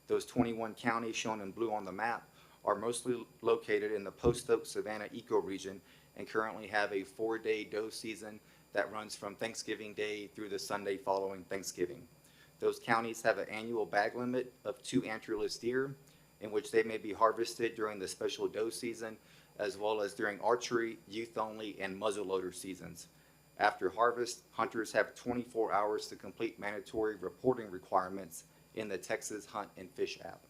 Those 21 counties shown in blue on the map are mostly located in the Post Oak Savannah ecoregion and currently have a 4-day doe season that runs from Thanksgiving Day through the Sunday following Thanksgiving. Those counties have an annual bag limit of 2 antlerless deer, in which they may be harvested during the special doe season, as well as during archery, youth only, and muzzleloader seasons. After harvest, hunters have 24 hours to complete mandatory reporting requirements in the Texas Hunt and Fish app.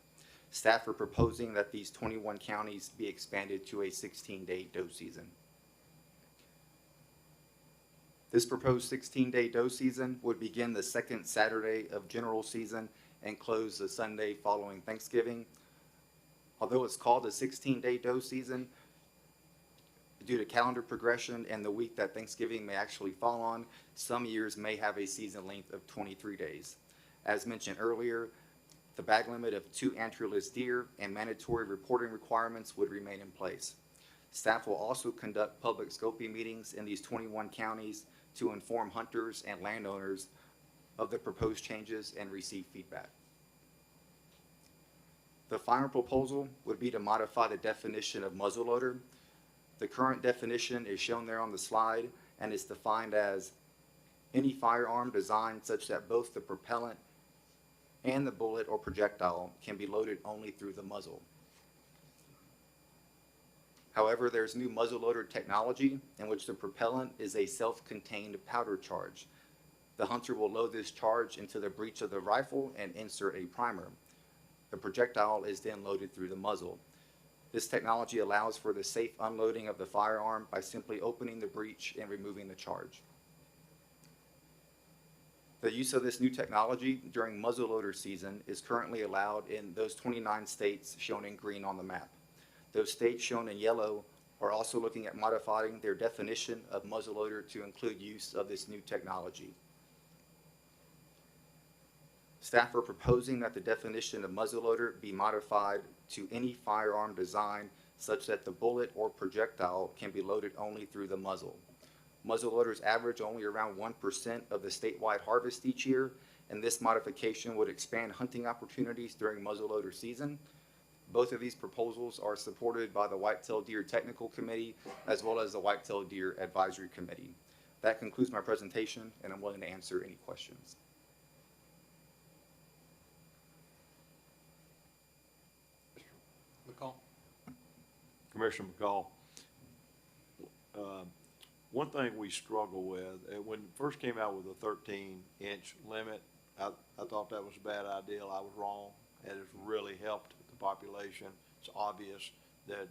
Staff are proposing that these 21 counties be expanded to a 16-day doe season. This proposed 16-day doe season would begin the second Saturday of general season and close the Sunday following Thanksgiving. Although it's called a 16-day doe season, due to calendar progression and the week that Thanksgiving may actually fall on, some years may have a season length of 23 days. As mentioned earlier, the bag limit of 2 antlers deer and mandatory reporting requirements would remain in place. Staff will also conduct public scoping meetings in these 21 counties to inform hunters and landowners of the proposed changes and receive feedback. The final proposal would be to modify the definition of muzzleloader. The current definition is shown there on the slide and is defined as any firearm designed such that both the propellant and the bullet or projectile can be loaded only through the muzzle. However, there's new muzzleloader technology in which the propellant is a self-contained powder charge. The hunter will load this charge into the breech of the rifle and insert a primer. The projectile is then loaded through the muzzle. This technology allows for the safe unloading of the firearm by simply opening the breech and removing the charge. The use of this new technology during muzzleloader season is currently allowed in those 29 states shown in green on the map. Those states shown in yellow are also looking at modifying their definition of muzzleloader to include use of this new technology. Staff are proposing that the definition of muzzleloader be modified to any firearm design such that the bullet or projectile can be loaded only through the muzzle. Muzzleloaders average only around 1% of the statewide harvest each year, and this modification would expand hunting opportunities during muzzleloader season. Both of these proposals are supported by the Whitetail Deer Technical Committee as well as the Whitetail Deer Advisory Committee. That concludes my presentation, and I'm willing to answer any questions. McCall? Commissioner McCall, one thing we struggle with, when it first came out with a 13-inch limit, I thought that was a bad idea. I was wrong, and it's really helped the population. It's obvious that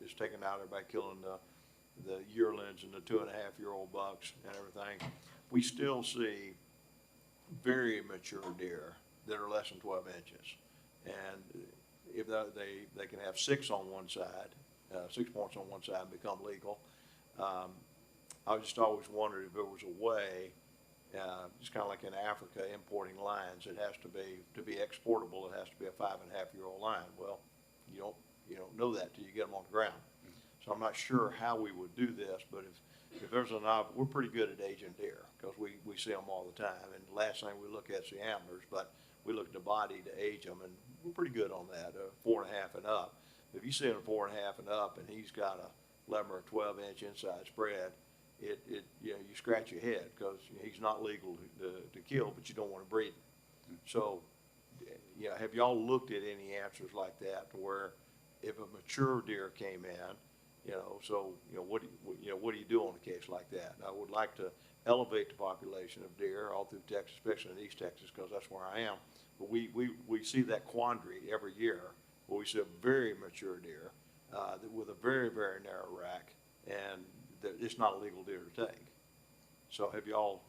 it's taken out everybody killing the yearlings and the 2.5-year-old bucks and everything. We still see very mature deer that are less than 12 inches. And if they can have 6 on one side, 6 points on one side and become legal. I just always wondered if there was a way, just kind of like in Africa, importing lions, it has to be exportable, it has to be a 5.5-year-old lion. Well, you don't know that till you get them on the ground. So I'm not sure how we would do this, but if there's we're pretty good at aging deer because we see them all the time. And the last thing we look at is the antlers, but we look at the body to age them, and we're pretty good on that, 4.5 and up. If you see him 4.5 and up, and he's got a 11 or 12-inch inside spread, you scratch your head because he's not legal to kill, but you don't want to breed him. So, have y'all looked at any answers like that to where if a mature deer came in, what do you do on a case like that? And I would like to elevate the population of deer all through Texas, especially in East Texas, because that's where I am. But we see that quandary every year where we see a very mature deer with a very, very narrow rack, and it's not a legal deer to take. So have y'all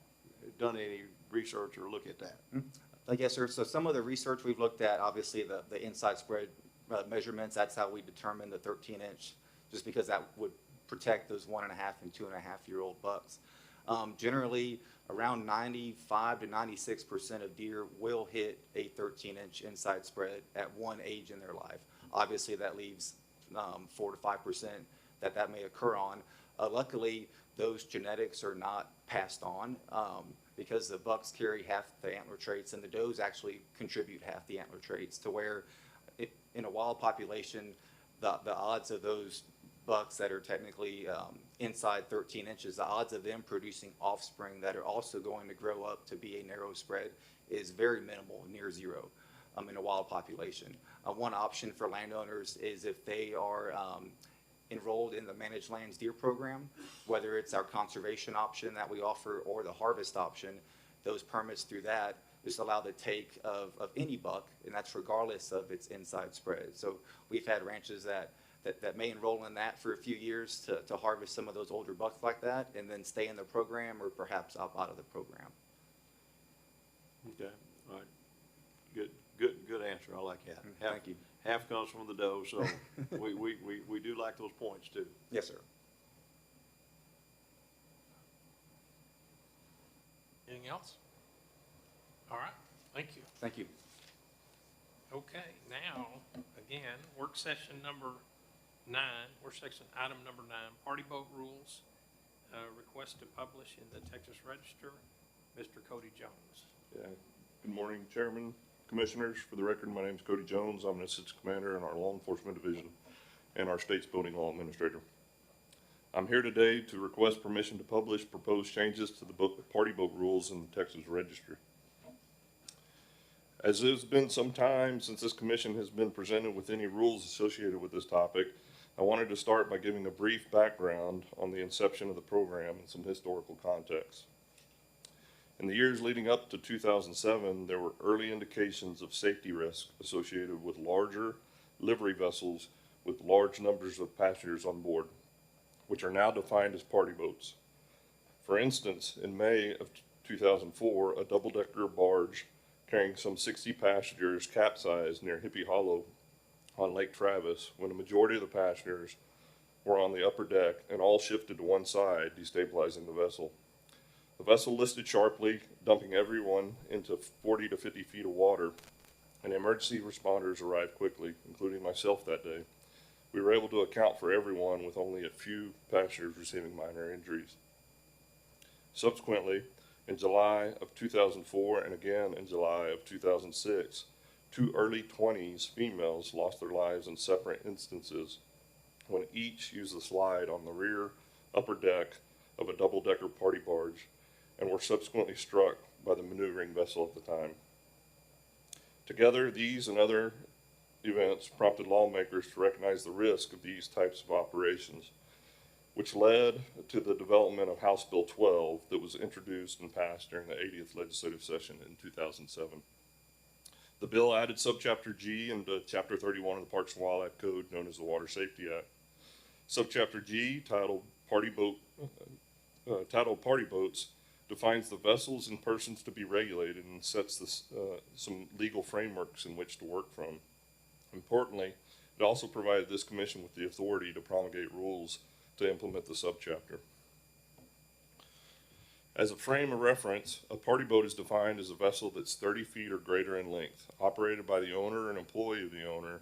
done any research or look at that? Yes, sir. So some of the research we've looked at, obviously the inside spread measurements, that's how we determine the 13-inch, just because that would protect those 1.5 and 2.5-year-old bucks. Generally, around 95 to 96% of deer will hit a 13-inch inside spread at one age in their life. Obviously, that leaves 4 to 5% that may occur on. Luckily, those genetics are not passed on because the bucks carry half the antler traits, and the does actually contribute half the antler traits, to where in a wild population, the odds of those bucks that are technically inside 13 inches, the odds of them producing offspring that are also going to grow up to be a narrow spread is very minimal, near zero in a wild population. One option for landowners is if they are enrolled in the Managed Lands Deer Program, whether it's our conservation option that we offer or the harvest option, those permits through that just allow the take of any buck, and that's regardless of its inside spread. So we've had ranches that that may enroll in that for a few years to harvest some of those older bucks like that, and then stay in the program or perhaps opt out of the program. Okay, all right. Good answer. I like that. Thank you. Half comes from the dough, so we do like those points too. Yes, sir. Anything else? All right, thank you. Thank you. Okay, now, again, work session item number 9, party boat rules, request to publish in the Texas Register, Mr. Cody Jones. Yeah. Good morning, Chairman, Commissioners. For the record, my name is Cody Jones. I'm an Assistant Commander in our Law Enforcement Division and our state's Building Law Administrator. I'm here today to request permission to publish proposed changes to the party boat rules in the Texas Register. As it has been some time since this commission has been presented with any rules associated with this topic, I wanted to start by giving a brief background on the inception of the program and some historical context. In the years leading up to 2007, there were early indications of safety risk associated with larger livery vessels with large numbers of passengers on board, which are now defined as party boats. For instance, in May of 2004, a double-decker barge carrying some 60 passengers capsized near Hippie Hollow on Lake Travis when a majority of the passengers were on the upper deck and all shifted to one side, destabilizing the vessel. The vessel listed sharply, dumping everyone into 40 to 50 feet of water, and emergency responders arrived quickly, including myself that day. We were able to account for everyone with only a few passengers receiving minor injuries. Subsequently, in July of 2004 and again in July of 2006, 2 early 20s females lost their lives in separate instances when each used the slide on the rear upper deck of a double-decker party barge and were subsequently struck by the maneuvering vessel at the time. Together, these and other events prompted lawmakers to recognize the risk of these types of operations, which led to the development of House Bill 12 that was introduced and passed during the 80th legislative session in 2007. The bill added subchapter G into Chapter 31 of the Parks and Wildlife Code, known as the Water Safety Act. Subchapter G, titled Party Boats, defines the vessels and persons to be regulated and sets some legal frameworks in which to work from. Importantly, it also provided this commission with the authority to promulgate rules to implement the subchapter. As a frame of reference, a party boat is defined as a vessel that's 30 feet or greater in length, operated by the owner and employee of the owner,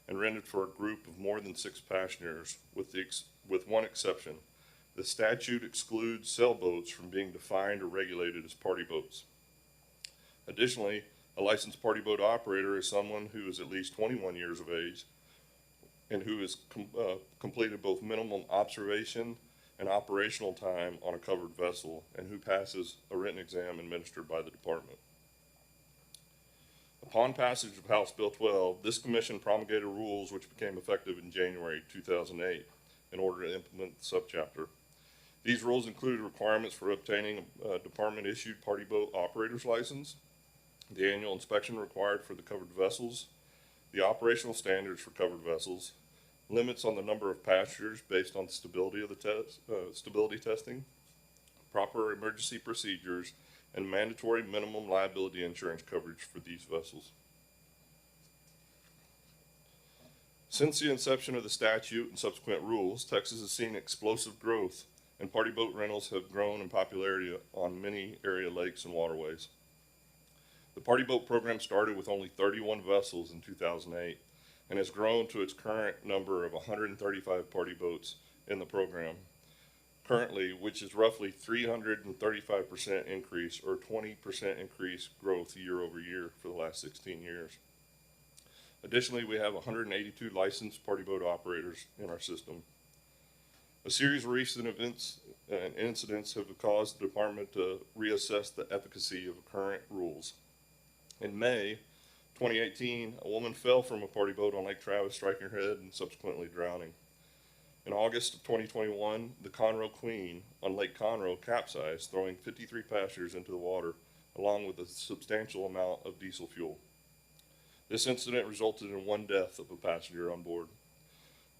and rented for a group of more than 6 passengers, with one exception. The statute excludes sailboats from being defined or regulated as party boats. Additionally, a licensed party boat operator is someone who is at least 21 years of age and who has completed both minimum observation and operational time on a covered vessel and who passes a written exam administered by the department. Upon passage of House Bill 12, this commission promulgated rules which became effective in January 2008 in order to implement the subchapter. These rules included requirements for obtaining a department-issued party boat operator's license, the annual inspection required for the covered vessels, the operational standards for covered vessels, limits on the number of passengers based on stability of the stability testing, proper emergency procedures, and mandatory minimum liability insurance coverage for these vessels. Since the inception of the statute and subsequent rules, Texas has seen explosive growth, and party boat rentals have grown in popularity on many area lakes and waterways. The party boat program started with only 31 vessels in 2008 and has grown to its current number of 135 party boats in the program currently, which is roughly 335% increase or 20% increase growth year over year for the last 16 years. Additionally, we have 182 licensed party boat operators in our system. A series of recent events and incidents have caused the department to reassess the efficacy of current rules. In May 2018, a woman fell from a party boat on Lake Travis, striking her head and subsequently drowning. In August of 2021, the Conroe Queen on Lake Conroe capsized, throwing 53 passengers into the water, along with a substantial amount of diesel fuel. This incident resulted in 1 death of a passenger on board.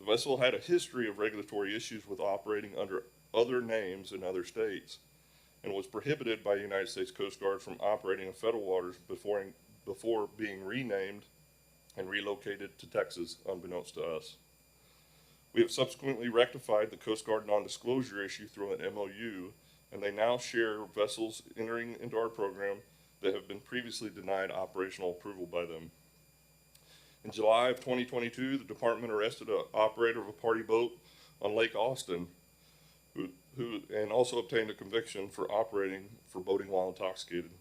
The vessel had a history of regulatory issues with operating under other names in other states and was prohibited by the United States Coast Guard from operating in federal waters before being renamed and relocated to Texas, unbeknownst to us. We have subsequently rectified the Coast Guard non-disclosure issue through an MOU, and they now share vessels entering into our program that have been previously denied operational approval by them. In July of 2022, the department arrested an operator of a party boat on Lake Austin, and also obtained a conviction for operating for boating while intoxicated.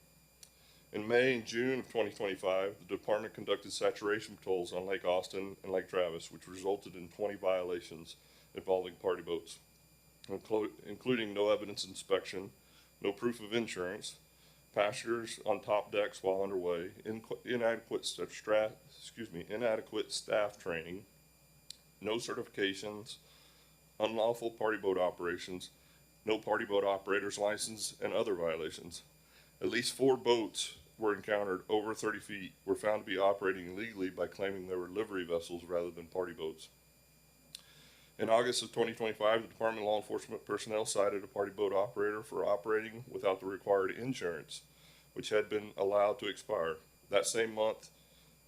In May and June of 2025, the department conducted saturation patrols on Lake Austin and Lake Travis, which resulted in 20 violations involving party boats, including no evidence inspection, no proof of insurance, passengers on top decks while underway, inadequate staff training, no certifications, unlawful party boat operations, no party boat operator's license, and other violations. At least 4 boats were encountered over 30 feet were found to be operating illegally by claiming they were livery vessels rather than party boats. In August of 2025, the Department of Law Enforcement personnel cited a party boat operator for operating without the required insurance, which had been allowed to expire. That same month,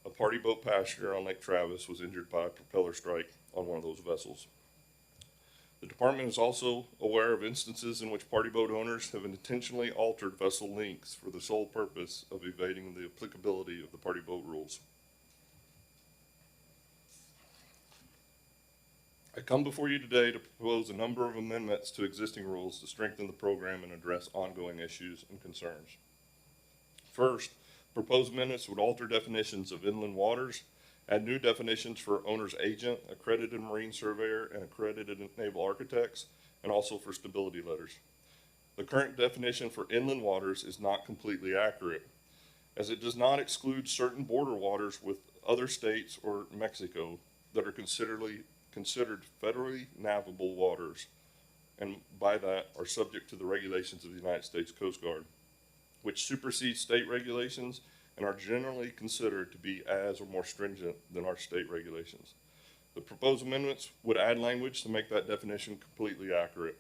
a party boat passenger on Lake Travis was injured by a propeller strike on one of those vessels. The department is also aware of instances in which party boat owners have intentionally altered vessel lengths for the sole purpose of evading the applicability of the party boat rules. I come before you today to propose a number of amendments to existing rules to strengthen the program and address ongoing issues and concerns. First, proposed amendments would alter definitions of inland waters, add new definitions for owner's agent, accredited marine surveyor, and accredited naval architects, and also for stability letters. The current definition for inland waters is not completely accurate, as it does not exclude certain border waters with other states or Mexico that are considered federally navigable waters, and by that are subject to the regulations of the United States Coast Guard, which supersede state regulations and are generally considered to be as or more stringent than our state regulations. The proposed amendments would add language to make that definition completely accurate.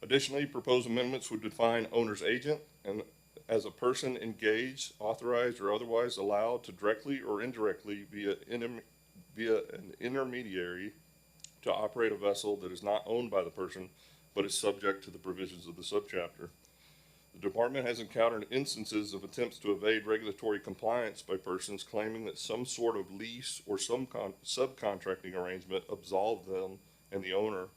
Additionally, proposed amendments would define owner's agent and as a person engaged, authorized, or otherwise allowed to directly or indirectly via an intermediary to operate a vessel that is not owned by the person but is subject to the provisions of the subchapter. The department has encountered instances of attempts to evade regulatory compliance by persons claiming that some sort of lease or some subcontracting arrangement absolved them and the owner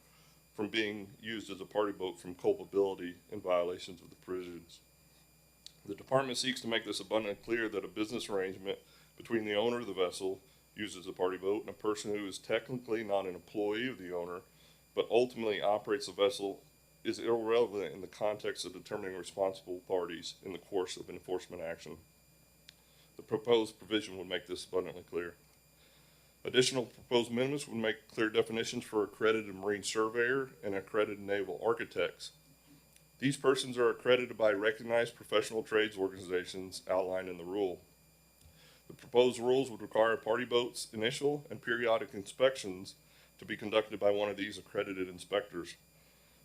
from being used as a party boat from culpability in violations of the provisions. The department seeks to make this abundantly clear that a business arrangement between the owner of the vessel used as a party boat and a person who is technically not an employee of the owner but ultimately operates the vessel is irrelevant in the context of determining responsible parties in the course of enforcement action. The proposed provision would make this abundantly clear. Additional proposed amendments would make clear definitions for accredited marine surveyor and accredited naval architects. These persons are accredited by recognized professional trades organizations outlined in the rule. The proposed rules would require party boats' initial and periodic inspections to be conducted by one of these accredited inspectors.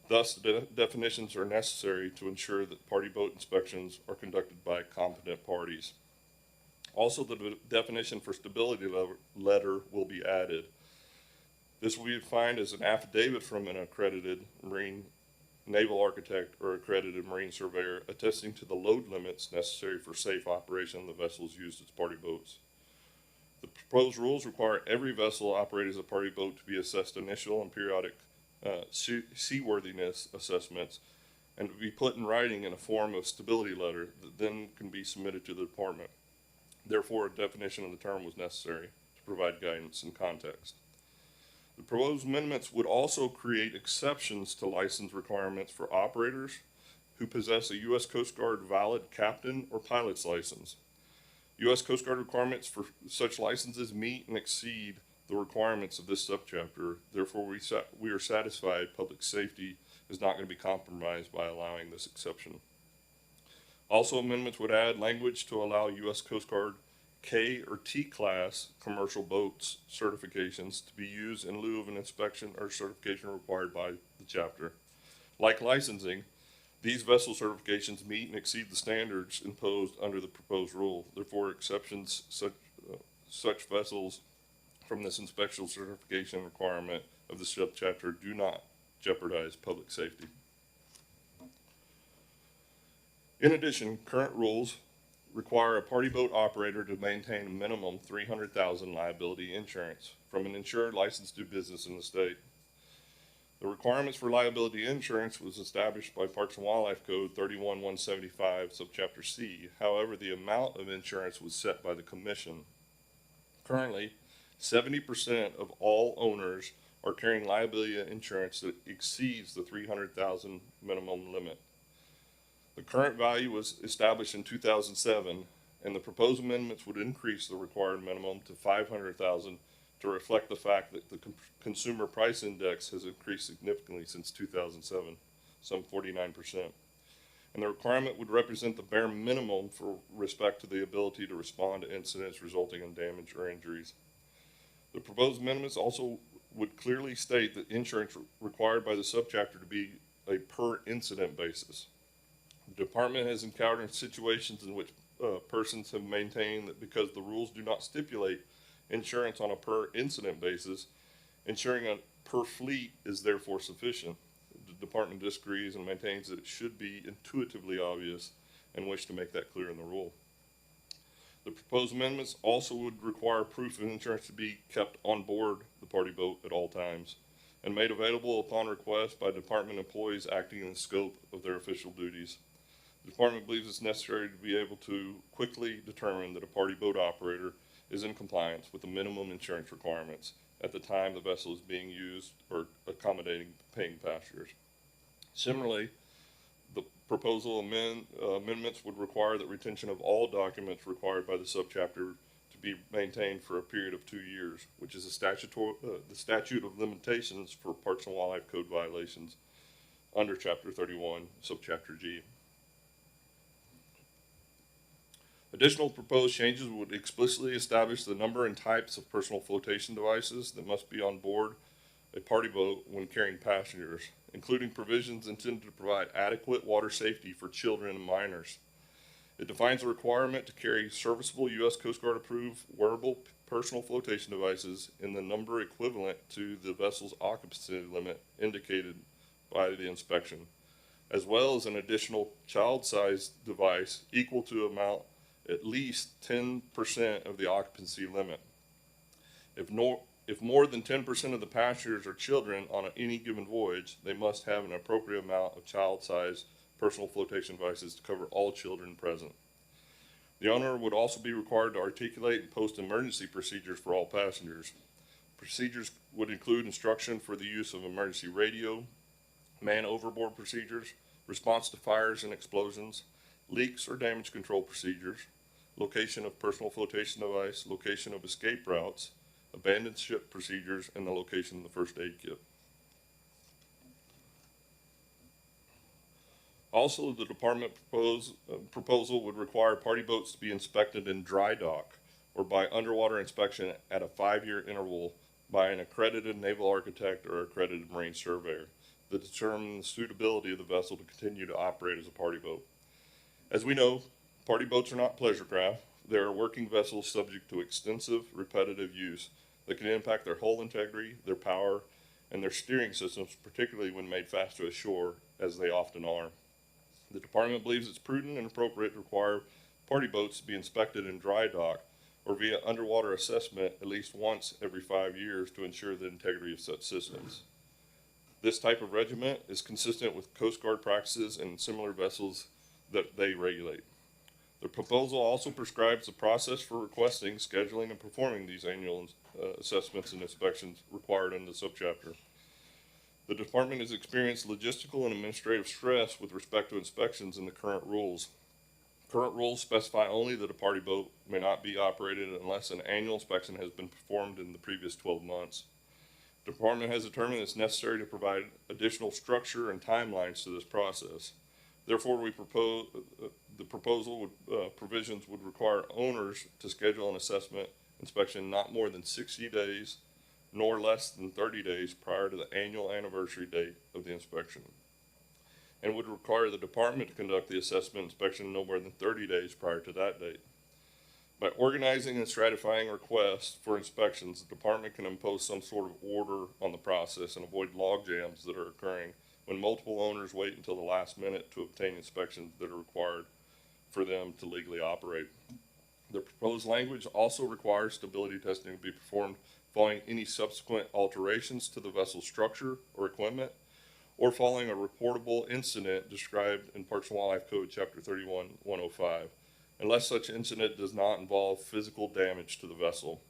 Thus, the definitions are necessary to ensure that party boat inspections are conducted by competent parties. Also, the definition for stability letter will be added. This will be defined as an affidavit from an accredited marine naval architect or accredited marine surveyor attesting to the load limits necessary for safe operation of the vessels used as party boats. The proposed rules require every vessel operated as a party boat to be assessed initial and periodic seaworthiness assessments and to be put in writing in a form of stability letter that then can be submitted to the department. Therefore, a definition of the term was necessary to provide guidance and context. The proposed amendments would also create exceptions to license requirements for operators who possess a U.S. Coast Guard valid captain or pilot's license. U.S. Coast Guard requirements for such licenses meet and exceed the requirements of this subchapter. Therefore, we are satisfied public safety is not going to be compromised by allowing this exception. Also, amendments would add language to allow U.S. Coast Guard K or T class commercial boats certifications to be used in lieu of an inspection or certification required by the chapter. Like licensing, these vessel certifications meet and exceed the standards imposed under the proposed rule. Therefore, exceptions such vessels from this inspection certification requirement of the subchapter do not jeopardize public safety. In addition, current rules require a party boat operator to maintain a minimum $300,000 liability insurance from an insured licensed to do business in the state. The requirements for liability insurance was established by Parks and Wildlife Code 31175 subchapter C. However, the amount of insurance was set by the commission. Currently, 70% of all owners are carrying liability insurance that exceeds the $300,000 minimum limit. The current value was established in 2007, and the proposed amendments would increase the required minimum to $500,000 to reflect the fact that the consumer price index has increased significantly since 2007, some 49%. And the requirement would represent the bare minimum for respect to the ability to respond to incidents resulting in damage or injuries. The proposed amendments also would clearly state that insurance required by the subchapter to be a per incident basis. The department has encountered situations in which persons have maintained that because the rules do not stipulate insurance on a per incident basis, insuring a per fleet is therefore sufficient. The department disagrees and maintains that it should be intuitively obvious and wish to make that clear in the rule. The proposed amendments also would require proof of insurance to be kept on board the party boat at all times and made available upon request by department employees acting in the scope of their official duties. The department believes it's necessary to be able to quickly determine that a party boat operator is in compliance with the minimum insurance requirements at the time the vessel is being used or accommodating paying passengers. Similarly, the proposal amendments would require that retention of all documents required by the subchapter to be maintained for a period of 2 years, which is the statute of limitations for Parks and Wildlife Code violations under Chapter 31, Subchapter G. Additional proposed changes would explicitly establish the number and types of personal flotation devices that must be on board a party boat when carrying passengers, including provisions intended to provide adequate water safety for children and minors. It defines a requirement to carry serviceable U.S. Coast Guard approved wearable personal flotation devices in the number equivalent to the vessel's occupancy limit indicated by the inspection, as well as an additional child-sized device equal to amount at least 10% of the occupancy limit. If more than 10% of the passengers are children on any given voyage, they must have an appropriate amount of child-sized personal flotation devices to cover all children present. The owner would also be required to articulate and post emergency procedures for all passengers. Procedures would include instruction for the use of emergency radio, man overboard procedures, response to fires and explosions, leaks or damage control procedures, location of personal flotation device, location of escape routes, abandoned ship procedures, and the location of the first aid kit. Also, the department proposal would require party boats to be inspected in dry dock or by underwater inspection at a 5-year interval by an accredited naval architect or accredited marine surveyor that determine the suitability of the vessel to continue to operate as a party boat. As we know, party boats are not pleasure craft. They are working vessels subject to extensive, repetitive use that can impact their hull integrity, their power, and their steering systems, particularly when made fast to a shore, as they often are. The department believes it's prudent and appropriate to require party boats to be inspected in dry dock or via underwater assessment at least once every 5 years to ensure the integrity of such systems. This type of regiment is consistent with Coast Guard practices and similar vessels that they regulate. The proposal also prescribes the process for requesting, scheduling, and performing these annual assessments and inspections required in the subchapter. The department has experienced logistical and administrative stress with respect to inspections in the current rules. Current rules specify only that a party boat may not be operated unless an annual inspection has been performed in the previous 12 months. The department has determined it's necessary to provide additional structure and timelines to this process. Therefore, the proposal provisions would require owners to schedule an assessment inspection not more than 60 days nor less than 30 days prior to the annual anniversary date of the inspection, and would require the department to conduct the assessment inspection no more than 30 days prior to that date. By organizing and stratifying requests for inspections, the department can impose some sort of order on the process and avoid log jams that are occurring when multiple owners wait until the last minute to obtain inspections that are required for them to legally operate. The proposed language also requires stability testing to be performed following any subsequent alterations to the vessel's structure or equipment, or following a reportable incident described in Parks and Wildlife Code, Chapter 31-105, unless such incident does not involve physical damage to the vessel.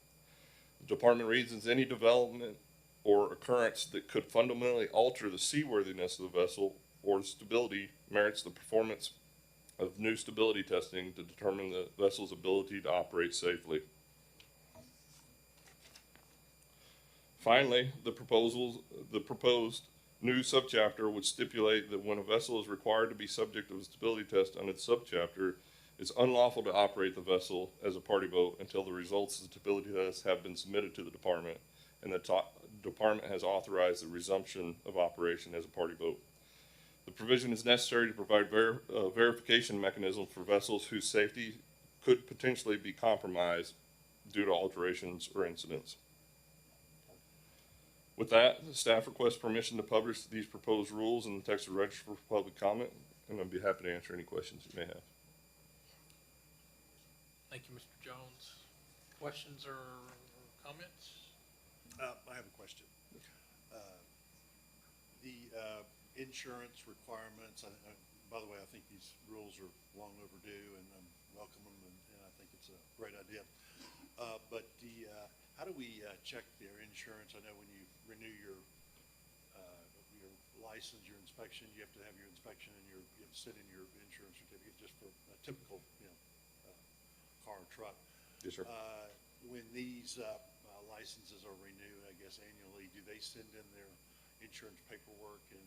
The department reasons any development or occurrence that could fundamentally alter the seaworthiness of the vessel or stability merits the performance of new stability testing to determine the vessel's ability to operate safely. Finally, the proposed new subchapter would stipulate that when a vessel is required to be subject to a stability test under the subchapter, it's unlawful to operate the vessel as a party boat until the results of the stability test have been submitted to the department and the department has authorized the resumption of operation as a party boat. The provision is necessary to provide verification mechanisms for vessels whose safety could potentially be compromised due to alterations or incidents. With that, the staff requests permission to publish these proposed rules in the Texas Register for public comment, and I'd be happy to answer any questions you may have. Thank you, Mr. Jones. Questions or comments? I have a question. The insurance requirements, by the way, I think these rules are long overdue and I welcome them and I think it's a great idea. But how do we check their insurance? I know when you renew your license, your inspection, you have to have your inspection and you have to send in your insurance certificate just for a typical, car or truck. Yes, sir. When these licenses are renewed, I guess annually, do they send in their insurance paperwork and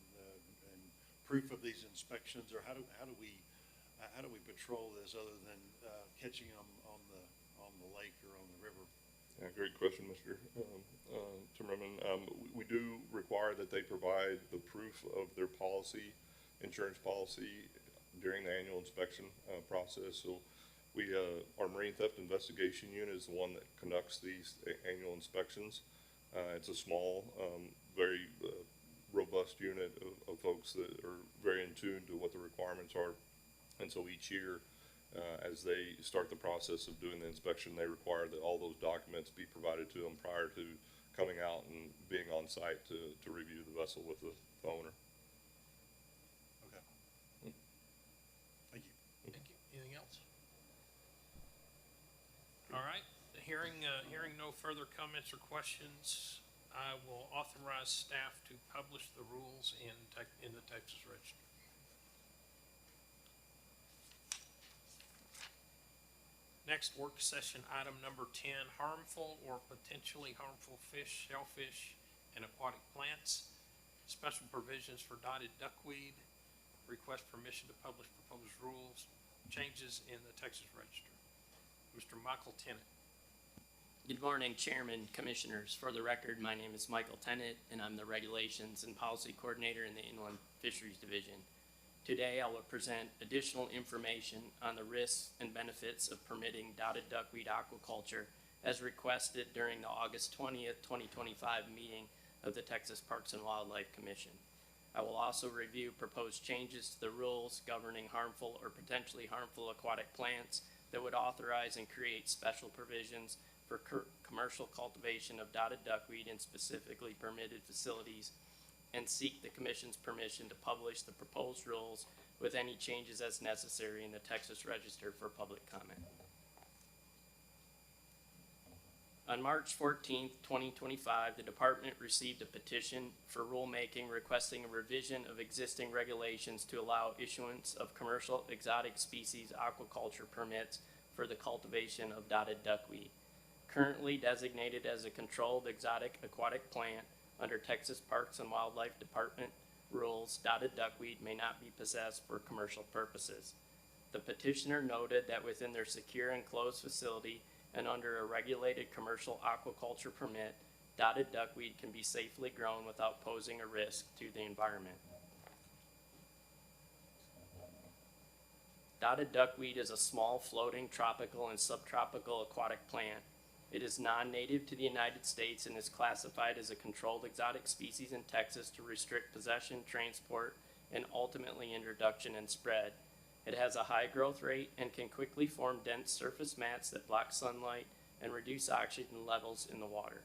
proof of these inspections, or how do we patrol this other than catching them on the lake or on the river? Yeah, great question, Mr. Timmerman. We do require that they provide the proof of their policy, insurance policy, during the annual inspection process. So our Marine Theft Investigation Unit is the one that conducts these annual inspections. It's a small, very robust unit of folks that are very in tune to what the requirements are. And so each year, as they start the process of doing the inspection, they require that all those documents be provided to them prior to coming out and being on site to review the vessel with the owner. Okay. Thank you. Thank you. Anything else? All right. Hearing no further comments or questions, I will authorize staff to publish the rules in the Texas Register. Next, work session item number 10, harmful or potentially harmful fish, shellfish, and aquatic plants. Special provisions for dotted duckweed. Request permission to publish proposed rules, changes in the Texas Register. Mr. Michael Tennant. Good morning, Chairman, Commissioners. For the record, my name is Michael Tennant, and I'm the Regulations and Policy Coordinator in the Inland Fisheries Division. Today, I will present additional information on the risks and benefits of permitting dotted duckweed aquaculture as requested during the August 20th, 2025 meeting of the Texas Parks and Wildlife Commission. I will also review proposed changes to the rules governing harmful or potentially harmful aquatic plants that would authorize and create special provisions for commercial cultivation of dotted duckweed in specifically permitted facilities, and seek the Commission's permission to publish the proposed rules with any changes as necessary in the Texas Register for public comment. On March 14th, 2025, the Department received a petition for rulemaking requesting a revision of existing regulations to allow issuance of commercial exotic species aquaculture permits for the cultivation of dotted duckweed. Currently designated as a controlled exotic aquatic plant under Texas Parks and Wildlife Department rules, dotted duckweed may not be possessed for commercial purposes. The petitioner noted that within their secure enclosed facility and under a regulated commercial aquaculture permit, dotted duckweed can be safely grown without posing a risk to the environment. Dotted duckweed is a small floating tropical and subtropical aquatic plant. It is non-native to the United States and is classified as a controlled exotic species in Texas to restrict possession, transport, and ultimately introduction and spread. It has a high growth rate and can quickly form dense surface mats that block sunlight and reduce oxygen levels in the water.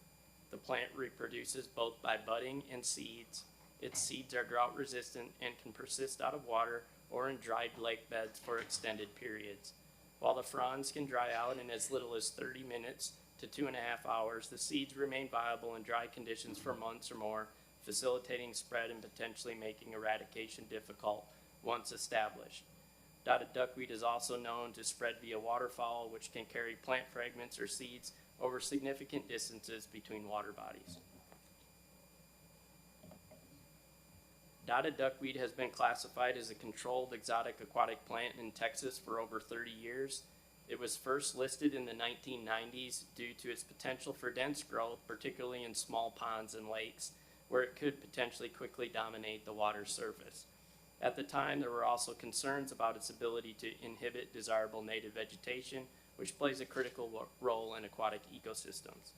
The plant reproduces both by budding and seeds. Its seeds are drought resistant and can persist out of water or in dried lake beds for extended periods. While the fronds can dry out in as little as 30 minutes to 2.5 hours, the seeds remain viable in dry conditions for months or more, facilitating spread and potentially making eradication difficult once established. Dotted duckweed is also known to spread via waterfowl, which can carry plant fragments or seeds over significant distances between water bodies. Dotted duckweed has been classified as a controlled exotic aquatic plant in Texas for over 30 years. It was first listed in the 1990s due to its potential for dense growth, particularly in small ponds and lakes, where it could potentially quickly dominate the water surface. At the time, there were also concerns about its ability to inhibit desirable native vegetation, which plays a critical role in aquatic ecosystems.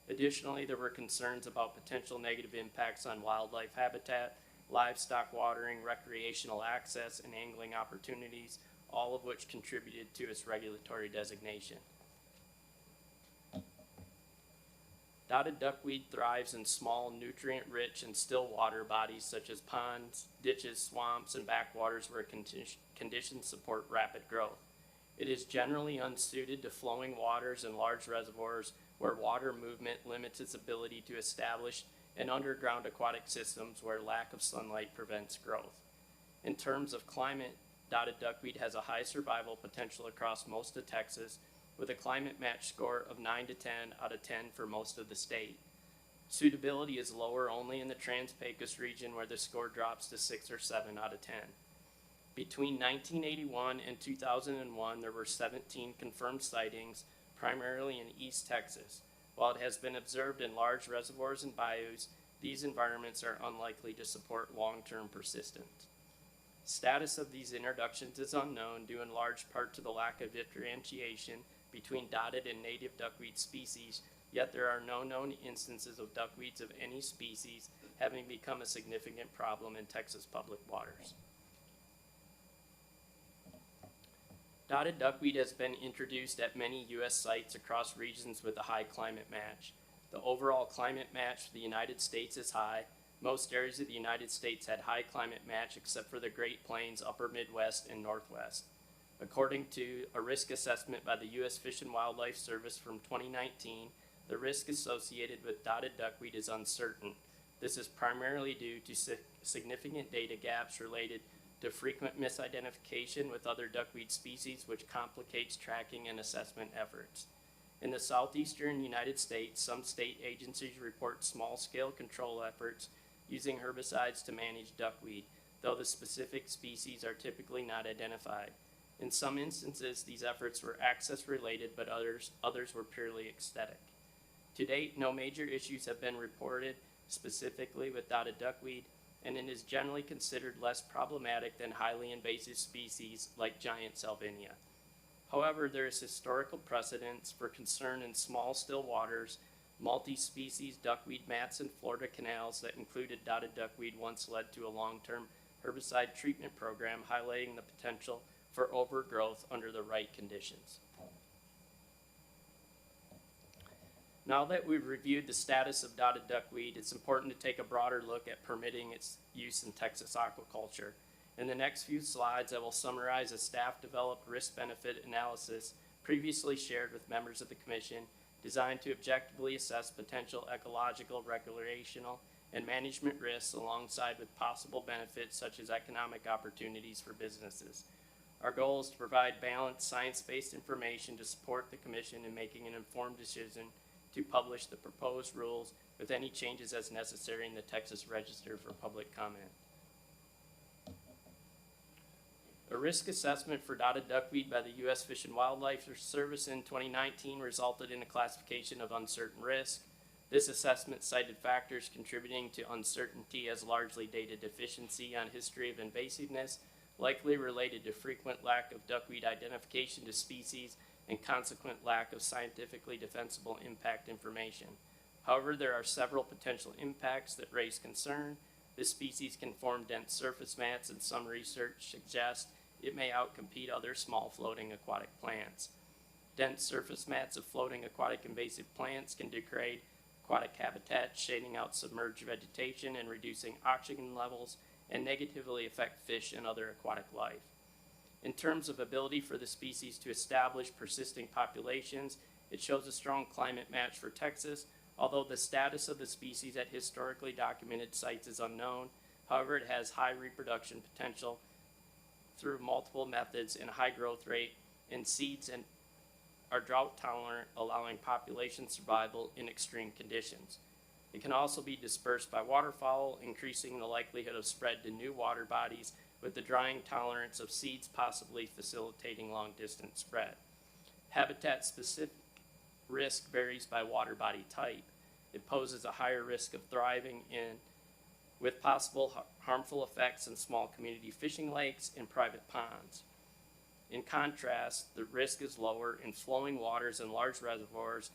Additionally, there were concerns about potential negative impacts on wildlife habitat, livestock watering, recreational access, and angling opportunities, all of which contributed to its regulatory designation. Dotted duckweed thrives in small, nutrient-rich, and still water bodies such as ponds, ditches, swamps, and backwaters where conditions support rapid growth. It is generally unsuited to flowing waters and large reservoirs where water movement limits its ability to establish and underground aquatic systems where lack of sunlight prevents growth. In terms of climate, dotted duckweed has a high survival potential across most of Texas, with a climate match score of 9 to 10 out of 10 for most of the state. Suitability is lower only in the Trans-Pecos region, where the score drops to 6 or 7 out of 10. Between 1981 and 2001, there were 17 confirmed sightings, primarily in East Texas. While it has been observed in large reservoirs and bayous, these environments are unlikely to support long-term persistence. Status of these introductions is unknown due in large part to the lack of differentiation between dotted and native duckweed species, yet there are no known instances of duckweeds of any species having become a significant problem in Texas public waters. Dotted duckweed has been introduced at many U.S. sites across regions with a high climate match. The overall climate match for the United States is high. Most areas of the United States had high climate match except for the Great Plains, Upper Midwest, and Northwest. According to a risk assessment by the U.S. Fish and Wildlife Service from 2019, the risk associated with dotted duckweed is uncertain. This is primarily due to significant data gaps related to frequent misidentification with other duckweed species, which complicates tracking and assessment efforts. In the southeastern United States, some state agencies report small-scale control efforts using herbicides to manage duckweed, though the specific species are typically not identified. In some instances, these efforts were access-related, but others were purely aesthetic. To date, no major issues have been reported specifically with dotted duckweed, and it is generally considered less problematic than highly invasive species like giant salvinia. However, there is historical precedence for concern in small still waters. Multi-species duckweed mats in Florida canals that included dotted duckweed once led to a long-term herbicide treatment program, highlighting the potential for overgrowth under the right conditions. Now that we've reviewed the status of dotted duckweed, it's important to take a broader look at permitting its use in Texas aquaculture. In the next few slides, I will summarize a staff-developed risk-benefit analysis previously shared with members of the Commission, designed to objectively assess potential ecological, recreational, and management risks alongside with possible benefits such as economic opportunities for businesses. Our goal is to provide balanced, science-based information to support the Commission in making an informed decision to publish the proposed rules with any changes as necessary in the Texas Register for public comment. A risk assessment for dotted duckweed by the U.S. Fish and Wildlife Service in 2019 resulted in a classification of uncertain risk. This assessment cited factors contributing to uncertainty as largely data deficiency on history of invasiveness, likely related to frequent lack of duckweed identification to species, and consequent lack of scientifically defensible impact information. However, there are several potential impacts that raise concern. This species can form dense surface mats, and some research suggests it may outcompete other small floating aquatic plants. Dense surface mats of floating aquatic invasive plants can degrade aquatic habitats, shading out submerged vegetation and reducing oxygen levels, and negatively affect fish and other aquatic life. In terms of ability for the species to establish persisting populations, it shows a strong climate match for Texas, although the status of the species at historically documented sites is unknown. However, it has high reproduction potential through multiple methods and a high growth rate, and seeds and are drought tolerant, allowing population survival in extreme conditions. It can also be dispersed by waterfowl, increasing the likelihood of spread to new water bodies, with the drying tolerance of seeds possibly facilitating long-distance spread. Habitat-specific risk varies by water body type. It poses a higher risk of thriving in with possible harmful effects in small community fishing lakes and private ponds. In contrast, the risk is lower in flowing waters and large reservoirs,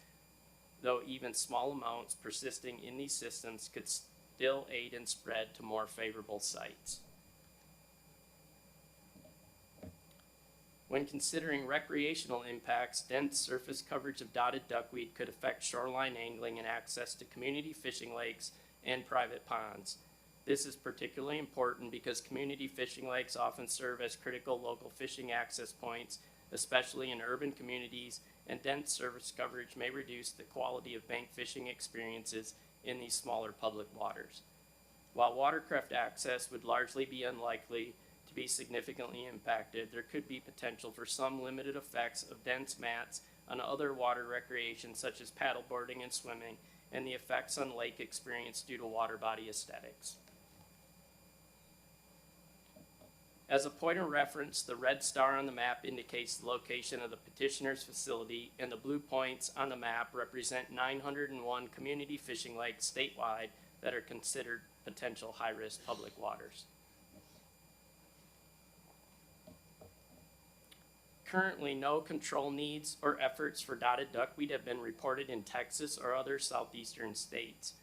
though even small amounts persisting in these systems could still aid in spread to more favorable sites. When considering recreational impacts, dense surface coverage of dotted duckweed could affect shoreline angling and access to community fishing lakes and private ponds. This is particularly important because community fishing lakes often serve as critical local fishing access points, especially in urban communities, and dense surface coverage may reduce the quality of bank fishing experiences in these smaller public waters. While watercraft access would largely be unlikely to be significantly impacted, there could be potential for some limited effects of dense mats on other water recreation such as paddleboarding and swimming, and the effects on lake experience due to water body aesthetics. As a point of reference, the red star on the map indicates the location of the petitioner's facility, and the blue points on the map represent 901 community fishing lakes statewide that are considered potential high-risk public waters. Currently, no control needs or efforts for dotted duckweed have been reported in Texas or other southeastern states.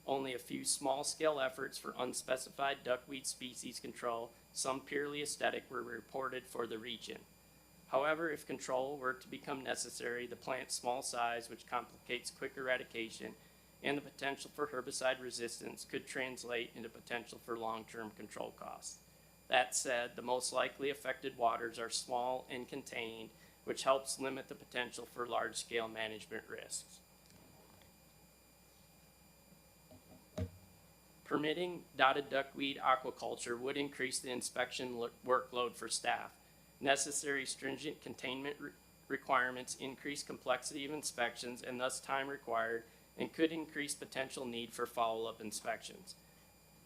Only a few small-scale efforts for unspecified duckweed species control, some purely aesthetic, were reported for the region. However, if control were to become necessary, the plant's small size, which complicates quick eradication, and the potential for herbicide resistance could translate into potential for long-term control costs. That said, the most likely affected waters are small and contained, which helps limit the potential for large-scale management risks. Permitting dotted duckweed aquaculture would increase the inspection workload for staff. Necessary stringent containment requirements increase complexity of inspections and thus time required, and could increase potential need for follow-up inspections.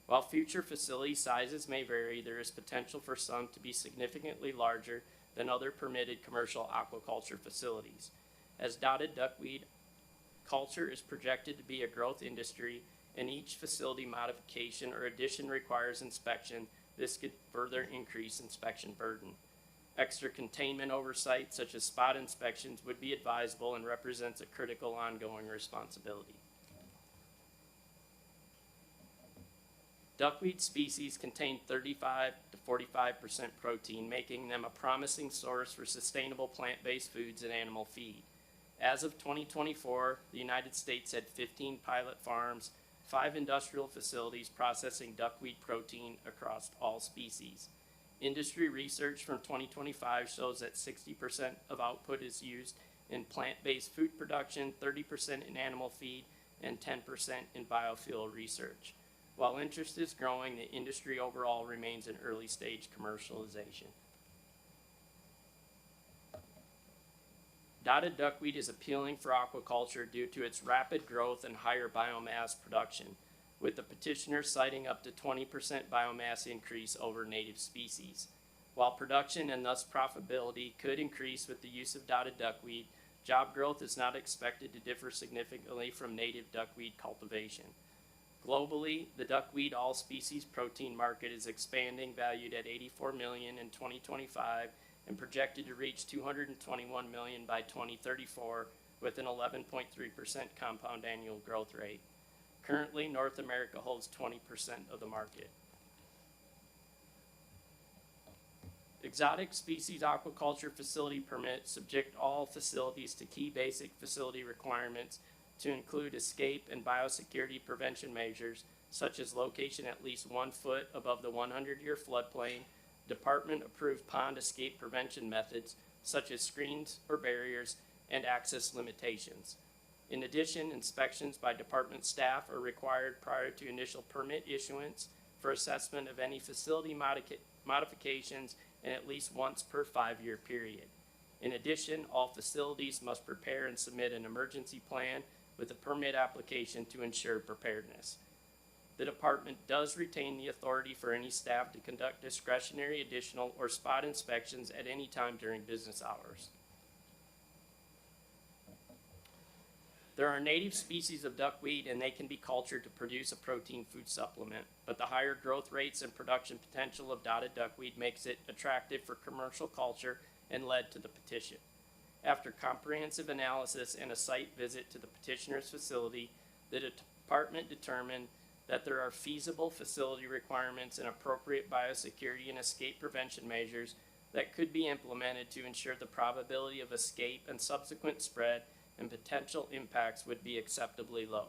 While future facility sizes may vary, there is potential for some to be significantly larger than other permitted commercial aquaculture facilities. As dotted duckweed culture is projected to be a growth industry, and each facility modification or addition requires inspection, this could further increase inspection burden. Extra containment oversight, such as spot inspections, would be advisable and represents a critical ongoing responsibility. Duckweed species contain 35 to 45% protein, making them a promising source for sustainable plant-based foods and animal feed. As of 2024, the United States had 15 pilot farms, 5 industrial facilities processing duckweed protein across all species. Industry research from 2025 shows that 60% of output is used in plant-based food production, 30% in animal feed, and 10% in biofuel research. While interest is growing, the industry overall remains in early stage commercialization. Dotted duckweed is appealing for aquaculture due to its rapid growth and higher biomass production, with the petitioner citing up to 20% biomass increase over native species. While production and thus profitability could increase with the use of dotted duckweed, job growth is not expected to differ significantly from native duckweed cultivation. Globally, the duckweed all-species protein market is expanding, valued at $84 million in 2025 and projected to reach $221 million by 2034 with an 11.3% compound annual growth rate. Currently, North America holds 20% of the market. Exotic species aquaculture facility permits subject all facilities to key basic facility requirements to include escape and biosecurity prevention measures, such as location at least 1 foot above the 100-year floodplain, department-approved pond escape prevention methods, such as screens or barriers, and access limitations. In addition, inspections by department staff are required prior to initial permit issuance for assessment of any facility modifications and at least once per 5-year period. In addition, all facilities must prepare and submit an emergency plan with a permit application to ensure preparedness. The department does retain the authority for any staff to conduct discretionary, additional, or spot inspections at any time during business hours. There are native species of duckweed and they can be cultured to produce a protein food supplement, but the higher growth rates and production potential of dotted duckweed makes it attractive for commercial culture and led to the petition. After comprehensive analysis and a site visit to the petitioner's facility, the department determined that there are feasible facility requirements and appropriate biosecurity and escape prevention measures that could be implemented to ensure the probability of escape and subsequent spread and potential impacts would be acceptably low.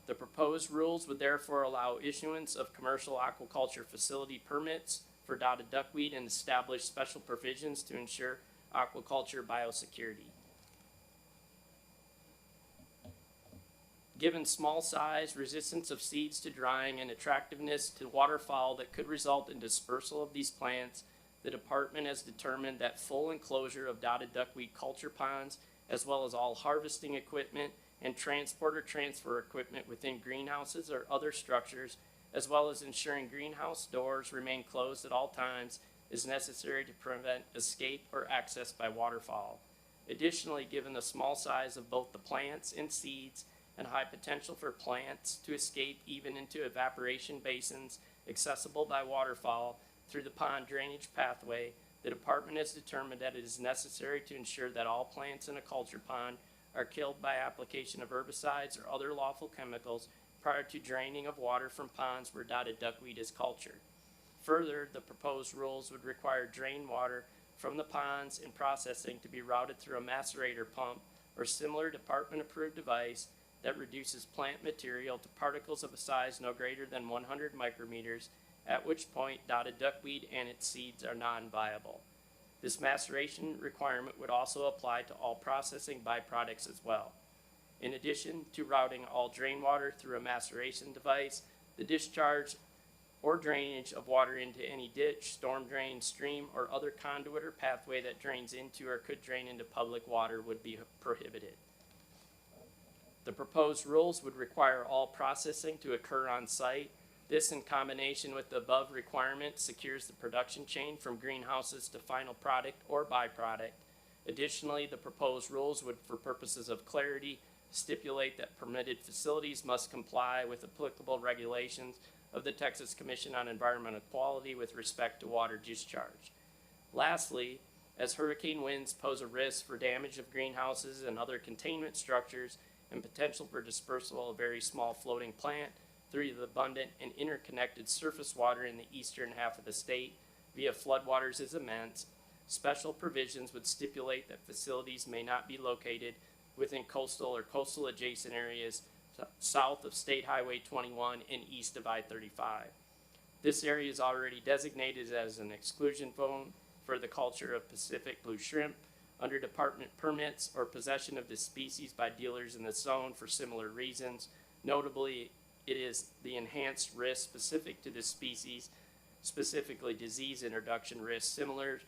The proposed rules would therefore allow issuance of commercial aquaculture facility permits for dotted duckweed and establish special provisions to ensure aquaculture biosecurity. Given small size, resistance of seeds to drying, and attractiveness to waterfowl that could result in dispersal of these plants, the department has determined that full enclosure of dotted duckweed culture ponds, as well as all harvesting equipment and transport or transfer equipment within greenhouses or other structures, as well as ensuring greenhouse doors remain closed at all times, is necessary to prevent escape or access by waterfowl. Additionally, given the small size of both the plants and seeds and high potential for plants to escape even into evaporation basins accessible by waterfowl through the pond drainage pathway, the department has determined that it is necessary to ensure that all plants in a culture pond are killed by application of herbicides or other lawful chemicals prior to draining of water from ponds where dotted duckweed is cultured. Further, the proposed rules would require drain water from the ponds and processing to be routed through a macerator pump or similar department-approved device that reduces plant material to particles of a size no greater than 100 micrometers, at which point dotted duckweed and its seeds are non-viable. This maceration requirement would also apply to all processing byproducts as well. In addition to routing all drain water through a maceration device, the discharge or drainage of water into any ditch, storm drain, stream, or other conduit or pathway that drains into or could drain into public water would be prohibited. The proposed rules would require all processing to occur on site. This, in combination with the above requirements, secures the production chain from greenhouses to final product or byproduct. Additionally, the proposed rules would, for purposes of clarity, stipulate that permitted facilities must comply with applicable regulations of the Texas Commission on Environmental Quality with respect to water discharge. Lastly, as hurricane winds pose a risk for damage of greenhouses and other containment structures and potential for dispersal of very small floating plant through the abundant and interconnected surface water in the eastern half of the state via floodwaters is immense, special provisions would stipulate that facilities may not be located within coastal or coastal adjacent areas south of State Highway 21 and east of I-35. This area is already designated as an exclusion zone for the culture of Pacific blue shrimp under department permits or possession of this species by dealers in the zone for similar reasons. Notably, it is the enhanced risk specific to this species, specifically disease introduction risk, similar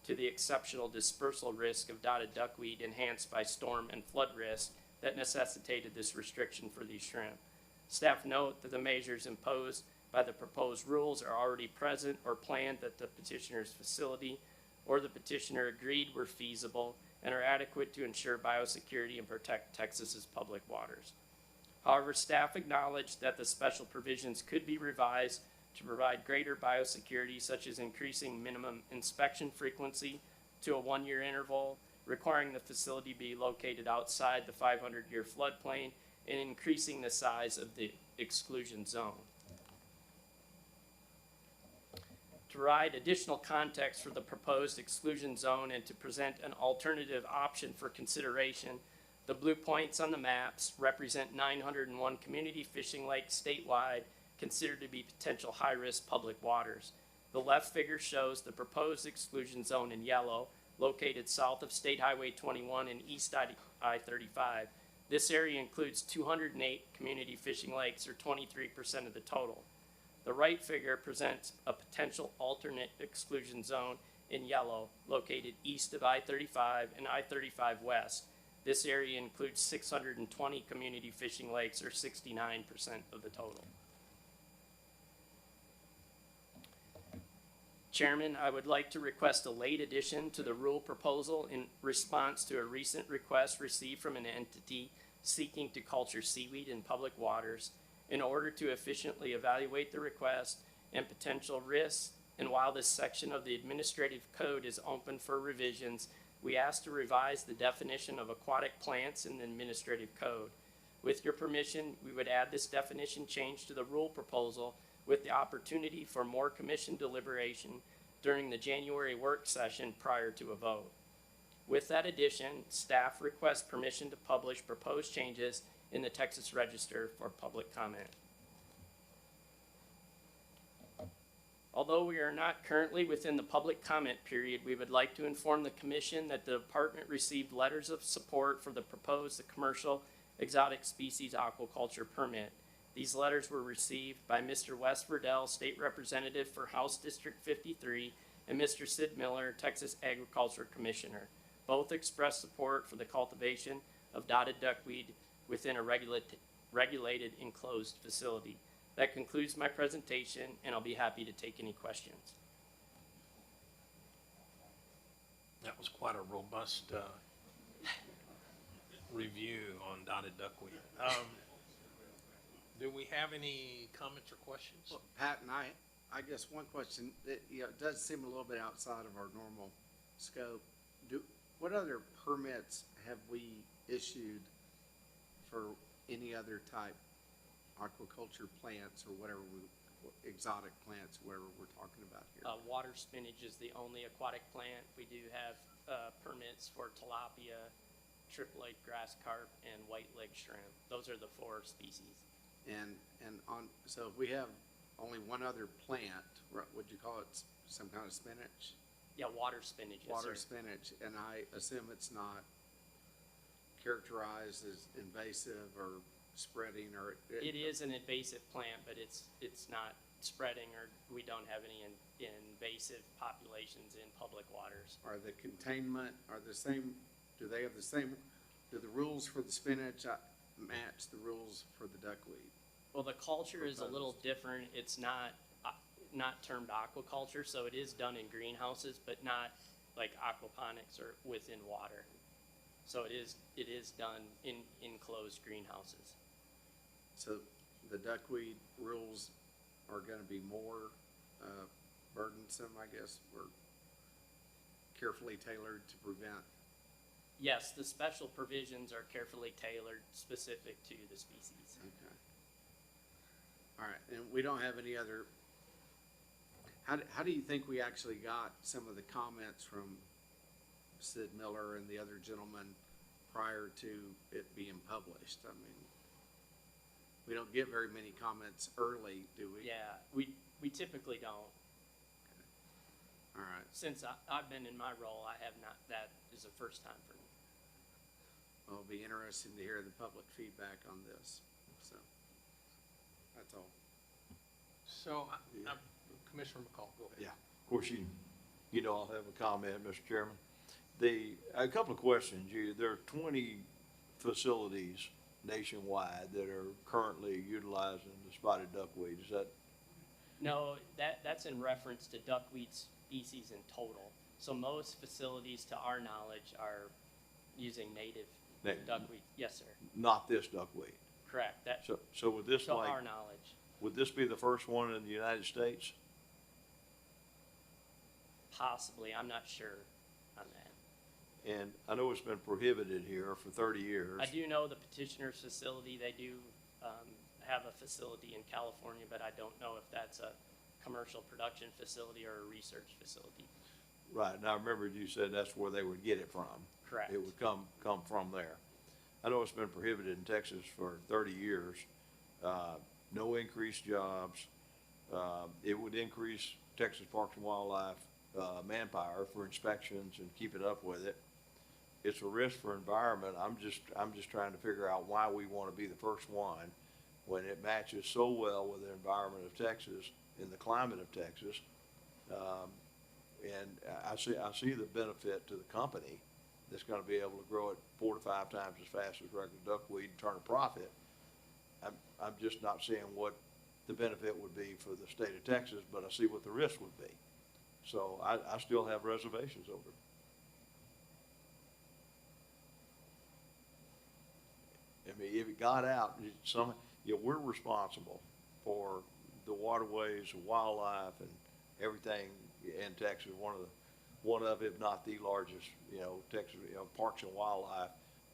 to the exceptional dispersal risk of dotted duckweed enhanced by storm and flood risk that necessitated this restriction for these shrimp. Staff note that the measures imposed by the proposed rules are already present or planned that the petitioner's facility or the petitioner agreed were feasible and are adequate to ensure biosecurity and protect Texas's public waters. However, staff acknowledged that the special provisions could be revised to provide greater biosecurity, such as increasing minimum inspection frequency to a 1-year interval, requiring the facility be located outside the 500-year floodplain, and increasing the size of the exclusion zone. To provide additional context for the proposed exclusion zone and to present an alternative option for consideration, the blue points on the maps represent 901 community fishing lakes statewide considered to be potential high-risk public waters. The left figure shows the proposed exclusion zone in yellow, located south of State Highway 21 and east I-35. This area includes 208 community fishing lakes, or 23% of the total. The right figure presents a potential alternate exclusion zone in yellow, located east of I-35 and I-35 west. This area includes 620 community fishing lakes, or 69% of the total. Chairman, I would like to request a late addition to the rule proposal in response to a recent request received from an entity seeking to culture seaweed in public waters in order to efficiently evaluate the request and potential risks. And while this section of the administrative code is open for revisions, we ask to revise the definition of aquatic plants in the administrative code. With your permission, we would add this definition change to the rule proposal with the opportunity for more commission deliberation during the January work session prior to a vote. With that addition, staff requests permission to publish proposed changes in the Texas Register for public comment. Although we are not currently within the public comment period, we would like to inform the Commission that the Department received letters of support for the proposed commercial exotic species aquaculture permit. These letters were received by Mr. Wes Verdell, State Representative for House District 53, and Mr. Sid Miller, Texas Agriculture Commissioner. Both expressed support for the cultivation of dotted duckweed within a regulated enclosed facility. That concludes my presentation, and I'll be happy to take any questions. That was quite a robust review on dotted duckweed. Do we have any comments or questions? Well, Pat and I guess one question that, it does seem a little bit outside of our normal scope. What other permits have we issued for any other type aquaculture plants or whatever exotic plants, whatever we're talking about here? Water spinach is the only aquatic plant. We do have permits for tilapia, triploid grass carp, and white leg shrimp. Those are the 4 species. So if we have only one other plant, would you call it some kind of spinach? Yeah, water spinach. Water yes, sir. spinach, and I assume it's not characterized as invasive or spreading, or It is an invasive plant, but it's not spreading, or we don't have any invasive populations in public waters. Are the containment are the same? Do they have the same? Do the rules for the spinach match the rules for the duckweed? Well, the culture is a little different. It's not termed aquaculture, so it is done in greenhouses, but not like aquaponics or within water. So it is done in enclosed greenhouses. So the duckweed rules are going to be more burdensome, I guess, or carefully tailored to prevent. Yes, the special provisions are carefully tailored, specific to the species. Okay. All right, and we don't have any other. How do you think we actually got some of the comments from Sid Miller and the other gentleman prior to it being published? I mean, we don't get very many comments early, do we? Yeah, we typically don't. Okay. All right. Since I've been in my role, I have not. That is the first time for me. Well, it'll be interesting to hear the public feedback on this. So that's all. So, Commissioner McCall, go ahead. Yeah, of course, you know I'll have a comment, Mr. Chairman. A couple of questions. There are 20 facilities nationwide that are currently utilizing the spotted duckweed. Is that No, that's in reference to duckweed species in total. So most facilities, to our knowledge, are using native duckweed. Yes, sir. Not this duckweed. Correct. That, So would this to like, our knowledge. would this be the first one in the United States? Possibly. I'm not sure on that. And I know it's been prohibited here for 30 years. I do know the petitioner's facility, they do have a facility in California, but I don't know if that's a commercial production facility or a research facility. Right, and I remember you said that's where they would get it from. Correct. It would come from there. I know it's been prohibited in Texas for 30 years. No increased jobs. It would increase Texas Parks and Wildlife manpower for inspections and keeping up with it. It's a risk for environment. I'm just trying to figure out why we want to be the first one when it matches so well with the environment of Texas and the climate of Texas. And I see the benefit to the company that's going to be able to grow it 4 to 5 times as fast as regular duckweed and turn a profit. I'm just not seeing what the benefit would be for the state of Texas, but I see what the risk would be. So I still have reservations over it. I mean, if it got out, we're responsible for the waterways, the wildlife, and everything in Texas. One of, if not the largest, Texas, parks and wildlife,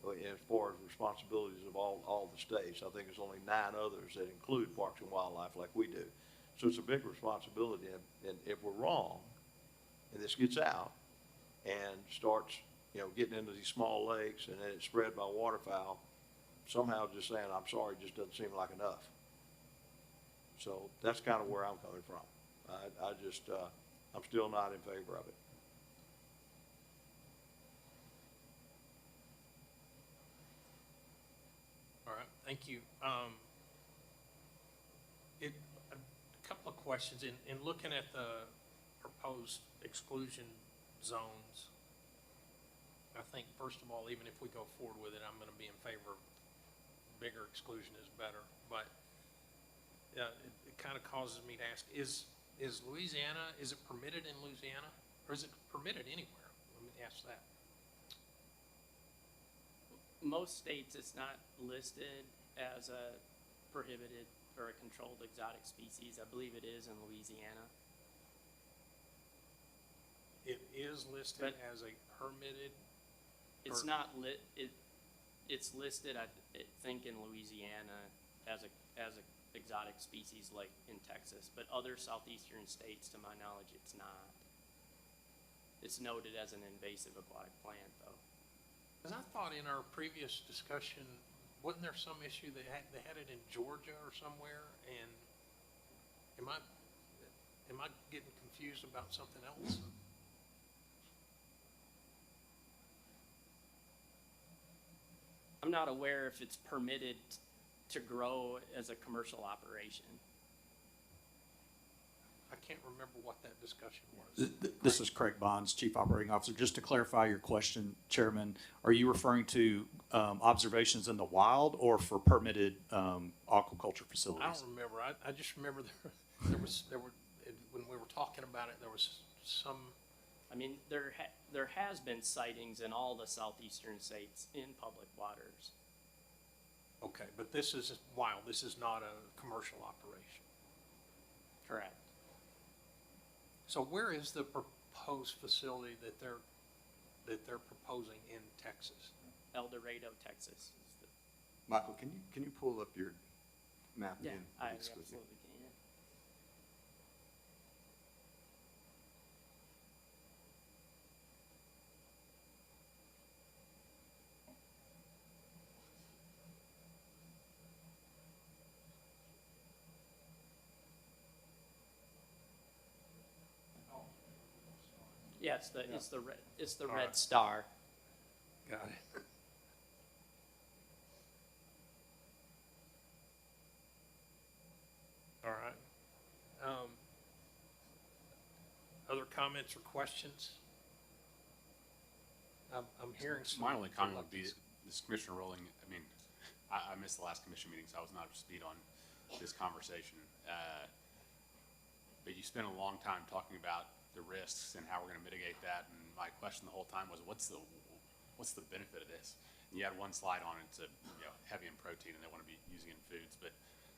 as far as responsibilities of all the states. I think there's only 9 others that include parks and wildlife like we do. So it's a big responsibility, and if we're wrong, and this gets out and starts, getting into these small lakes, and then it's spread by waterfowl, somehow just saying, I'm sorry, just doesn't seem like enough. So that's kind of where I'm coming from. I'm still not in favor of it. All right, thank you. A couple of questions. In looking at the proposed exclusion zones, I think, first of all, even if we go forward with it, I'm going to be in favor of bigger exclusion is better. But it kind of causes me to ask, is Louisiana, is it permitted in Louisiana? Or is it permitted anywhere? Let me ask that. Most states, it's not listed as a prohibited or a controlled exotic species. I believe it is in Louisiana. It is listed as a permitted? It's not it's listed, I think, in Louisiana as a exotic species like in Texas, but other southeastern states, to my knowledge, it's not. It's noted as an invasive aquatic plant, though. Because I thought in our previous discussion, wasn't there some issue they had it in Georgia or somewhere? And am I getting confused about something else? I'm not aware if it's permitted to grow as a commercial operation. I can't remember what that discussion was. This is Craig Bonds, Chief Operating Officer. Just to clarify your question, Chairman, are you referring to observations in the wild or for permitted aquaculture facilities? I don't remember. I just remember there were when we were talking about it, there was some. I mean, there has been sightings in all the southeastern states in public waters. Okay, but this is wild. This is not a commercial operation. Correct. So where is the proposed facility that they're proposing in Texas? El Dorado, Texas. Michael, can you pull up your map Yeah, again? I It's absolutely can. Yeah, it's the red star. Got it. All right. Other comments or questions? I'm hearing some. My only comment would be this Commissioner Rowling, I mean, I missed the last commission meeting, so I was not up to speed on this conversation. but you spent a long time talking about the risks and how we're gonna mitigate that, and my question the whole time was, what's the benefit of this? And you had one slide on it, it's heavy in protein, and they wanna be using it in foods, but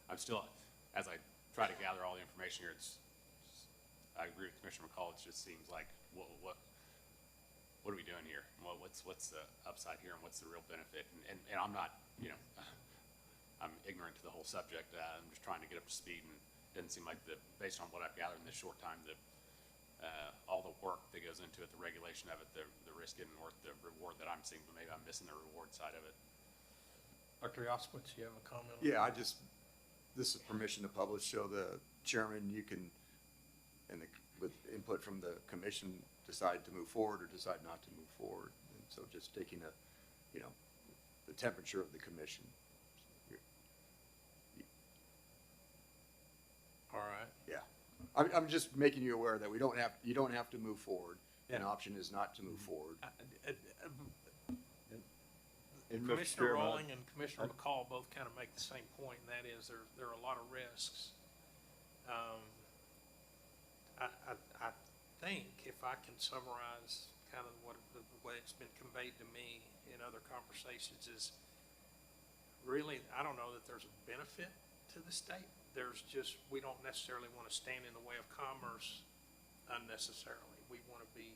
I'm still, as I try to gather all the information here, I agree with Commissioner McCall, it just seems like, what are we doing here? What's the upside here, and what's the real benefit? And I'm not, I'm ignorant to the whole subject. I'm just trying to get up to speed, and it doesn't seem like based on what I've gathered in this short time, all the work that goes into it, the regulation of it, the risk isn't worth the reward that I'm seeing, but maybe I'm missing the reward side of it. Dr. Yoskowitz, you have a comment? Yeah, this is permission to publish, so the chairman, you can, with input from the commission, decide to move forward or decide not to move forward. And so just taking the temperature of the commission. All right. Yeah. I'm just making you aware that you don't have to move forward. An option is not to move forward. Commissioner Rowling and Commissioner McCall both kind of make the same point, and that is there are a lot of risks. I think if I can summarize kind of the way it's been conveyed to me in other conversations is really, I don't know that there's a benefit to the state. There's just, we don't necessarily want to stand in the way of commerce unnecessarily. We want to be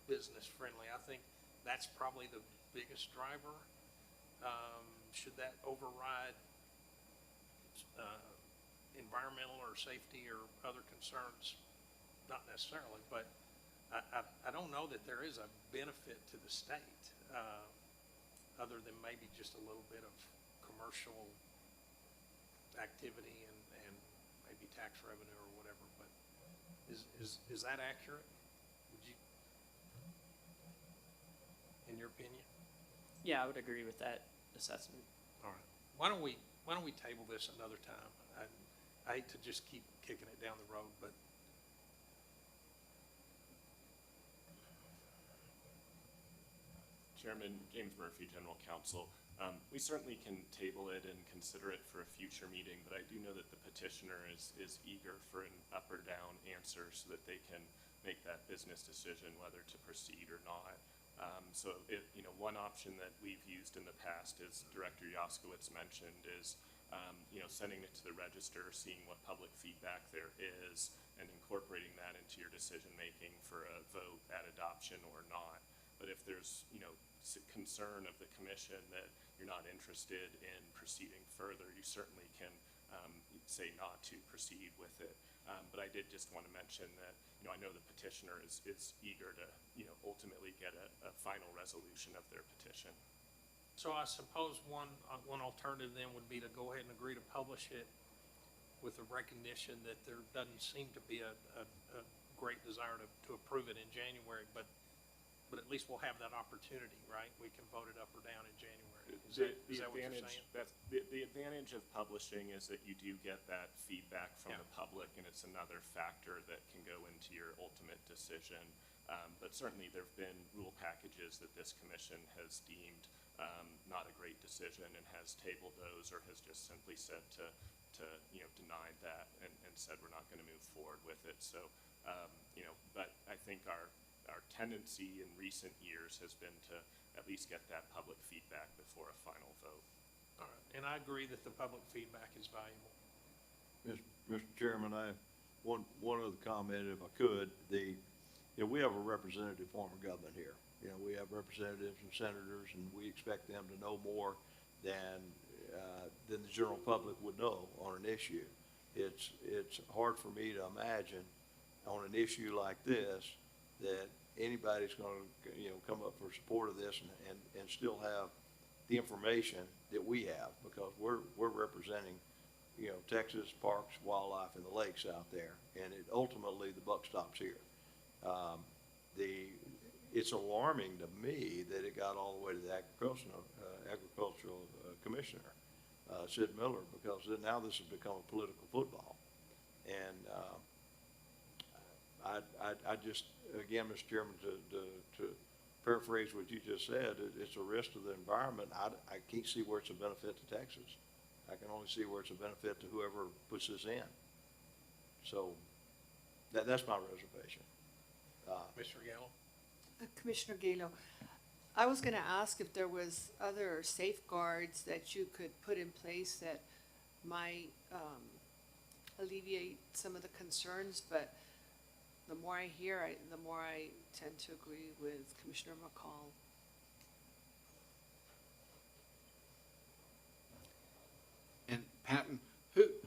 business friendly. I think that's probably the biggest driver. Should that override environmental or safety or other concerns? Not necessarily, but I don't know that there is a benefit to the state, other than maybe just a little bit of commercial activity and maybe tax revenue or whatever, but is that accurate? Would you, in your opinion? Yeah, I would agree with that assessment. All right. Why don't we table this another time? I hate to just keep kicking it down the road, but Chairman James Murphy, General Counsel. We certainly can table it and consider it for a future meeting, but I do know that the petitioner is eager for an up or down answer so that they can make that business decision whether to proceed or not. So one option that we've used in the past, as Director Yoskowitz mentioned, is sending it to the register, seeing what public feedback there is, and incorporating that into your decision making for a vote at adoption or not. But if there's concern of the commission that you're not interested in proceeding further, you certainly can say not to proceed with it. But I did just want to mention that I know the petitioner is eager to ultimately get a final resolution of their petition. so I suppose one alternative then would be to go ahead and agree to publish it with the recognition that there doesn't seem to be a great desire to approve it in January, but at least we'll have that opportunity, right? We can vote it up or down in January. Is that what you're saying? The advantage of publishing is that you do get that feedback from the public, and it's another factor that can go into your ultimate decision. But certainly there have been rule packages that this commission has deemed not a great decision and has tabled those, or has just simply said to denied that and said we're not going to move forward with it. So but I think our tendency in recent years has been to at least get that public feedback before a final vote. All right, and I agree that the public feedback is valuable. Mr. Chairman, I have one other comment, if I could. We have a representative form of government here. We have representatives and senators, and we expect them to know more than the general public would know on an issue. It's hard for me to imagine on an issue like this that anybody's going to come up for support of this and still have the information that we have, because we're representing Texas parks, wildlife, and the lakes out there, and ultimately the buck stops here. It's alarming to me that it got all the way to the agricultural commissioner, Sid Miller, because now this has become a political football. And I just, again, Mr. Chairman, to paraphrase what you just said, it's a risk to the environment. I can't see where it's a benefit to Texas. I can only see where it's a benefit to whoever puts this in. So That's my reservation. Commissioner Gallo? Commissioner Galo, I was gonna ask if there was other safeguards that you could put in place that might, alleviate some of the concerns, but the more I hear, the more I tend to agree with Commissioner McCall. And Patton,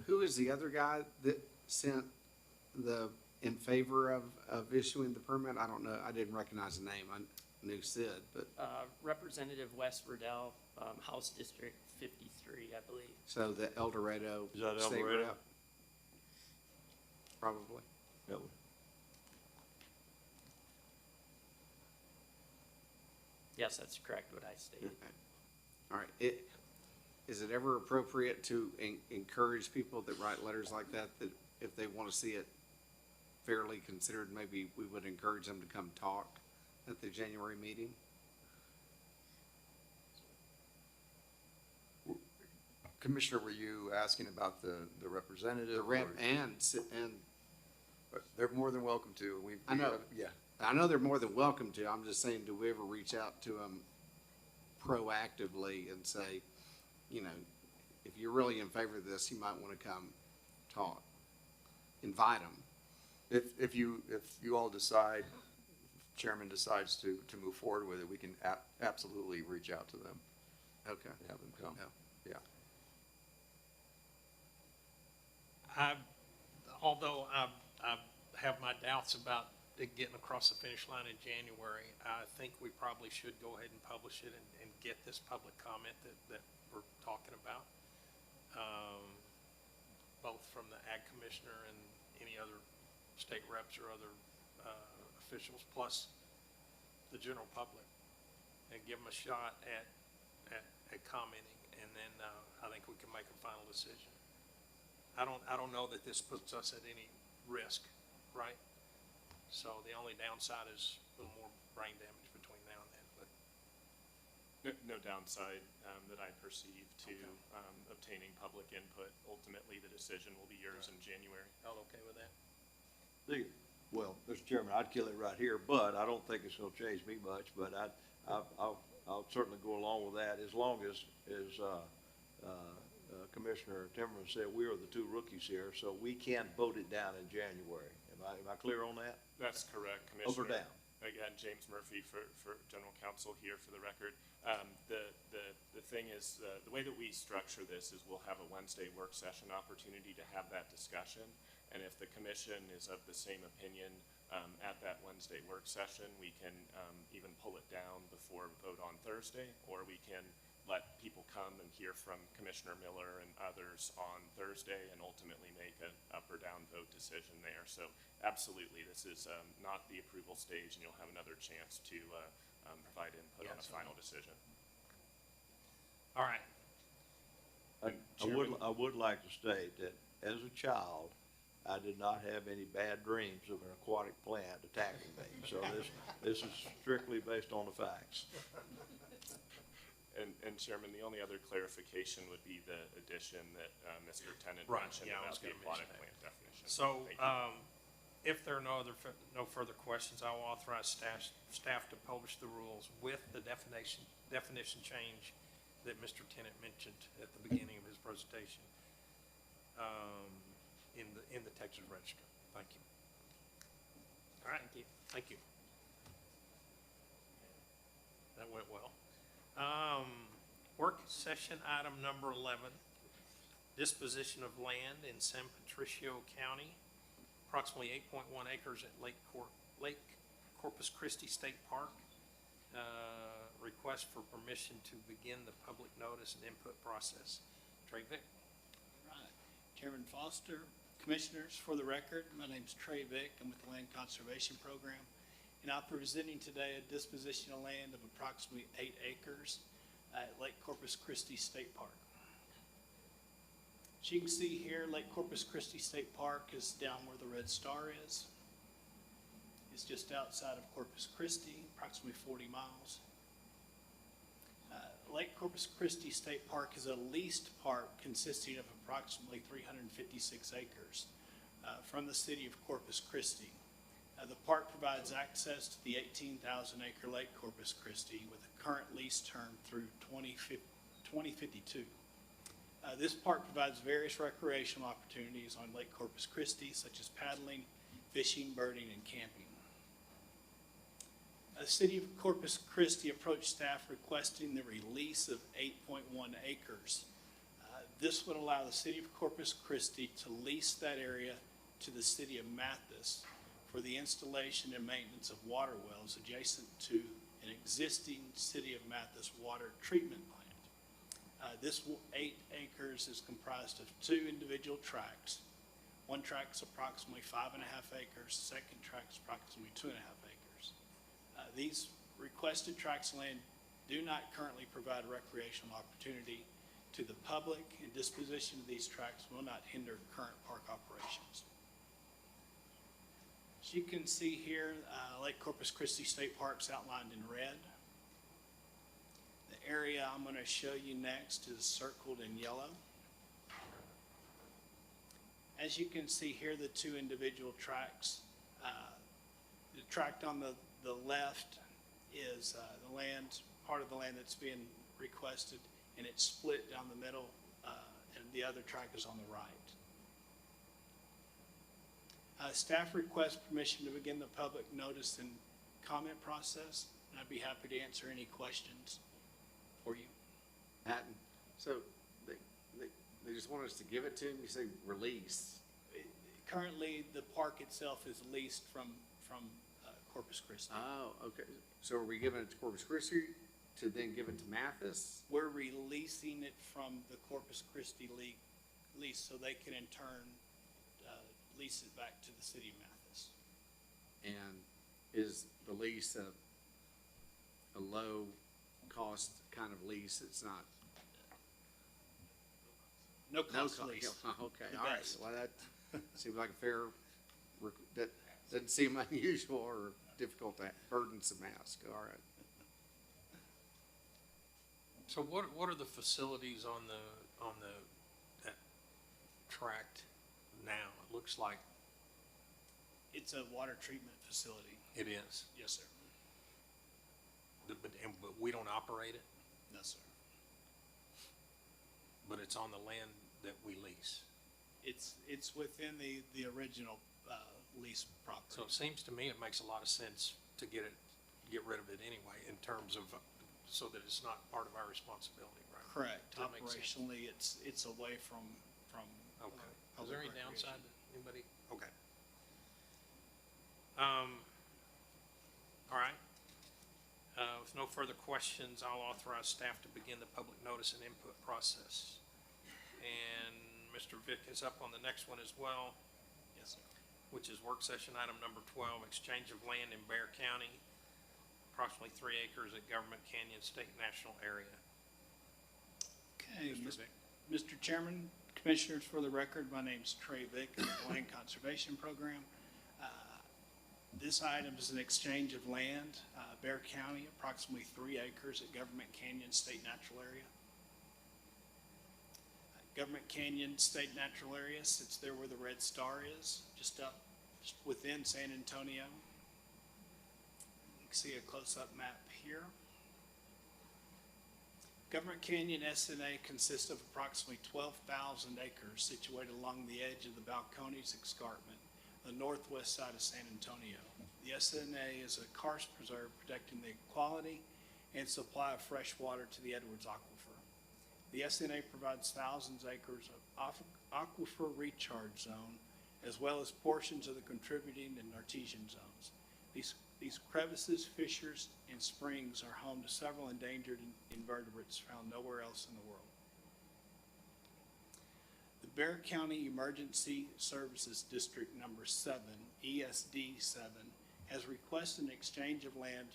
who is the other guy that sent the, in favor of issuing the permit? I don't know, I didn't recognize the name, I knew Sid, but, Representative West Riddell, House District 53, I believe. so the El Dorado Is that El state Dorado? rep? Probably. Yep. Yes, that's correct what I stated. Okay. All right, is it ever appropriate to encourage people that write letters like that if they want to see it fairly considered, maybe we would encourage them to come talk at the January meeting? Commissioner, were you asking about the representative? The rep or- and They're more than welcome to. I know. Yeah. I know they're more than welcome to. I'm just saying, do we ever reach out to them proactively and say, you know, if you're really in favor of this, you might want to come talk? Invite them. If you all decide, chairman decides to move forward with it, we can absolutely reach out to them. Okay. Have them come. Yeah. Although I have my doubts about it getting across the finish line in January, I think we probably should go ahead and publish it and get this public comment that we're talking about. Both from the Ag Commissioner and any other state reps or other officials, plus the general public, and give them a shot at commenting, and then I think we can make a final decision. I don't know that this puts us at any risk, right? So the only downside is a little more brain damage between now and then, but. No downside that I perceive to obtaining public input. Ultimately, the decision will be yours in January. All okay with that? Well, Mr. Chairman, I'd kill it right here, but I don't think it's gonna change me much, but I'll certainly go along with that as long as Commissioner Timmerman said, we are the two rookies here, so we can vote it down in January. Am I clear on that? That's correct, Commissioner. Over down. Again, James Murphy for General Counsel here for the record. The thing is, the way that we structure this is we'll have a Wednesday work session opportunity to have that discussion. And if the commission is of the same opinion at that Wednesday work session, we can even pull it down before vote on Thursday, or we can let people come and hear from Commissioner Miller and others on Thursday and ultimately make an up or down vote decision there. So absolutely, this is not the approval stage, and you'll have another chance to provide input on a final decision. All right. I would like to state that as a child, I did not have any bad dreams of an aquatic plant attacking me. So this is strictly based on the facts. And Chairman, the only other clarification would be the addition that Mr. Tennant Right, mentioned yeah, I about was the gonna aquatic mention plant definition. So, Thank you. if there are no further questions, I will authorize staff to publish the rules with the definition change that Mr. Tennant mentioned at the beginning of his presentation, in the Texas Register. Thank you. All right. Thank you. That went well. Work session item number 11, disposition of land in San Patricio County, approximately 8.1 acres at Lake Corpus Christi State Park. Request for permission to begin the public notice and input process. Trey Vick. Right. Chairman Foster, Commissioners, for the record, my name is Trey Vick. I'm with the Land Conservation Program, and I'm presenting today a disposition of land of approximately 8 acres at Lake Corpus Christi State Park. As you can see here, Lake Corpus Christi State Park is down where the red star is. It's just outside of Corpus Christi, approximately 40 miles. Lake Corpus Christi State Park is a leased park consisting of approximately 356 acres. from the city of Corpus Christi. The park provides access to the 18,000 acre Lake Corpus Christi with a current lease term through 2052. This park provides various recreational opportunities on Lake Corpus Christi, such as paddling, fishing, birding, and camping. The city of Corpus Christi approached staff requesting the release of 8.1 acres. This would allow the city of Corpus Christi to lease that area to the city of Mathis for the installation and maintenance of water wells adjacent to an existing city of Mathis water treatment plant. This 8 acres is comprised of 2 individual tracts. One tract is approximately 5.5 acres, the second tract is approximately 2.5 acres. These requested tracts of land do not currently provide recreational opportunity to the public, and disposition of these tracts will not hinder current park operations. As you can see here, Lake Corpus Christi State Park is outlined in red. The area I'm going to show you next is circled in yellow. As you can see here, the 2 individual tracts. The tract on the left is the land, part of the land that's being requested, and it's split down the middle, and the other tract is on the right. Staff requests permission to begin the public notice and comment process, and I'd be happy to answer any questions for you. Patton, so they just want us to give it to them, you say release? Currently, the park itself is leased from Corpus Christi. Oh, okay. So are we giving it to Corpus Christi to then give it to Mathis? We're releasing it from the Corpus Christi lease so they can in turn lease it back to the city of Mathis. And is the lease a low cost kind of lease? It's not. No cost lease. Okay, The all right. best. Well, that seems like a fair, that doesn't seem unusual or difficult, burdensome ask. All right. So what are the facilities on that tract now? It looks like It's a water treatment facility. it is. Yes, sir. But we don't operate it, No, sir. but it's on the land that we lease. It's within the original lease property. So it seems to me it makes a lot of sense to get rid of it anyway in terms of, so that it's not part of our responsibility, right? Correct. Does that make sense? Operationally, it's away from. Okay. Is there any downside to anybody? Okay. All right. With no further questions, I'll authorize staff to begin the public notice and input process. And Mr. Vick is up on the next one as well. Yes, sir. Which is work session item number 12, exchange of land in Bear County, approximately 3 acres at Government Canyon State National Area. Okay, Mr. Chairman, Commissioners, for the record, my name's Trey Vick of the Land Conservation Program. This item is an exchange of land, Bear County, approximately 3 acres at Government Canyon State Natural Area. Government Canyon State Natural Area sits there where the red star is, just within San Antonio. You can see a close-up map here. Government Canyon SNA consists of approximately 12,000 acres situated along the edge of the Balcones Escarpment, the northwest side of San Antonio. The SNA is a karst preserve protecting the quality and supply of fresh water to the Edwards Aquifer. The SNA provides thousands of acres of aquifer recharge zone, as well as portions of the contributing and artesian zones. These crevices, fissures, and springs are home to several endangered invertebrates found nowhere else in the world. The Bear County Emergency Services District Number 7, ESD 7, has requested an exchange of land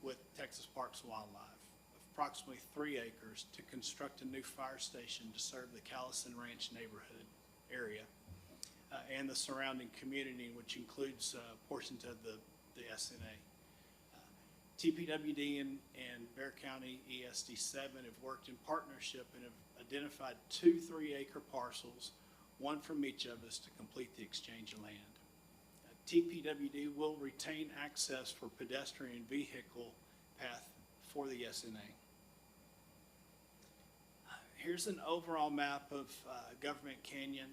with Texas Parks and Wildlife of approximately 3 acres to construct a new fire station to serve the Callison Ranch neighborhood area and the surrounding community, which includes portions of the SNA. TPWD and Bear County ESD 7 have worked in partnership and have identified 2 3-acre parcels one from each of us to complete the exchange of land. TPWD will retain access for pedestrian vehicle path for the SNA. Here's an overall map of Government Canyon.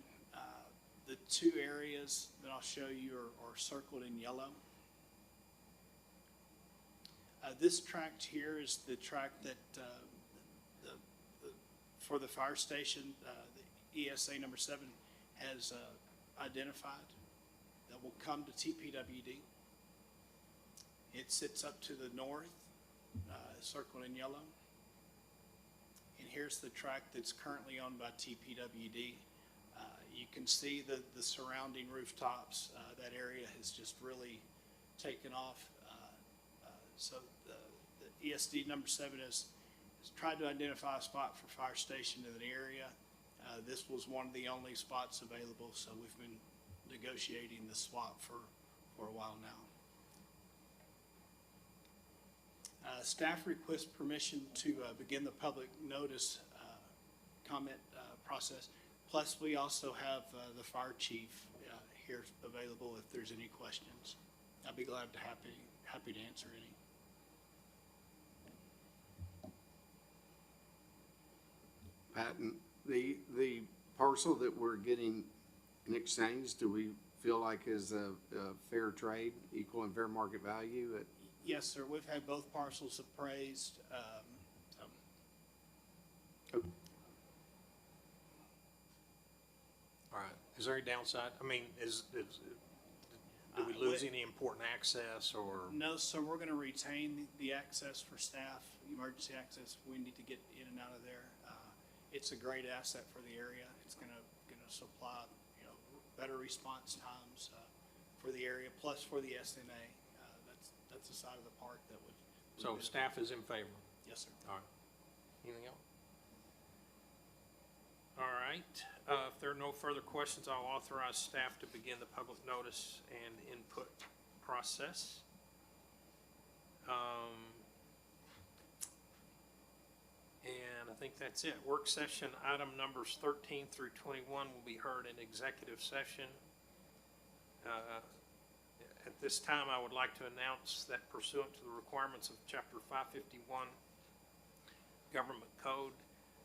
The two areas that I'll show you are circled in yellow. This tract here is the tract that for the fire station, the ESA number 7 has identified that will come to TPWD. It sits up to the north, circled in yellow. And here's the tract that's currently owned by TPWD. You can see the surrounding rooftops. That area has just really taken off. So the ESD number 7 has tried to identify a spot for fire station in the area. This was one of the only spots available, so we've been negotiating the swap for a while now. Staff requests permission to begin the public notice comment process. Plus, we also have the fire chief here available if there's any questions. I'd be glad to happy to answer any. Patton, the parcel that we're getting in exchange, do we feel like is a fair trade, equal and fair market value? Yes, sir. We've had both parcels appraised. All right. Is there any downside? I mean, do we lose any important access or? No, sir. We're going to retain the access for staff, emergency access. We need to get in and out of there. It's a great asset for the area. It's going to supply, better response times for the area, plus for the SNA. That's the side of the park that would. So staff is in favor? Yes, sir. All right. Anything else? All right. If there are no further questions, I'll authorize staff to begin the public notice and input process. And I think that's it. Work session item numbers 13 through 21 will be heard in executive session. At this time, I would like to announce that pursuant to the requirements of Chapter 551 Government Code,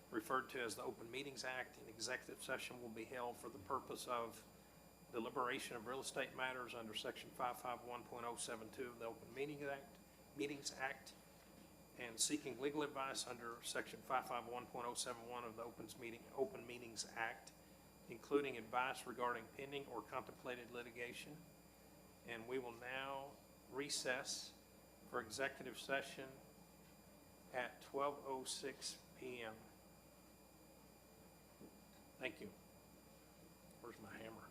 referred to as the Open Meetings Act, an executive session will be held for the purpose of deliberation of real estate matters under Section 551.072 of the Open Meetings Act, and seeking legal advice under Section 551.071 of the Open Meetings Act, including advice regarding pending or contemplated litigation. And we will now recess for executive session at 12:06 p.m. Thank you. Where's my hammer?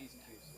P's and Q's.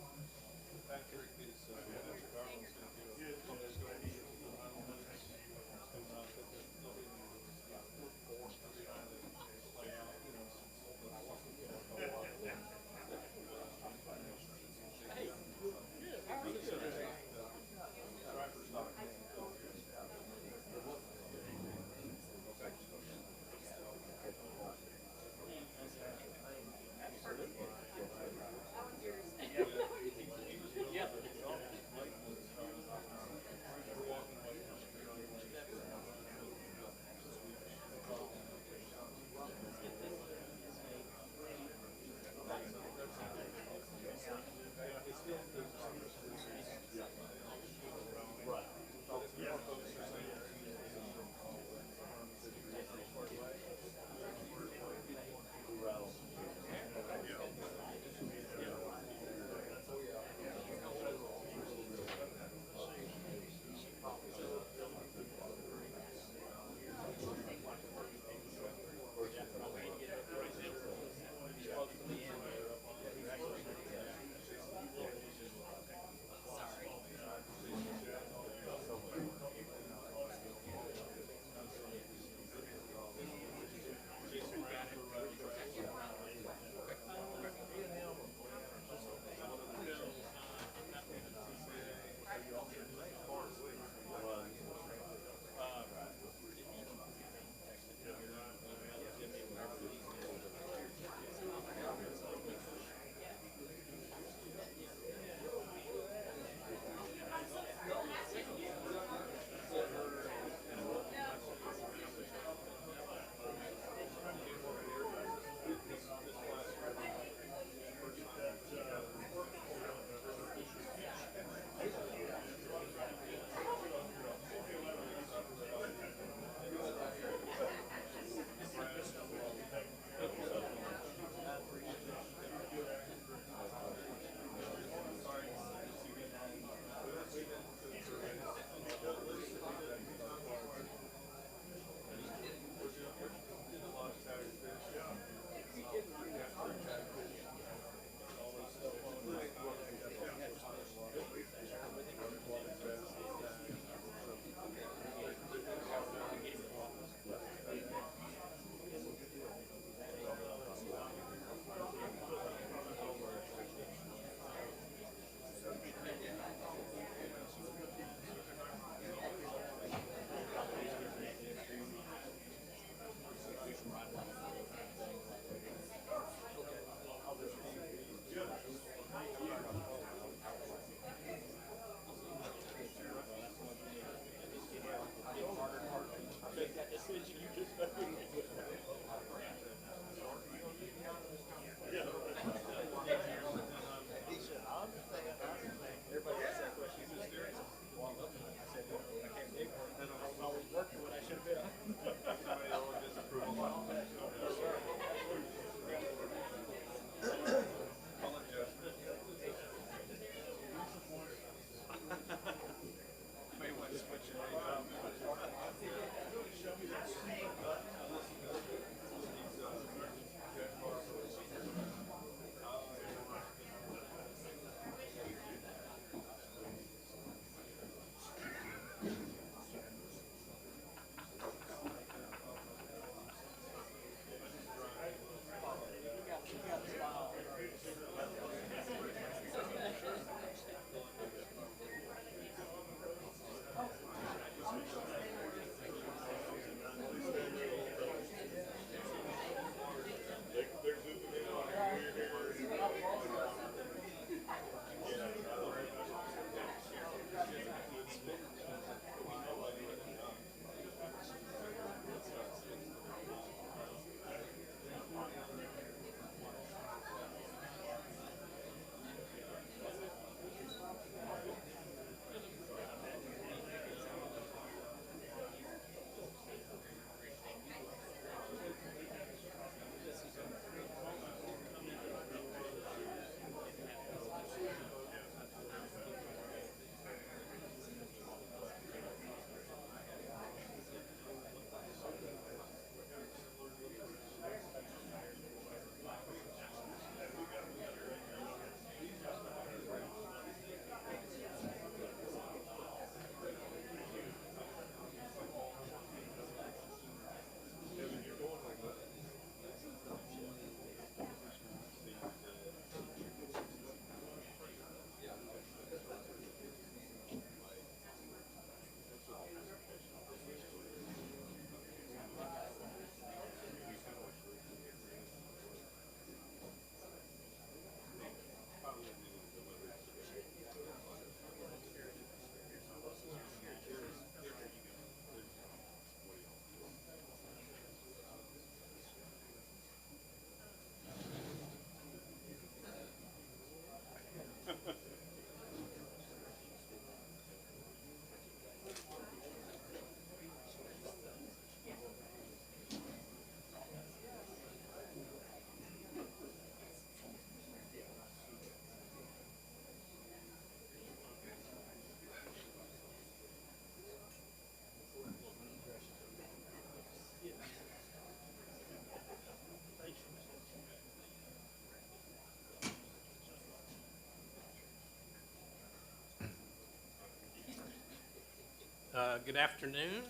Good afternoon.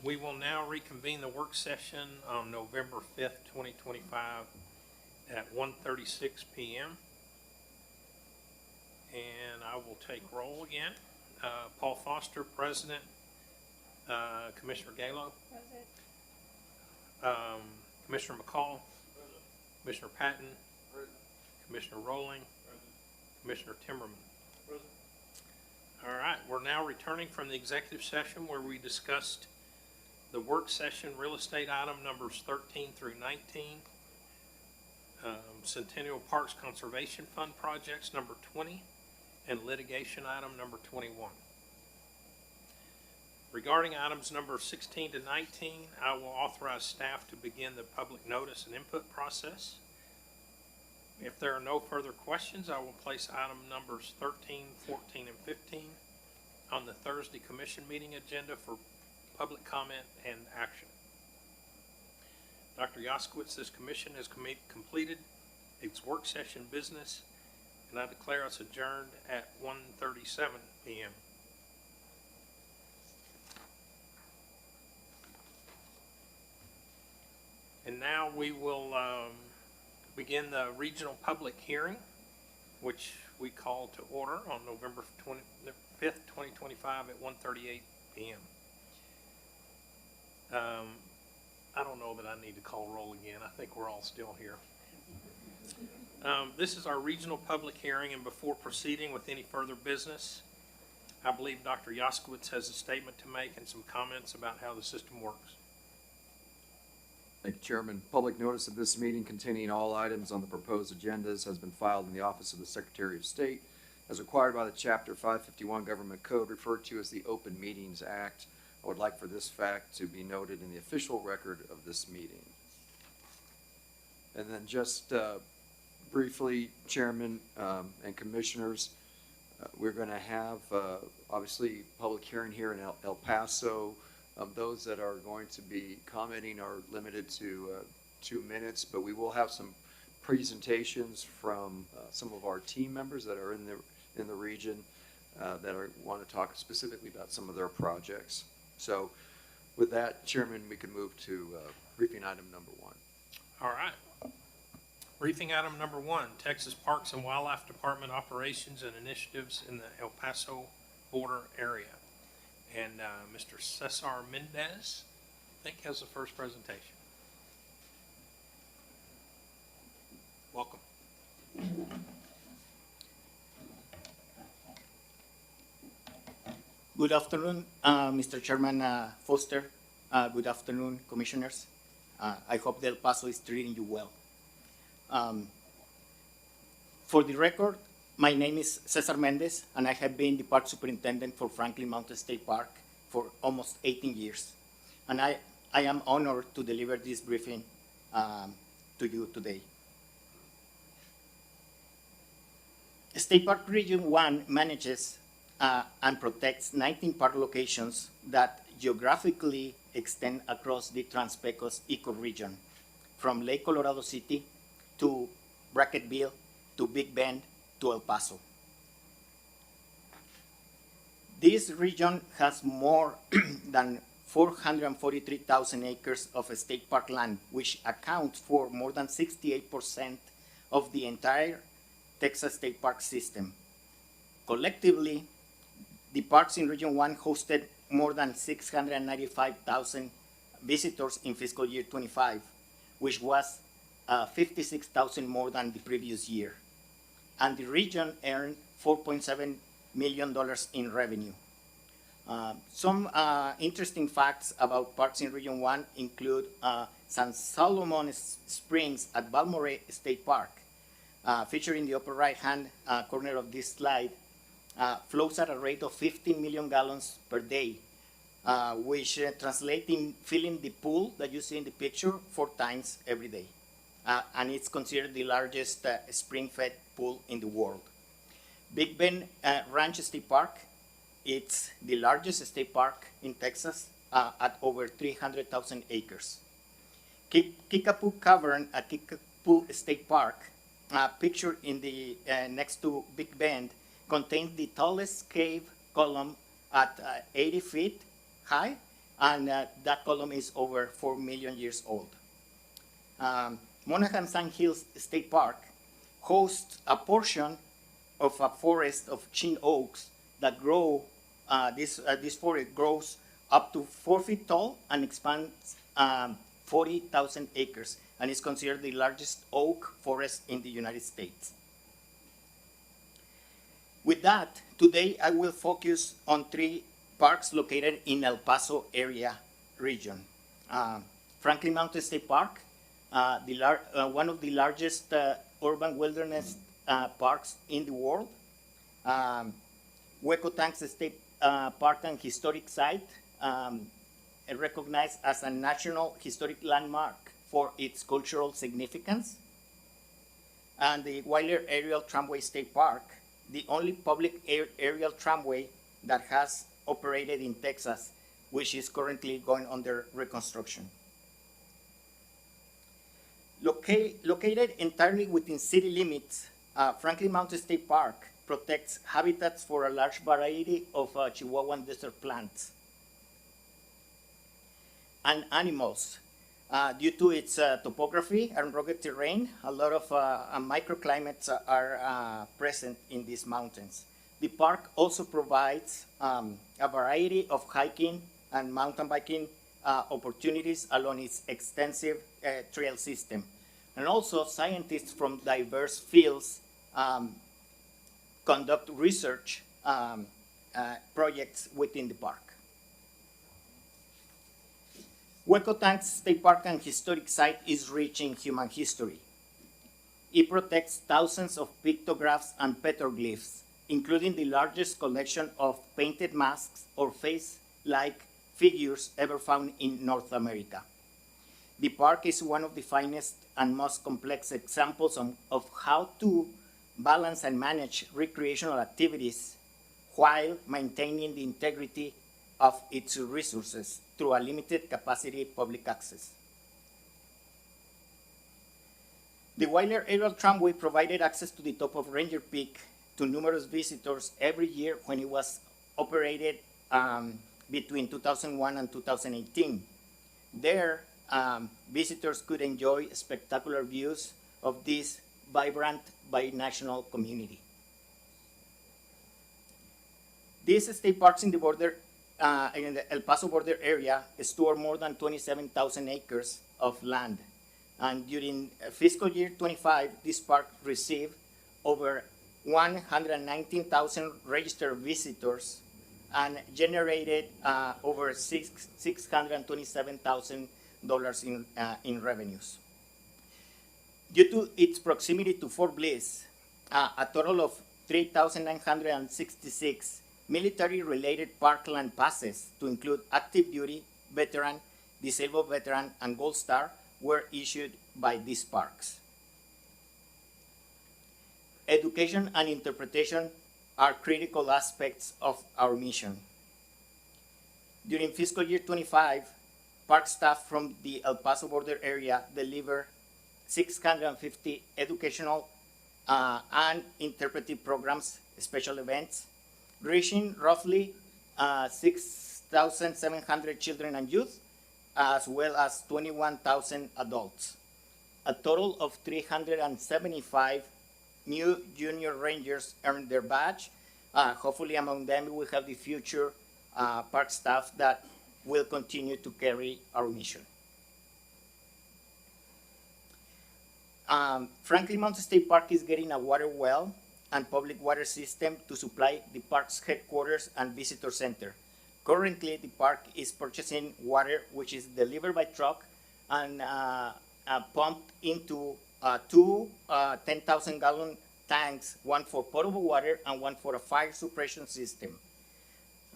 We will now reconvene the work session on November 5th, 2025 at 1:36 p.m. And I will take roll again. Paul Foster, President. Commissioner Galo. Present. Commissioner McCall. Commissioner Patton. Commissioner Rowling. Commissioner Timmerman. All right, we're now returning from the executive session where we discussed the work session real estate item numbers 13 through 19, Centennial Parks Conservation Fund projects number 20, and litigation item number 21. Regarding items number 16 to 19, I will authorize staff to begin the public notice and input process. If there are no further questions, I will place item numbers 13, 14, and 15 on the Thursday commission meeting agenda for public comment and action. Dr. Yaskowitz, this commission has completed its work session business, and I declare us adjourned at 1:37 p.m. And now we will begin the regional public hearing, which we call to order on November 5th, 2025 at 1:38 p.m. I don't know that I need to call roll again. I think we're all still here. This is our regional public hearing, and before proceeding with any further business, I believe Dr. Yaskowitz has a statement to make and some comments about how the system works. Thank you, Chairman. Public notice of this meeting containing all items on the proposed agendas has been filed in the Office of the Secretary of State as required by the Chapter 551 Government Code, referred to as the Open Meetings Act. I would like for this fact to be noted in the official record of this meeting. And then just briefly, Chairman and Commissioners, we're going to have obviously public hearing here in El Paso. Those that are going to be commenting are limited to 2 minutes, but we will have some presentations from some of our team members that are in the region that want to talk specifically about some of their projects. So with that, Chairman, we can move to briefing item number 1. All right. Briefing item number 1, Texas Parks and Wildlife Department operations and initiatives in the El Paso border area. And Mr. Cesar Mendez, I think, has the first presentation. Welcome. Good afternoon, Mr. Chairman Foster. Good afternoon, Commissioners. I hope El Paso is treating you well. For the record, my name is Cesar Mendez, and I have been the Park Superintendent for Franklin Mountain State Park for almost 18 years. And I am honored to deliver this briefing to you today. State Park Region 1 manages and protects 19 park locations that geographically extend across the Trans-Pecos ecoregion, from Lake Colorado City to Brackettville to Big Bend to El Paso. This region has more than 443,000 acres of state park land, which accounts for more than 68% of the entire Texas state park system. Collectively, the parks in Region 1 hosted more than 695,000 visitors in fiscal year 25, which was 56,000 more than the previous year. And the region earned $4.7 million in revenue. Some interesting facts about parks in Region 1 include San Solomon Springs at Balmore State Park, featured in the upper right-hand corner of this slide, flows at a rate of 15 million gallons per day, which translates in filling the pool that you see in the picture 4 times every day. And it's considered the largest spring-fed pool in the world. Big Bend Ranch State Park, it's the largest state park in Texas at over 300,000 acres. Kickapoo Cavern at Kickapoo State Park, pictured in the next to Big Bend, contains the tallest cave column at 80 feet high, and that column is over 4 million years old. Monaghan Sand Hills State Park hosts a portion of a forest of chin oaks that grow. This forest grows up to 4 feet tall and expands 40,000 acres, and is considered the largest oak forest in the United States. With that, today I will focus on 3 parks located in El Paso area region. Franklin Mountain State Park, one of the largest urban wilderness parks in the world. Hueco Tanks State Park and Historic Site, recognized as a National Historic Landmark for its cultural significance. And the Wyler Aerial Tramway State Park, the only public aerial tramway that has operated in Texas, which is currently going under reconstruction. Located entirely within city limits, Franklin Mountain State Park protects habitats for a large variety of Chihuahuan desert plants and animals. Due to its topography and rugged terrain, a lot of microclimates are present in these mountains. The park also provides a variety of hiking and mountain biking opportunities along its extensive trail system. And also scientists from diverse fields conduct research projects within the park. Hueco Tanks State Park and Historic Site is rich in human history. It protects thousands of pictographs and petroglyphs, including the largest collection of painted masks or face-like figures ever found in North America. The park is one of the finest and most complex examples of how to balance and manage recreational activities while maintaining the integrity of its resources through a limited capacity public access. The Wyler Aerial Tramway provided access to the top of Ranger Peak to numerous visitors every year when it was operated between 2001 and 2018. There, visitors could enjoy spectacular views of this vibrant binational community. These state parks in the border, in the El Paso border area, store more than 27,000 acres of land. And during fiscal year 25, this park received over 119,000 registered visitors and generated over $627,000 in revenues. Due to its proximity to Fort Bliss, a total of 3,966 military-related parkland passes to include active duty, veteran, disabled veteran, and Gold Star were issued by these parks. Education and interpretation are critical aspects of our mission. During fiscal year 25, park staff from the El Paso border area delivered 650 educational and interpretive programs, special events, reaching roughly 6,700 children and youth, as well as 21,000 adults. A total of 375 new junior rangers earned their badge. Hopefully among them we have the future park staff that will continue to carry our mission. Franklin Mountain State Park is getting a water well and public water system to supply the park's headquarters and visitor center. Currently, the park is purchasing water which is delivered by truck and pumped into two 10,000-gallon tanks, one for potable water and one for a fire suppression system.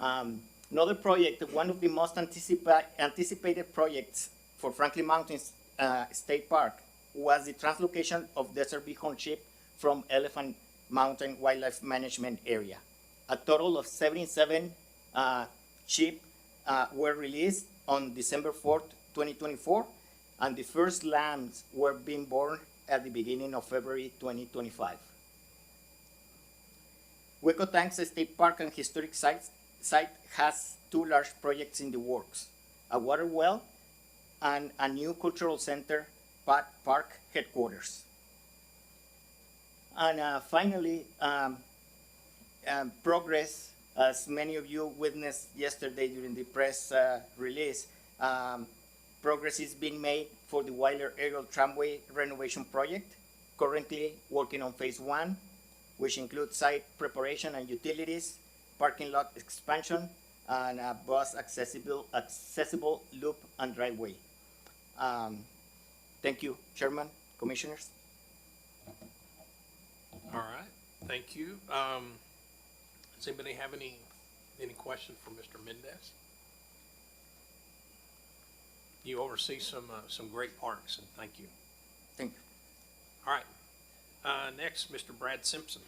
Another project, one of the most anticipated projects for Franklin Mountain State Park was the translocation of desert bighorn sheep from Elephant Mountain Wildlife Management Area. A total of 77 sheep were released on December 4th, 2024, and the first lambs were being born at the beginning of February 2025. Hueco Tanks State Park and Historic site has two large projects in the works, a water well and a new cultural center, park headquarters. And finally, progress, as many of you witnessed yesterday during the press release, progress is being made for the Weiler Aerial Tramway renovation project, currently working on phase 1, which includes site preparation and utilities, parking lot expansion, and a bus accessible loop and driveway. Thank you, Chairman, Commissioners. All right, thank you. Does anybody have any questions for Mr. Mendez? You oversee some great parks, and thank you. Thank you. All right, next, Mr. Brad Simpson.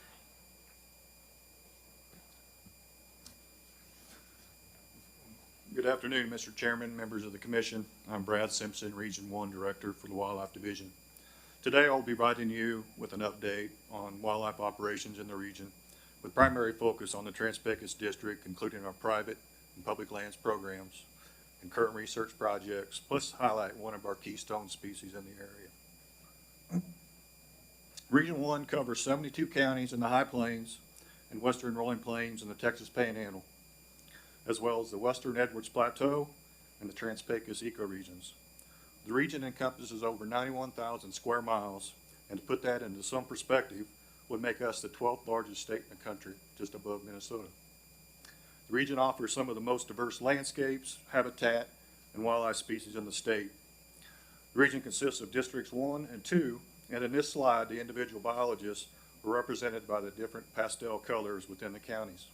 Good afternoon, Mr. Chairman, members of the Commission. I'm Brad Simpson, Region 1 Director for the Wildlife Division. Today I'll be providing you with an update on wildlife operations in the region, with primary focus on the Trans-Pecos District, including our private and public lands programs and current research projects, plus highlight one of our keystone species in the area. Region 1 covers 72 counties in the High Plains and Western Rolling Plains in the Texas Panhandle, as well as the Western Edwards Plateau and the Trans-Pecos ecoregions. The region encompasses over 91,000 square miles, and to put that into some perspective, would make us the 12th largest state in the country, just above Minnesota. The region offers some of the most diverse landscapes, habitat, and wildlife species in the state. The region consists of Districts 1 and 2, and in this slide, the individual biologists are represented by the different pastel colors within the counties.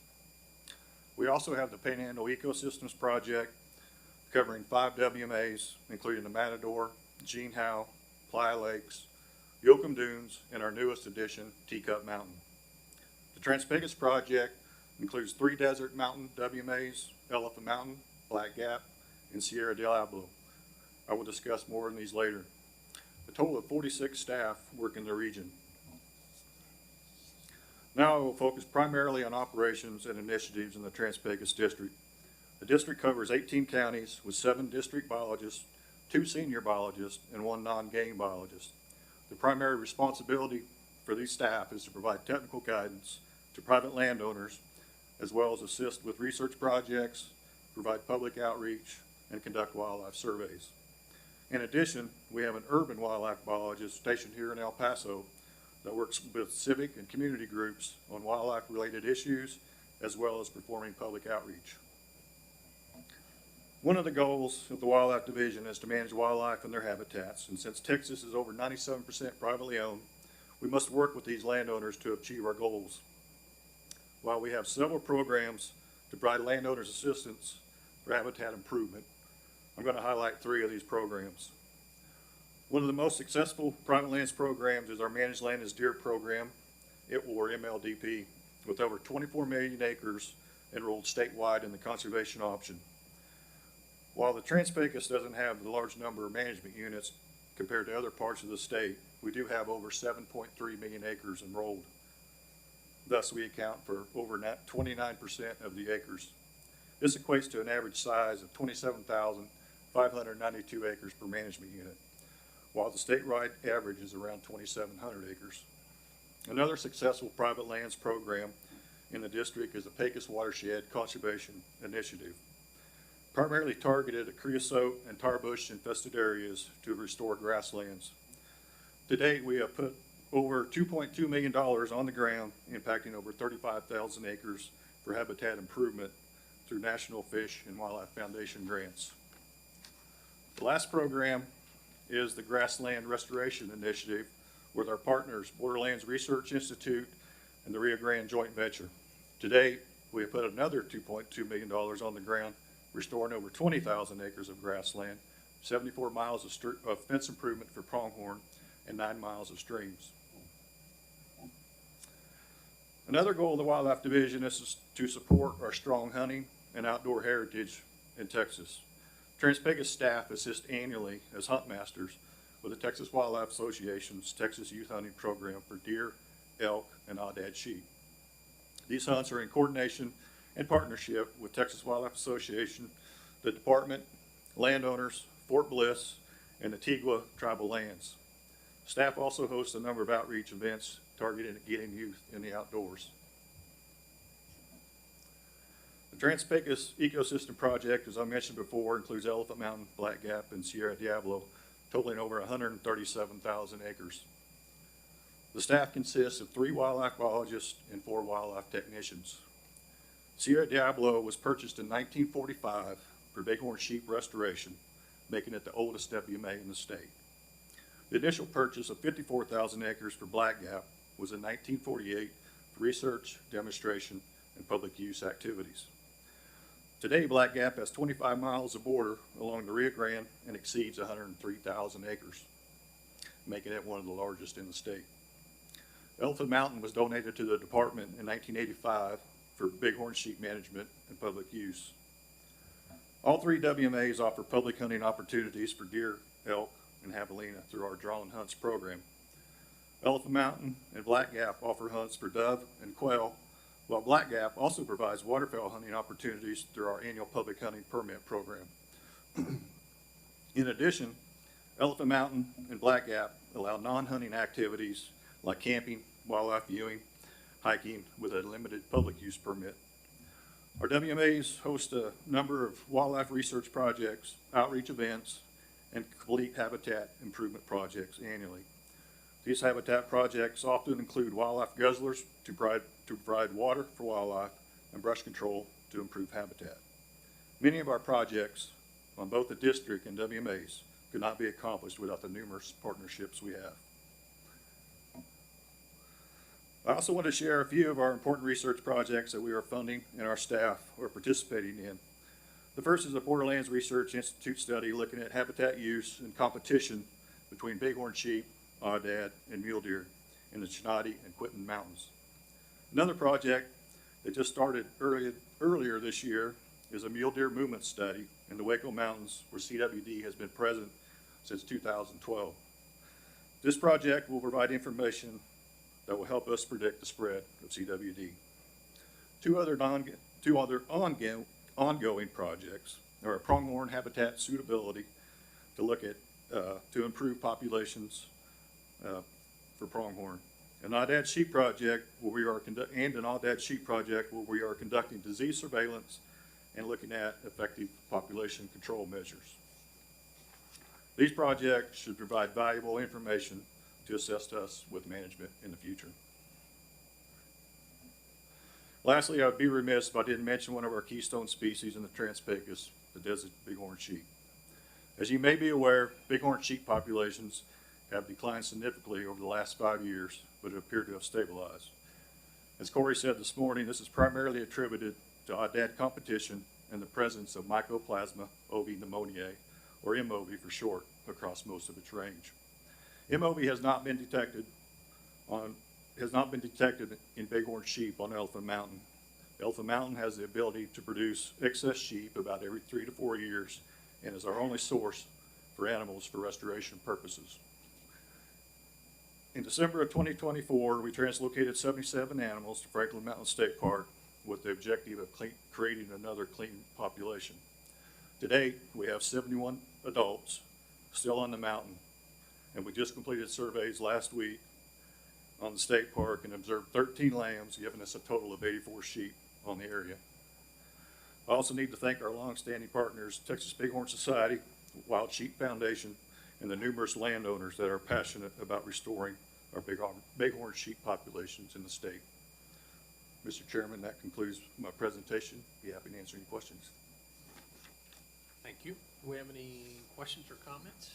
We also have the Panhandle Ecosystems Project, covering 5 WMAs, including the Matador, Gene Howe, Playa Lakes, Yoakum Dunes, and our newest addition, Teacup Mountain. The Trans-Pecos Project includes 3 desert mountain WMAs, Elephant Mountain, Black Gap, and Sierra del Diablo. I will discuss more on these later. A total of 46 staff work in the region. Now I will focus primarily on operations and initiatives in the Trans-Pecos District. The district covers 18 counties with 7 district biologists, 2 senior biologists, and 1 non-game biologist. The primary responsibility for these staff is to provide technical guidance to private landowners, as well as assist with research projects, provide public outreach, and conduct wildlife surveys. In addition, we have an urban wildlife biologist stationed here in El Paso that works with civic and community groups on wildlife-related issues, as well as performing public outreach. One of the goals of the Wildlife Division is to manage wildlife and their habitats, and since Texas is over 97% privately owned, we must work with these landowners to achieve our goals. While we have several programs to provide landowners assistance for habitat improvement, I'm going to highlight 3 of these programs. One of the most successful private lands programs is our Managed Land as Deer program, or MLDP, with over 24 million acres enrolled statewide in the conservation option. While the Trans-Pecos doesn't have the large number of management units compared to other parts of the state, we do have over 7.3 million acres enrolled. Thus, we account for over 29% of the acres. This equates to an average size of 27,592 acres per management unit, while the statewide average is around 2,700 acres. Another successful private lands program in the district is the Pecos Watershed Conservation Initiative, primarily targeted at creosote and tarbush infested areas to restore grasslands. To date, we have put over $2.2 million on the ground, impacting over 35,000 acres for habitat improvement through National Fish and Wildlife Foundation grants. The last program is the Grassland Restoration Initiative with our partners, Borderlands Research Institute and the Rio Grande Joint Venture. To date, we have put another $2.2 million on the ground, restoring over 20,000 acres of grassland, 74 miles of fence improvement for pronghorn, and 9 miles of streams. Another goal of the Wildlife Division is to support our strong hunting and outdoor heritage in Texas. Trans-Pecos staff assist annually as hunt masters with the Texas Wildlife Association's Texas Youth Hunting Program for deer, elk, and aoudad sheep. These hunts are in coordination in partnership with Texas Wildlife Association, the department, landowners, Fort Bliss, and the Tigua tribal lands. Staff also hosts a number of outreach events targeted at getting youth in the outdoors. The Trans-Pecos Ecosystem Project, as I mentioned before, includes Elephant Mountain, Black Gap, and Sierra Diablo, totaling over 137,000 acres. The staff consists of 3 wildlife biologists and 4 wildlife technicians. Sierra Diablo was purchased in 1945 for bighorn sheep restoration, making it the oldest WMA in the state. The initial purchase of 54,000 acres for Black Gap was in 1948 for research, demonstration, and public use activities. Today, Black Gap has 25 miles of border along the Rio Grande and exceeds 103,000 acres, making it one of the largest in the state. Elephant Mountain was donated to the department in 1985 for bighorn sheep management and public use. All 3 WMAs offer public hunting opportunities for deer, elk, and javelina through our Draw and Hunts program. Elephant Mountain and Black Gap offer hunts for dove and quail, while Black Gap also provides waterfowl hunting opportunities through our annual public hunting permit program. In addition, Elephant Mountain and Black Gap allow non-hunting activities like camping, wildlife viewing, hiking with a limited public use permit. Our WMAs host a number of wildlife research projects, outreach events, and complete habitat improvement projects annually. These habitat projects often include wildlife guzzlers to provide water for wildlife and brush control to improve habitat. Many of our projects on both the district and WMAs could not be accomplished without the numerous partnerships we have. I also want to share a few of our important research projects that we are funding and our staff are participating in. The first is the Borderlands Research Institute study looking at habitat use and competition between bighorn sheep, aoudad, and mule deer in the Chenati and Quinton Mountains. Another project that just started earlier this year is a mule deer movement study in the Waco Mountains, where CWD has been present since 2012. This project will provide information that will help us predict the spread of CWD. Two other ongoing projects are a pronghorn habitat suitability to look at to improve populations for pronghorn. An aoudad sheep project where we are conducting disease surveillance and looking at effective population control measures. These projects should provide valuable information to assist us with management in the future. Lastly, I would be remiss if I didn't mention one of our keystone species in the Trans-Pecos, the desert bighorn sheep. As you may be aware, bighorn sheep populations have declined significantly over the last 5 years, but appear to have stabilized. As Corey said this morning, this is primarily attributed to aoudad competition and the presence of Mycoplasma ovi pneumoniae, or MOV for short, across most of its range. MOV has not been detected in bighorn sheep on Elephant Mountain. Elephant Mountain has the ability to produce excess sheep about every 3 to 4 years and is our only source for animals for restoration purposes. In December of 2024, we translocated 77 animals to Franklin Mountain State Park with the objective of creating another clean population. To date, we have 71 adults still on the mountain, and we just completed surveys last week on the state park and observed 13 lambs, giving us a total of 84 sheep on the area. I also need to thank our longstanding partners, Texas Bighorn Society, Wild Sheep Foundation, and the numerous landowners that are passionate about restoring our bighorn sheep populations in the state. Mr. Chairman, that concludes my presentation. Be happy to answer any questions. Thank you. Do we have any questions or comments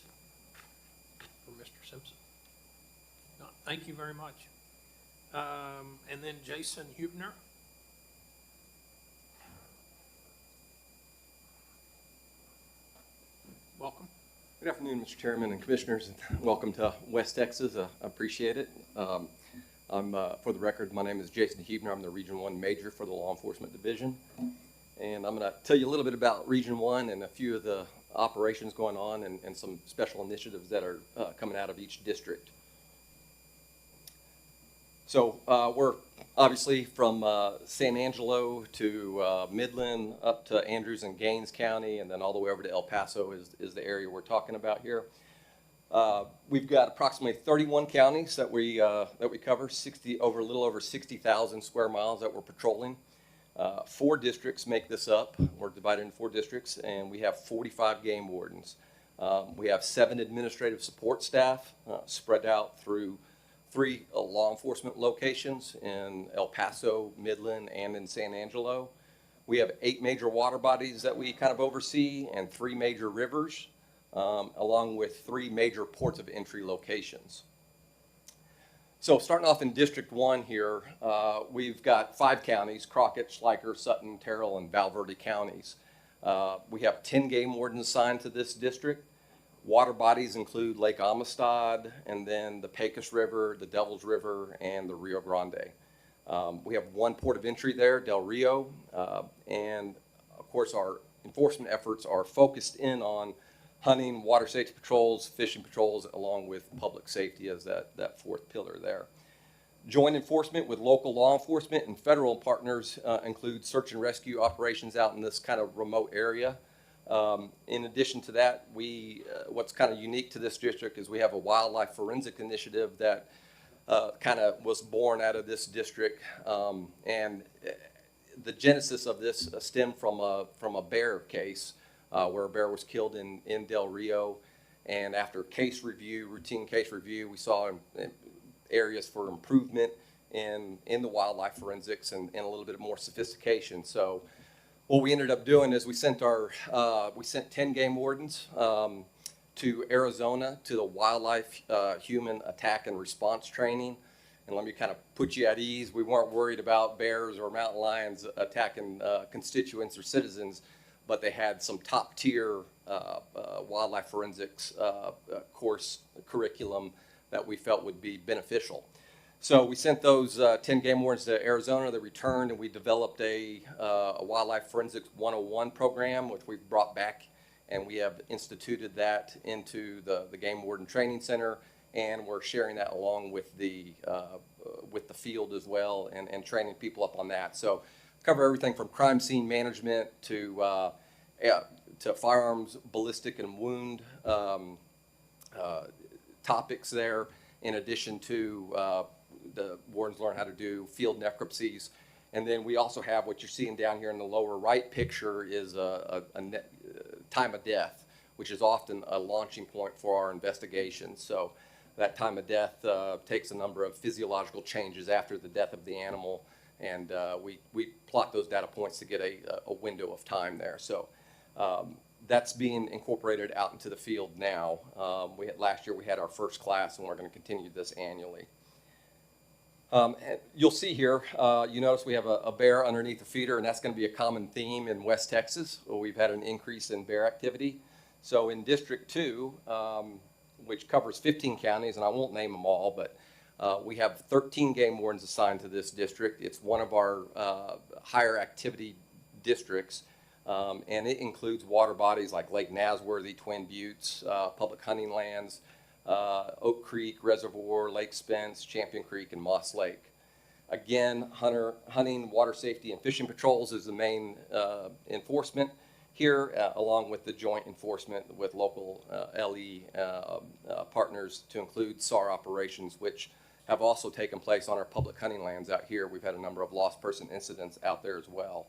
for Mr. Simpson? No, thank you very much. And then Jason Hubner. Welcome. Good afternoon, Mr. Chairman and Commissioners. Welcome to West Texas. I appreciate it. For the record, my name is Jason Hubner. I'm the Region 1 Major for the Law Enforcement Division. And I'm going to tell you a little bit about Region 1 and a few of the operations going on and some special initiatives that are coming out of each district. So we're Obviously, from San Angelo to Midland up to Andrews and Gaines County, and then all the way over to El Paso is the area we're talking about here. We've got approximately 31 counties that we cover, a little over 60,000 square miles that we're patrolling. 4 districts make this up. We're divided into 4 districts, and we have 45 game wardens. We have 7 administrative support staff spread out through 3 law enforcement locations in El Paso, Midland, and in San Angelo. We have 8 major water bodies that we kind of oversee and 3 major rivers, along with 3 major ports of entry locations. So starting off in District 1 here, we've got 5 counties: Crockett, Schleicher, Sutton, Terrell, and Val Verde counties. We have 10 game wardens assigned to this district. Water bodies include Lake Amistad, and then the Pecos River, the Devil's River, and the Rio Grande. We have 1 port of entry there, Del Rio, and of course our enforcement efforts are focused in on hunting, water safety patrols, fishing patrols, along with public safety as that 4th pillar there. Joint enforcement with local law enforcement and federal partners includes search and rescue operations out in this kind of remote area. In addition to that, what's kind of unique to this district is we have a wildlife forensic initiative that kind of was born out of this district, and the genesis of this stemmed from a bear case where a bear was killed in Del Rio, and after routine case review, we saw areas for improvement in the wildlife forensics and a little bit more sophistication. So what we ended up doing is we sent 10 game wardens to Arizona to the wildlife human attack and response training. And let me kind of put you at ease. We weren't worried about bears or mountain lions attacking constituents or citizens, but they had some top tier wildlife forensics course curriculum that we felt would be beneficial. So we sent those 10 game wardens to Arizona. They returned, and we developed a Wildlife Forensics 101 program, which we've brought back, and we have instituted that into the Game Warden Training Center, and we're sharing that along with the field as well, and training people up on that. So cover everything from crime scene management to firearms, ballistic, and wound topics there, in addition to the wardens learn how to do field necropsies. And then we also have what you're seeing down here in the lower right picture is a time of death, which is often a launching point for our investigations. So that time of death takes a number of physiological changes after the death of the animal, and we plot those data points to get a window of time there. So that's being incorporated out into the field now. Last year we had our first class, and we're going to continue this annually. And you'll see here, you notice we have a bear underneath the feeder, and that's going to be a common theme in West Texas, where we've had an increase in bear activity. So in District 2, which covers 15 counties, and I won't name them all, but we have 13 game wardens assigned to this district. It's one of our higher activity districts, and it includes water bodies like Lake Nasworthy, Twin Buttes, public hunting lands, Oak Creek Reservoir, Lake Spence, Champion Creek, and Moss Lake. Again, hunting, water safety, and fishing patrols is the main enforcement here, along with the joint enforcement with local LE partners to include SAR operations, which have also taken place on our public hunting lands out here. We've had a number of lost person incidents out there as well.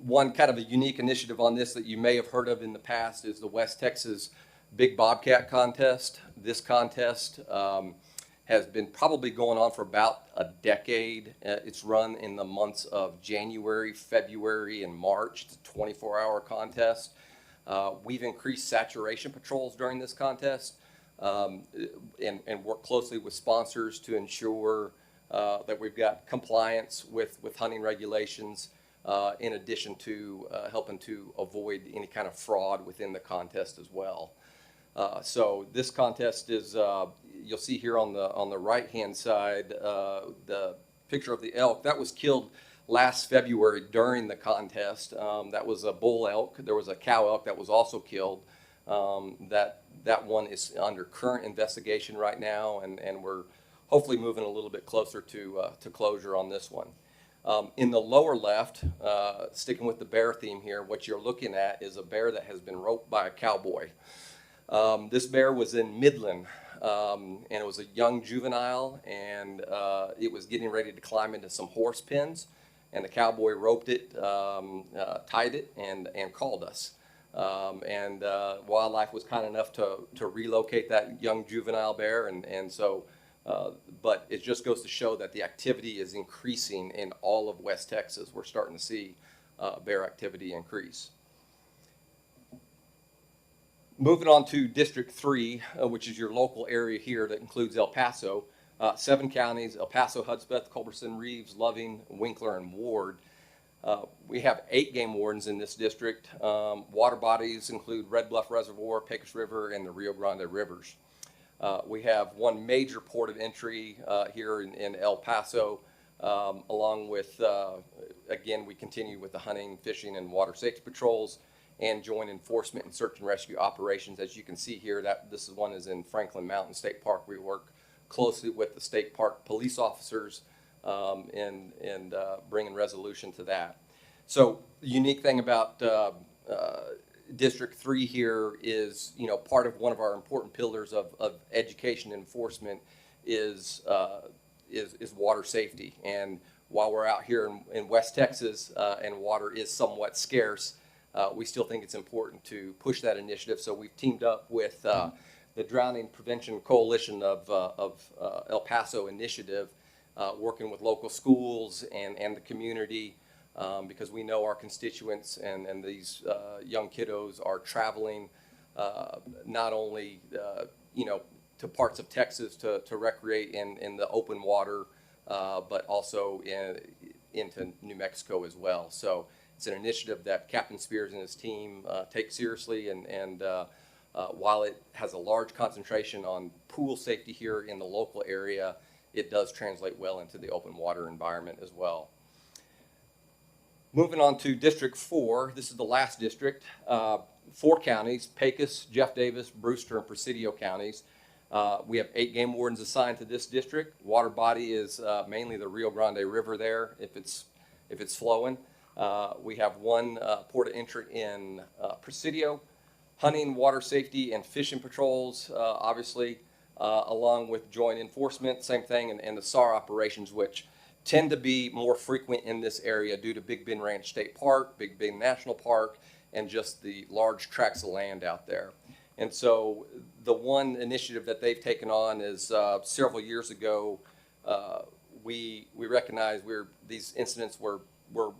One kind of a unique initiative on this that you may have heard of in the past is the West Texas Big Bobcat Contest. This contest has been probably going on for about a decade. It's run in the months of January, February, and March. It's a 24-hour contest. We've increased saturation patrols during this contest and work closely with sponsors to ensure that we've got compliance with hunting regulations, in addition to helping to avoid any kind of fraud within the contest as well. So this contest is, you'll see here on the right-hand side, the picture of the elk. That was killed last February during the contest. That was a bull elk. There was a cow elk that was also killed. That one is under current investigation right now, and we're hopefully moving a little bit closer to closure on this one. In the lower left, sticking with the bear theme here, what you're looking at is a bear that has been roped by a cowboy. This bear was in Midland, and it was a young juvenile, and it was getting ready to climb into some horse pens, and the cowboy roped it, tied it, and called us. Wildlife was kind enough to relocate that young juvenile bear, and so, but it just goes to show that the activity is increasing in all of West Texas. We're starting to see bear activity increase. Moving on to District 3, which is your local area here that includes El Paso. 7 counties: El Paso, Hudspeth, Culberson, Reeves, Loving, Winkler, and Ward. We have 8 game wardens in this district. Water bodies include Red Bluff Reservoir, Pecos River, and the Rio Grande Rivers. We have 1 major port of entry here in El Paso, along with, again, we continue with the hunting, fishing, and water safety patrols, and joint enforcement and search and rescue operations. As you can see here, this one is in Franklin Mountain State Park. We work closely with the state park police officers in bringing resolution to that. So the unique thing about District 3 here is, part of one of our important pillars of education enforcement is water safety. And while we're out here in West Texas and water is somewhat scarce, we still think it's important to push that initiative. So we've teamed up with the Drowning Prevention Coalition of El Paso Initiative, working with local schools and the community, because we know our constituents and these young kiddos are traveling not only to parts of Texas to recreate in the open water, but also into New Mexico as well. So it's an initiative that Captain Spears and his team take seriously, and while it has a large concentration on pool safety here in the local area, it does translate well into the open water environment as well. Moving on to District 4, this is the last district. 4 counties: Pecos, Jeff Davis, Brewster, and Presidio counties. We have 8 game wardens assigned to this district. Water body is mainly the Rio Grande River there, if it's flowing. We have 1 port of entry in Presidio. Hunting, water safety, and fishing patrols, obviously, along with joint enforcement, same thing, and the SAR operations, which tend to be more frequent in this area due to Big Bend Ranch State Park, Big Bend National Park, and just the large tracts of land out there. And so the one initiative that they've taken on is several years ago, we recognized these incidents were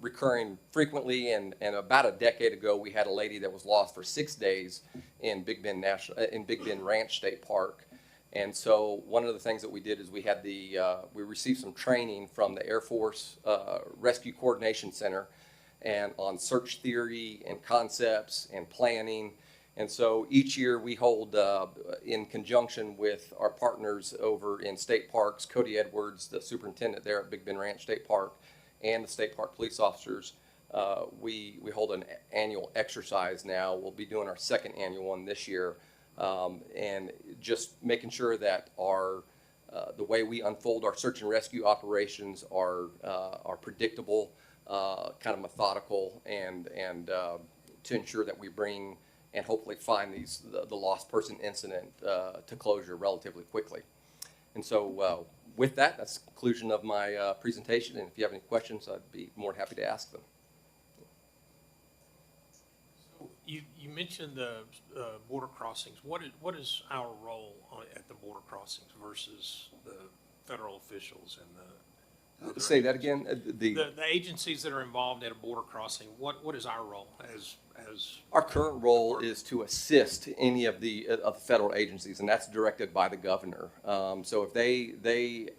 recurring frequently, and about a decade ago we had a lady that was lost for 6 days in Big Bend Ranch State Park. And so one of the things that we did is we received some training from the Air Force Rescue Coordination Center and on search theory and concepts and planning. And so each year we hold, in conjunction with our partners over in state parks, Cody Edwards, the superintendent there at Big Bend Ranch State Park, and the state park police officers, we hold an annual exercise now. We'll be doing our 2nd annual one this year, and just making sure that the way we unfold our search and rescue operations are predictable, kind of methodical, and to ensure that we bring and hopefully find the lost person incident to closure relatively quickly. And so with that, that's the conclusion of my presentation, and if you have any questions, I'd be more than happy to ask them. You mentioned the border crossings. What is our role at the border crossings versus the federal officials and the Say that again. The agencies that are involved at a border crossing? What is our role as our current role is to assist any of the federal agencies, and that's directed by the governor. So if they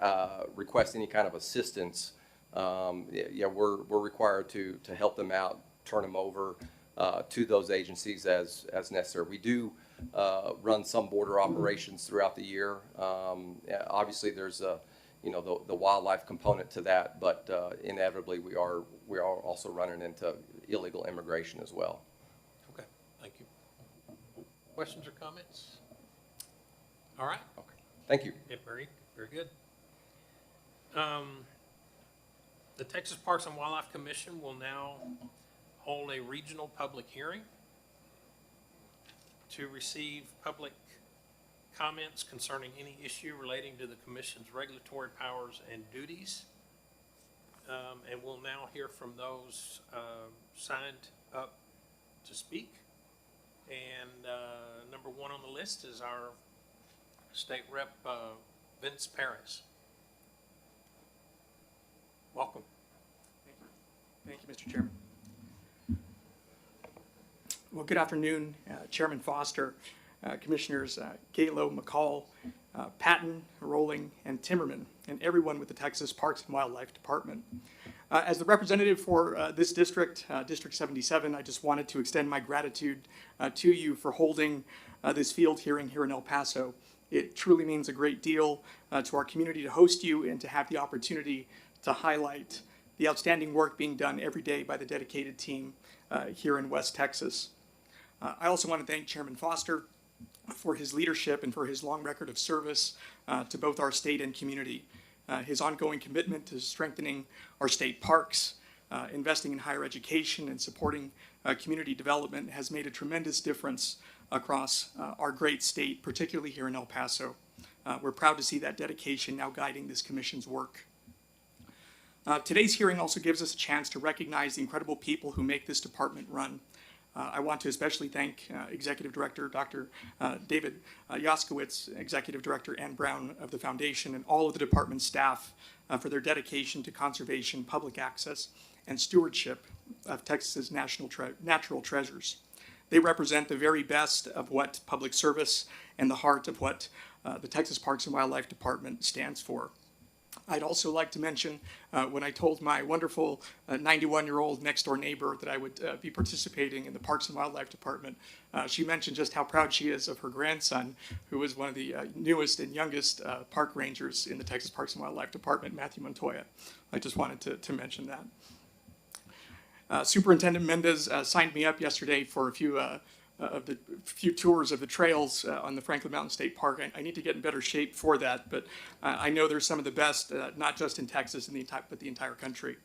request any kind of assistance, we're required to help them out, turn them over to those agencies as necessary. We do run some border operations throughout the year. Obviously, there's the wildlife component to that, but inevitably we are also running into illegal immigration as well. Okay, thank you. Questions or comments? All right. Okay. Thank you. Yeah, very good. The Texas Parks and Wildlife Commission will now hold a regional public hearing to receive public comments concerning any issue relating to the commission's regulatory powers and duties. And we'll now hear from those signed up to speak. And number one on the list is our State Rep Vince Perez. Welcome. Thank you, Mr. Chairman. Well, good afternoon, Chairman Foster, Commissioners Galo, McCall, Patton, Rolling, and Timmerman, and everyone with the Texas Parks and Wildlife Department. As the representative for this district, District 77, I just wanted to extend my gratitude to you for holding this field hearing here in El Paso. It truly means a great deal to our community to host you and to have the opportunity to highlight the outstanding work being done every day by the dedicated team here in West Texas. I also want to thank Chairman Foster for his leadership and for his long record of service to both our state and community. His ongoing commitment to strengthening our state parks, investing in higher education, and supporting community development has made a tremendous difference across our great state, particularly here in El Paso. We're proud to see that dedication now guiding this commission's work. Today's hearing also gives us a chance to recognize the incredible people who make this department run. I want to especially thank Executive Director Dr. David Yaskowitz, Executive Director Ann Brown of the Foundation, and all of the department staff for their dedication to conservation, public access, and stewardship of Texas's natural treasures. They represent the very best of what public service and the heart of what the Texas Parks and Wildlife Department stands for. I'd also like to mention when I told my wonderful 91-year-old next-door neighbor that I would be participating in the Parks and Wildlife Department, she mentioned just how proud she is of her grandson, who is one of the newest and youngest park rangers in the Texas Parks and Wildlife Department, Matthew Montoya. I just wanted to mention that. Superintendent Mendez signed me up yesterday for a few tours of the trails on the Franklin Mountain State Park. I need to get in better shape for that, but I know there's some of the best, not just in Texas, but the entire country.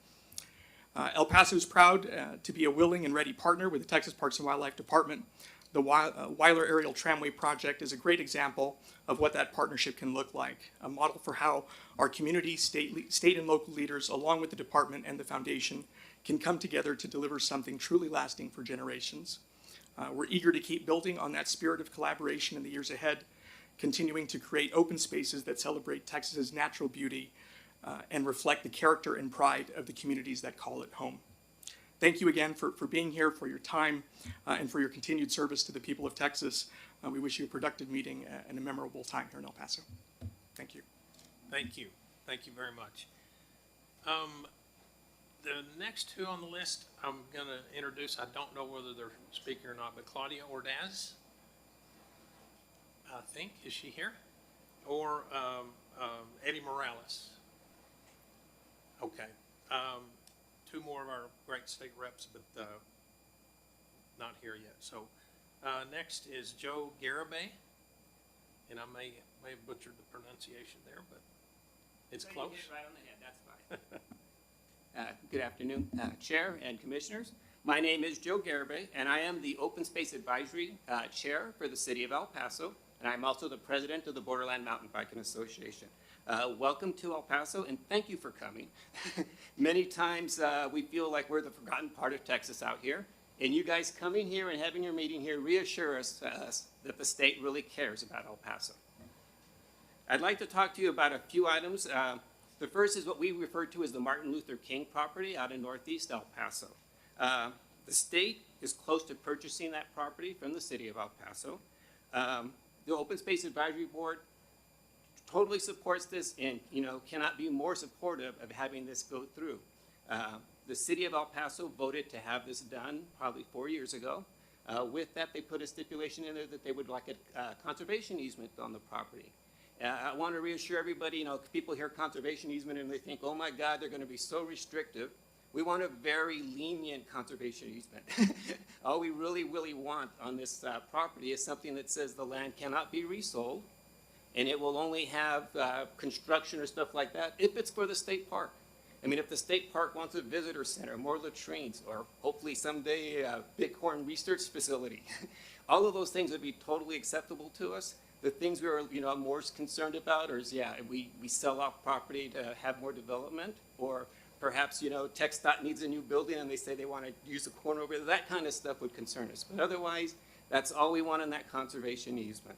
El Paso is proud to be a willing and ready partner with the Texas Parks and Wildlife Department. The Weiler Aerial Tramway Project is a great example of what that partnership can look like, a model for how our community, state and local leaders, along with the department and the foundation, can come together to deliver something truly lasting for generations. We're eager to keep building on that spirit of collaboration in the years ahead, continuing to create open spaces that celebrate Texas's natural beauty and reflect the character and pride of the communities that call it home. Thank you again for being here, for your time, and for your continued service to the people of Texas. We wish you a productive meeting and a memorable time here in El Paso. Thank you. Thank you. Thank you very much. The next two on the list, I'm going to introduce. I don't know whether they're speaking or not, but Claudia Ordaz, I think, is she here? Or Eddie Morales. Okay. Two more of our great state reps, but not here yet. So next is Joe Garibay, and I may have butchered the pronunciation there, but it's close. You hit right on the head. That's fine. Good afternoon, Chair and Commissioners. My name is Joe Garibay, and I am the Open Space Advisory Chair for the City of El Paso, and I'm also the President of the Borderland Mountain Biking Association. Welcome to El Paso, and thank you for coming. Many times we feel like we're the forgotten part of Texas out here, and you guys coming here and having your meeting here reassure us that the state really cares about El Paso. I'd like to talk to you about a few items. The first is what we refer to as the Martin Luther King property out in northeast El Paso. The state is close to purchasing that property from the city of El Paso. The Open Space Advisory Board totally supports this and cannot be more supportive of having this go through. The city of El Paso voted to have this done probably 4 years ago. With that, they put a stipulation in there that they would like a conservation easement on the property. I want to reassure everybody, people hear conservation easement and they think, oh my God, they're going to be so restrictive. We want a very lenient conservation easement. All we really want on this property is something that says the land cannot be resold, And it will only have construction or stuff like that if it's for the state park. I mean, if the state park wants a visitor center, more latrines, or hopefully someday a Bighorn research facility, all of those things would be totally acceptable to us. The things we were, more concerned about is, we sell off property to have more development, or perhaps, TxDOT needs a new building and they say they want to use the corner over there. That kind of stuff would concern us. But otherwise, that's all we want in that conservation easement.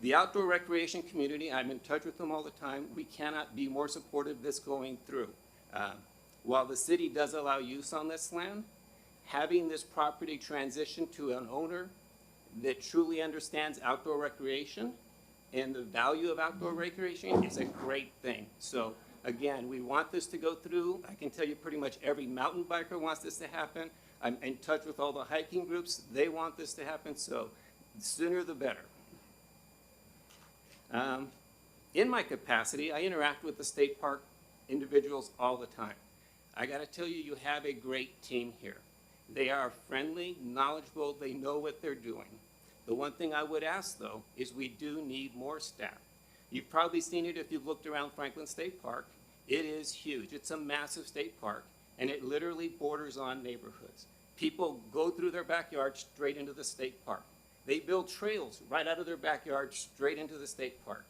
The outdoor recreation community, I'm in touch with them all the time. We cannot be more supportive of this going through. While the city does allow use on this land, having this property transition to an owner that truly understands outdoor recreation and the value of outdoor recreation is a great thing. So again, we want this to go through. I can tell you pretty much every mountain biker wants this to happen. I'm in touch with all the hiking groups. They want this to happen, so the sooner the better. In my capacity, I interact with the state park individuals all the time. I gotta tell you, you have a great team here. They are friendly, knowledgeable, they know what they're doing. The one thing I would ask, though, is we do need more staff. You've probably seen it if you've looked around Franklin State Park. It is huge. It's a massive state park, and it literally borders on neighborhoods. People go through their backyard straight into the state park. They build trails right out of their backyard straight into the state park.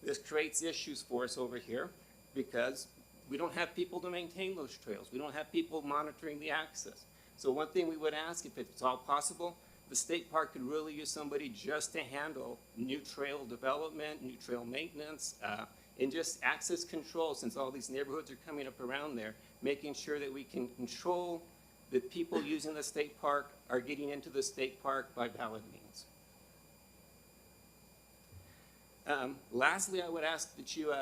This creates issues for us over here because we don't have people to maintain those trails. We don't have people monitoring the access. So one thing we would ask, if it's all possible, the state park could really use somebody just to handle new trail development, new trail maintenance, and just access control, since all these neighborhoods are coming up around there, making sure that we can control that people using the state park are getting into the state park by valid means. Lastly, I would ask that you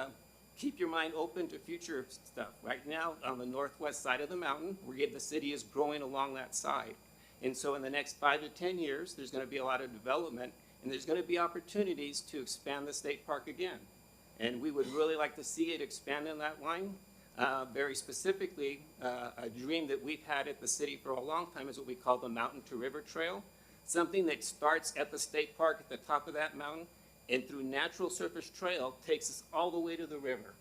keep your mind open to future stuff. Right now, on the northwest side of the mountain, the city is growing along that side. And so in the next 5 to 10 years, there's going to be a lot of development, and there's going to be opportunities to expand the state park again. And we would really like to see it expand in that line. Very specifically, a dream that we've had at the city for a long time is what we call the Mountain to River Trail, something that starts at the state park at the top of that mountain, and through natural surface trail takes us all the way to the river.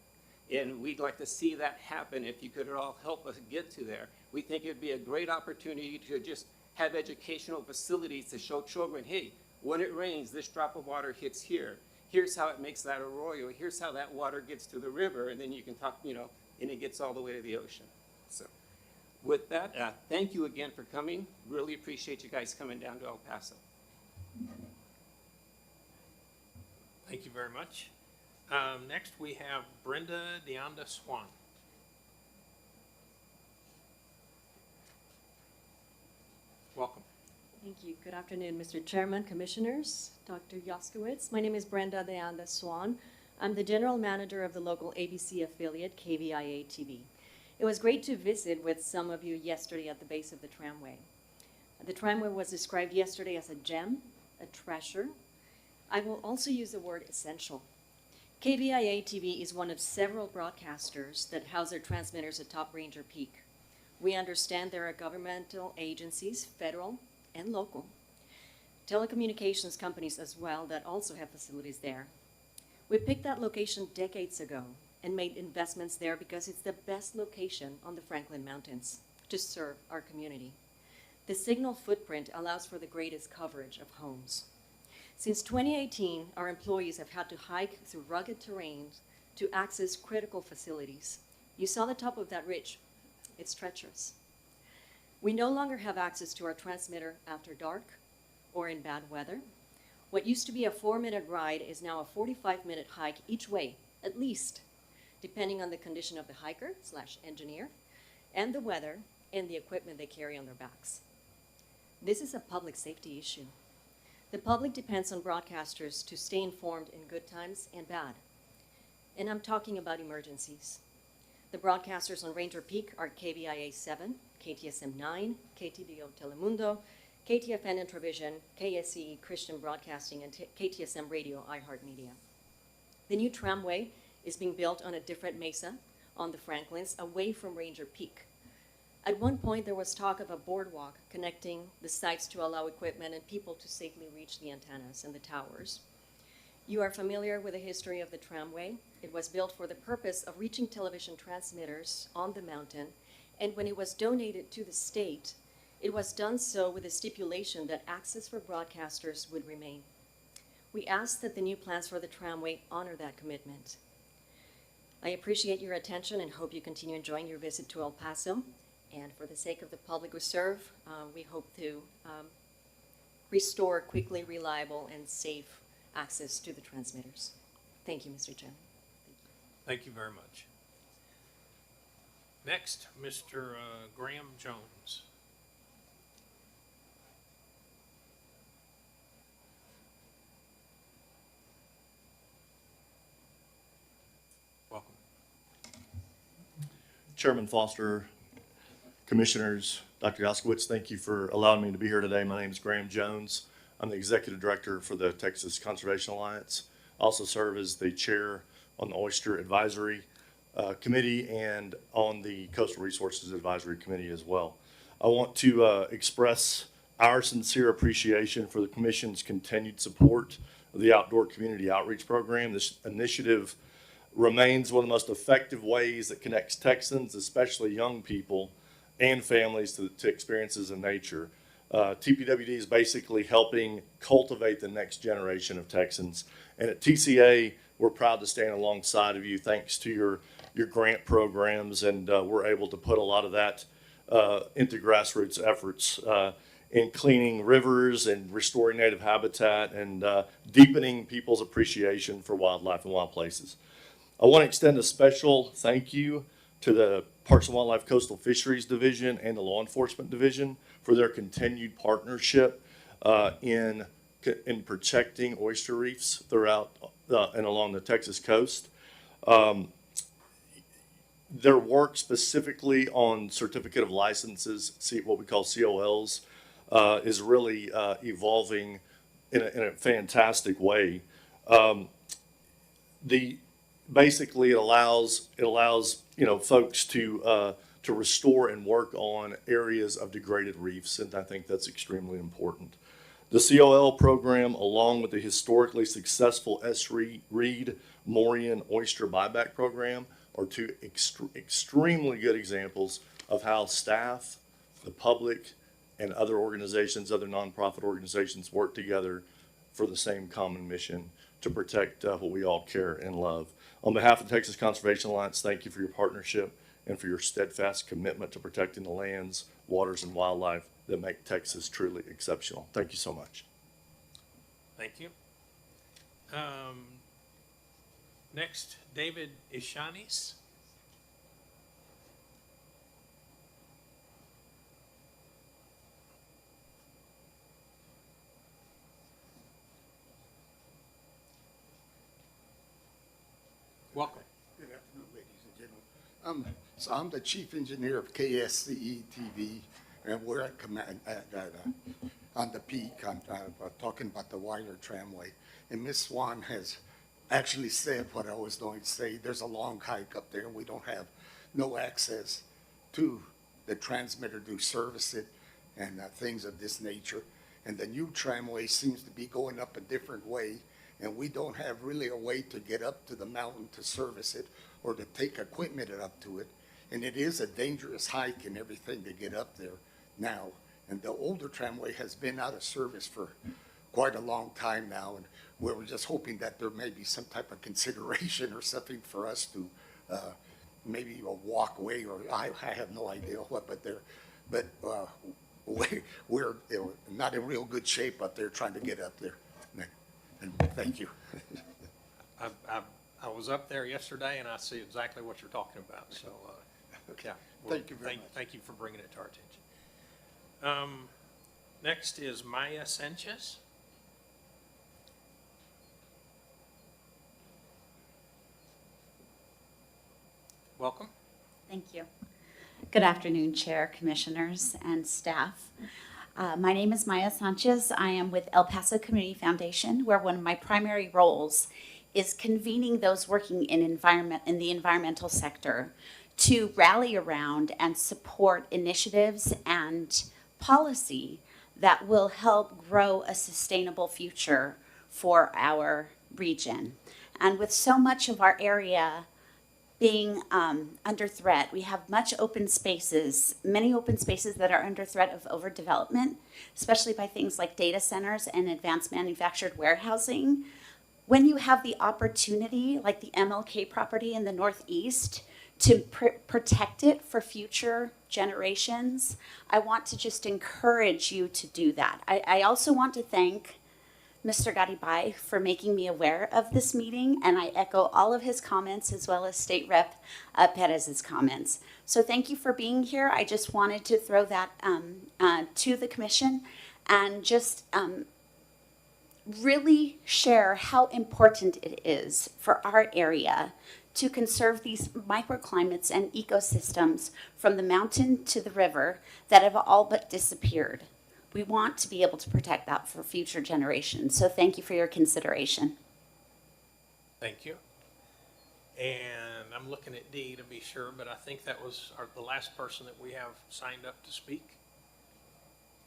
And we'd like to see that happen. If you could all help us get to there, we think it'd be a great opportunity to just have educational facilities to show children, hey, when it rains, this drop of water hits here. Here's how it makes that arroyo. Here's how that water gets to the river. And then you can talk, and it gets all the way to the ocean. So with that, thank you again for coming. Really appreciate you guys coming down to El Paso. Thank you very much. Next, we have Brenda Deonda Swan. Welcome. Thank you. Good afternoon, Mr. Chairman, Commissioners, Dr. Yoskowitz. My name is Brenda Deonda Swan. I'm the General Manager of the local ABC affiliate, KVIA-TV. It was great to visit with some of you yesterday at the base of the tramway. The tramway was described yesterday as a gem, a treasure. I will also use the word essential. KVIA-TV is one of several broadcasters that house their transmitters atop Ranger Peak. We understand there are governmental agencies, federal and local, telecommunications companies as well that also have facilities there. We picked that location decades ago and made investments there because it's the best location on the Franklin Mountains to serve our community. The signal footprint allows for the greatest coverage of homes. Since 2018, our employees have had to hike through rugged terrains to access critical facilities. You saw the top of that ridge. It's treacherous. We no longer have access to our transmitter after dark or in bad weather. What used to be a 4-minute ride is now a 45-minute hike each way, at least, depending on the condition of the hiker/engineer and the weather and the equipment they carry on their backs. This is a public safety issue. The public depends on broadcasters to stay informed in good times and bad. And I'm talking about emergencies. The broadcasters on Ranger Peak are KVIA 7, KTSM 9, KTDO Telemundo, KTFN Intravision, KSE Christian Broadcasting, and KTSM Radio iHeartMedia. The new tramway is being built on a different mesa on the Franklins, away from Ranger Peak. At one point, there was talk of a boardwalk connecting the sites to allow equipment and people to safely reach the antennas and the towers. You are familiar with the history of the tramway. It was built for the purpose of reaching television transmitters on the mountain, and when it was donated to the state, it was done so with the stipulation that access for broadcasters would remain. We ask that the new plans for the tramway honor that commitment. I appreciate your attention and hope you continue enjoying your visit to El Paso. And for the sake of the public we serve, we hope to restore quickly, reliable, and safe access to the transmitters. Thank you, Mr. Chairman. Thank you very much. Next, Mr. Graham Jones. Welcome. Chairman Foster, Commissioners, Dr. Yaskowitz, thank you for allowing me to be here today. My name is Graham Jones. I'm the Executive Director for the Texas Conservation Alliance. I also serve as the Chair on the Oyster Advisory Committee and on the Coastal Resources Advisory Committee as well. I want to express our sincere appreciation for the Commission's continued support of the Outdoor Community Outreach Program. This initiative remains one of the most effective ways that connects Texans, especially young people, and families to experiences in nature. TPWD is basically helping cultivate the next generation of Texans. And at TCA, we're proud to stand alongside of you thanks to your grant programs, and we're able to put a lot of that into grassroots efforts in cleaning rivers and restoring native habitat and deepening people's appreciation for wildlife and wild places. I want to extend a special thank you to the Parks and Wildlife Coastal Fisheries Division and the Law Enforcement Division for their continued partnership in protecting oyster reefs throughout and along the Texas coast. Their work specifically on certificate of licenses, what we call COLs, is really evolving in a fantastic way. Basically, it allows folks to restore and work on areas of degraded reefs, and I think that's extremely important. The COL program, along with the historically successful S. Reed Morian oyster buyback program, are two extremely good examples of how staff, the public, and other organizations, other nonprofit organizations work together for the same common mission to protect what we all care and love. On behalf of the Texas Conservation Alliance, thank you for your partnership and for your steadfast commitment to protecting the lands, waters, and wildlife that make Texas truly exceptional. Thank you so much. Thank you. Next, David Ishanis. Welcome. Good afternoon, ladies and gentlemen. So I'm the chief engineer of KSCE TV, and we're at command on the peak. I'm talking about the Weiler Tramway, and Ms. Swan has actually said what I was going to say. There's a long hike up there, and we don't have no access to the transmitter to service it and things of this nature. And the new tramway seems to be going up a different way, and we don't have really a way to get up to the mountain to service it or to take equipment up to it. And it is a dangerous hike and everything to get up there now. And the older tramway has been out of service for quite a long time now, and we're just hoping that there may be some type of consideration or something for us to maybe a walkway, or I have no idea what, but we're not in real good shape up there trying to get up there. And thank you. I was up there yesterday, and I see exactly what you're talking about. So, yeah. Thank you very much. Thank you for bringing it to our attention. Next is Maya Sanchez. Welcome. Thank you. Good afternoon, Chair, Commissioners, and staff. My name is Maya Sanchez. I am with El Paso Community Foundation, where one of my primary roles is convening those working in the environmental sector to rally around and support initiatives and policy that will help grow a sustainable future for our region. And with so much of our area being under threat, we have many open spaces that are under threat of overdevelopment, especially by things like data centers and advanced manufactured warehousing. When you have the opportunity, like the MLK property in the Northeast, to protect it for future generations, I want to just encourage you to do that. I also want to thank Mr. Garibay for making me aware of this meeting, and I echo all of his comments as well as State Rep Perez's comments. So thank you for being here. I just wanted to throw that to the commission and just really share how important it is for our area to conserve these microclimates and ecosystems from the mountain to the river that have all but disappeared. We want to be able to protect that for future generations. So thank you for your consideration. Thank you. And I'm looking at Dee to be sure, but I think that was the last person that we have signed up to speak.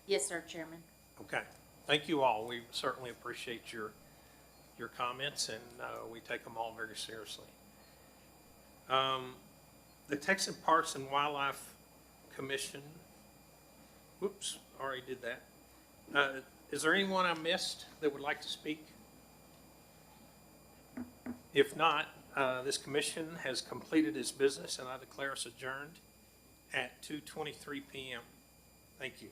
Yes, sir, Chairman. Okay. Thank you all. We certainly appreciate your comments, and we take them all very seriously. The Texas Parks and Wildlife Commission, whoops, already did that. Is there anyone I missed that would like to speak? If not, this commission has completed its business, and I declare us adjourned at 2:23 p.m. Thank you.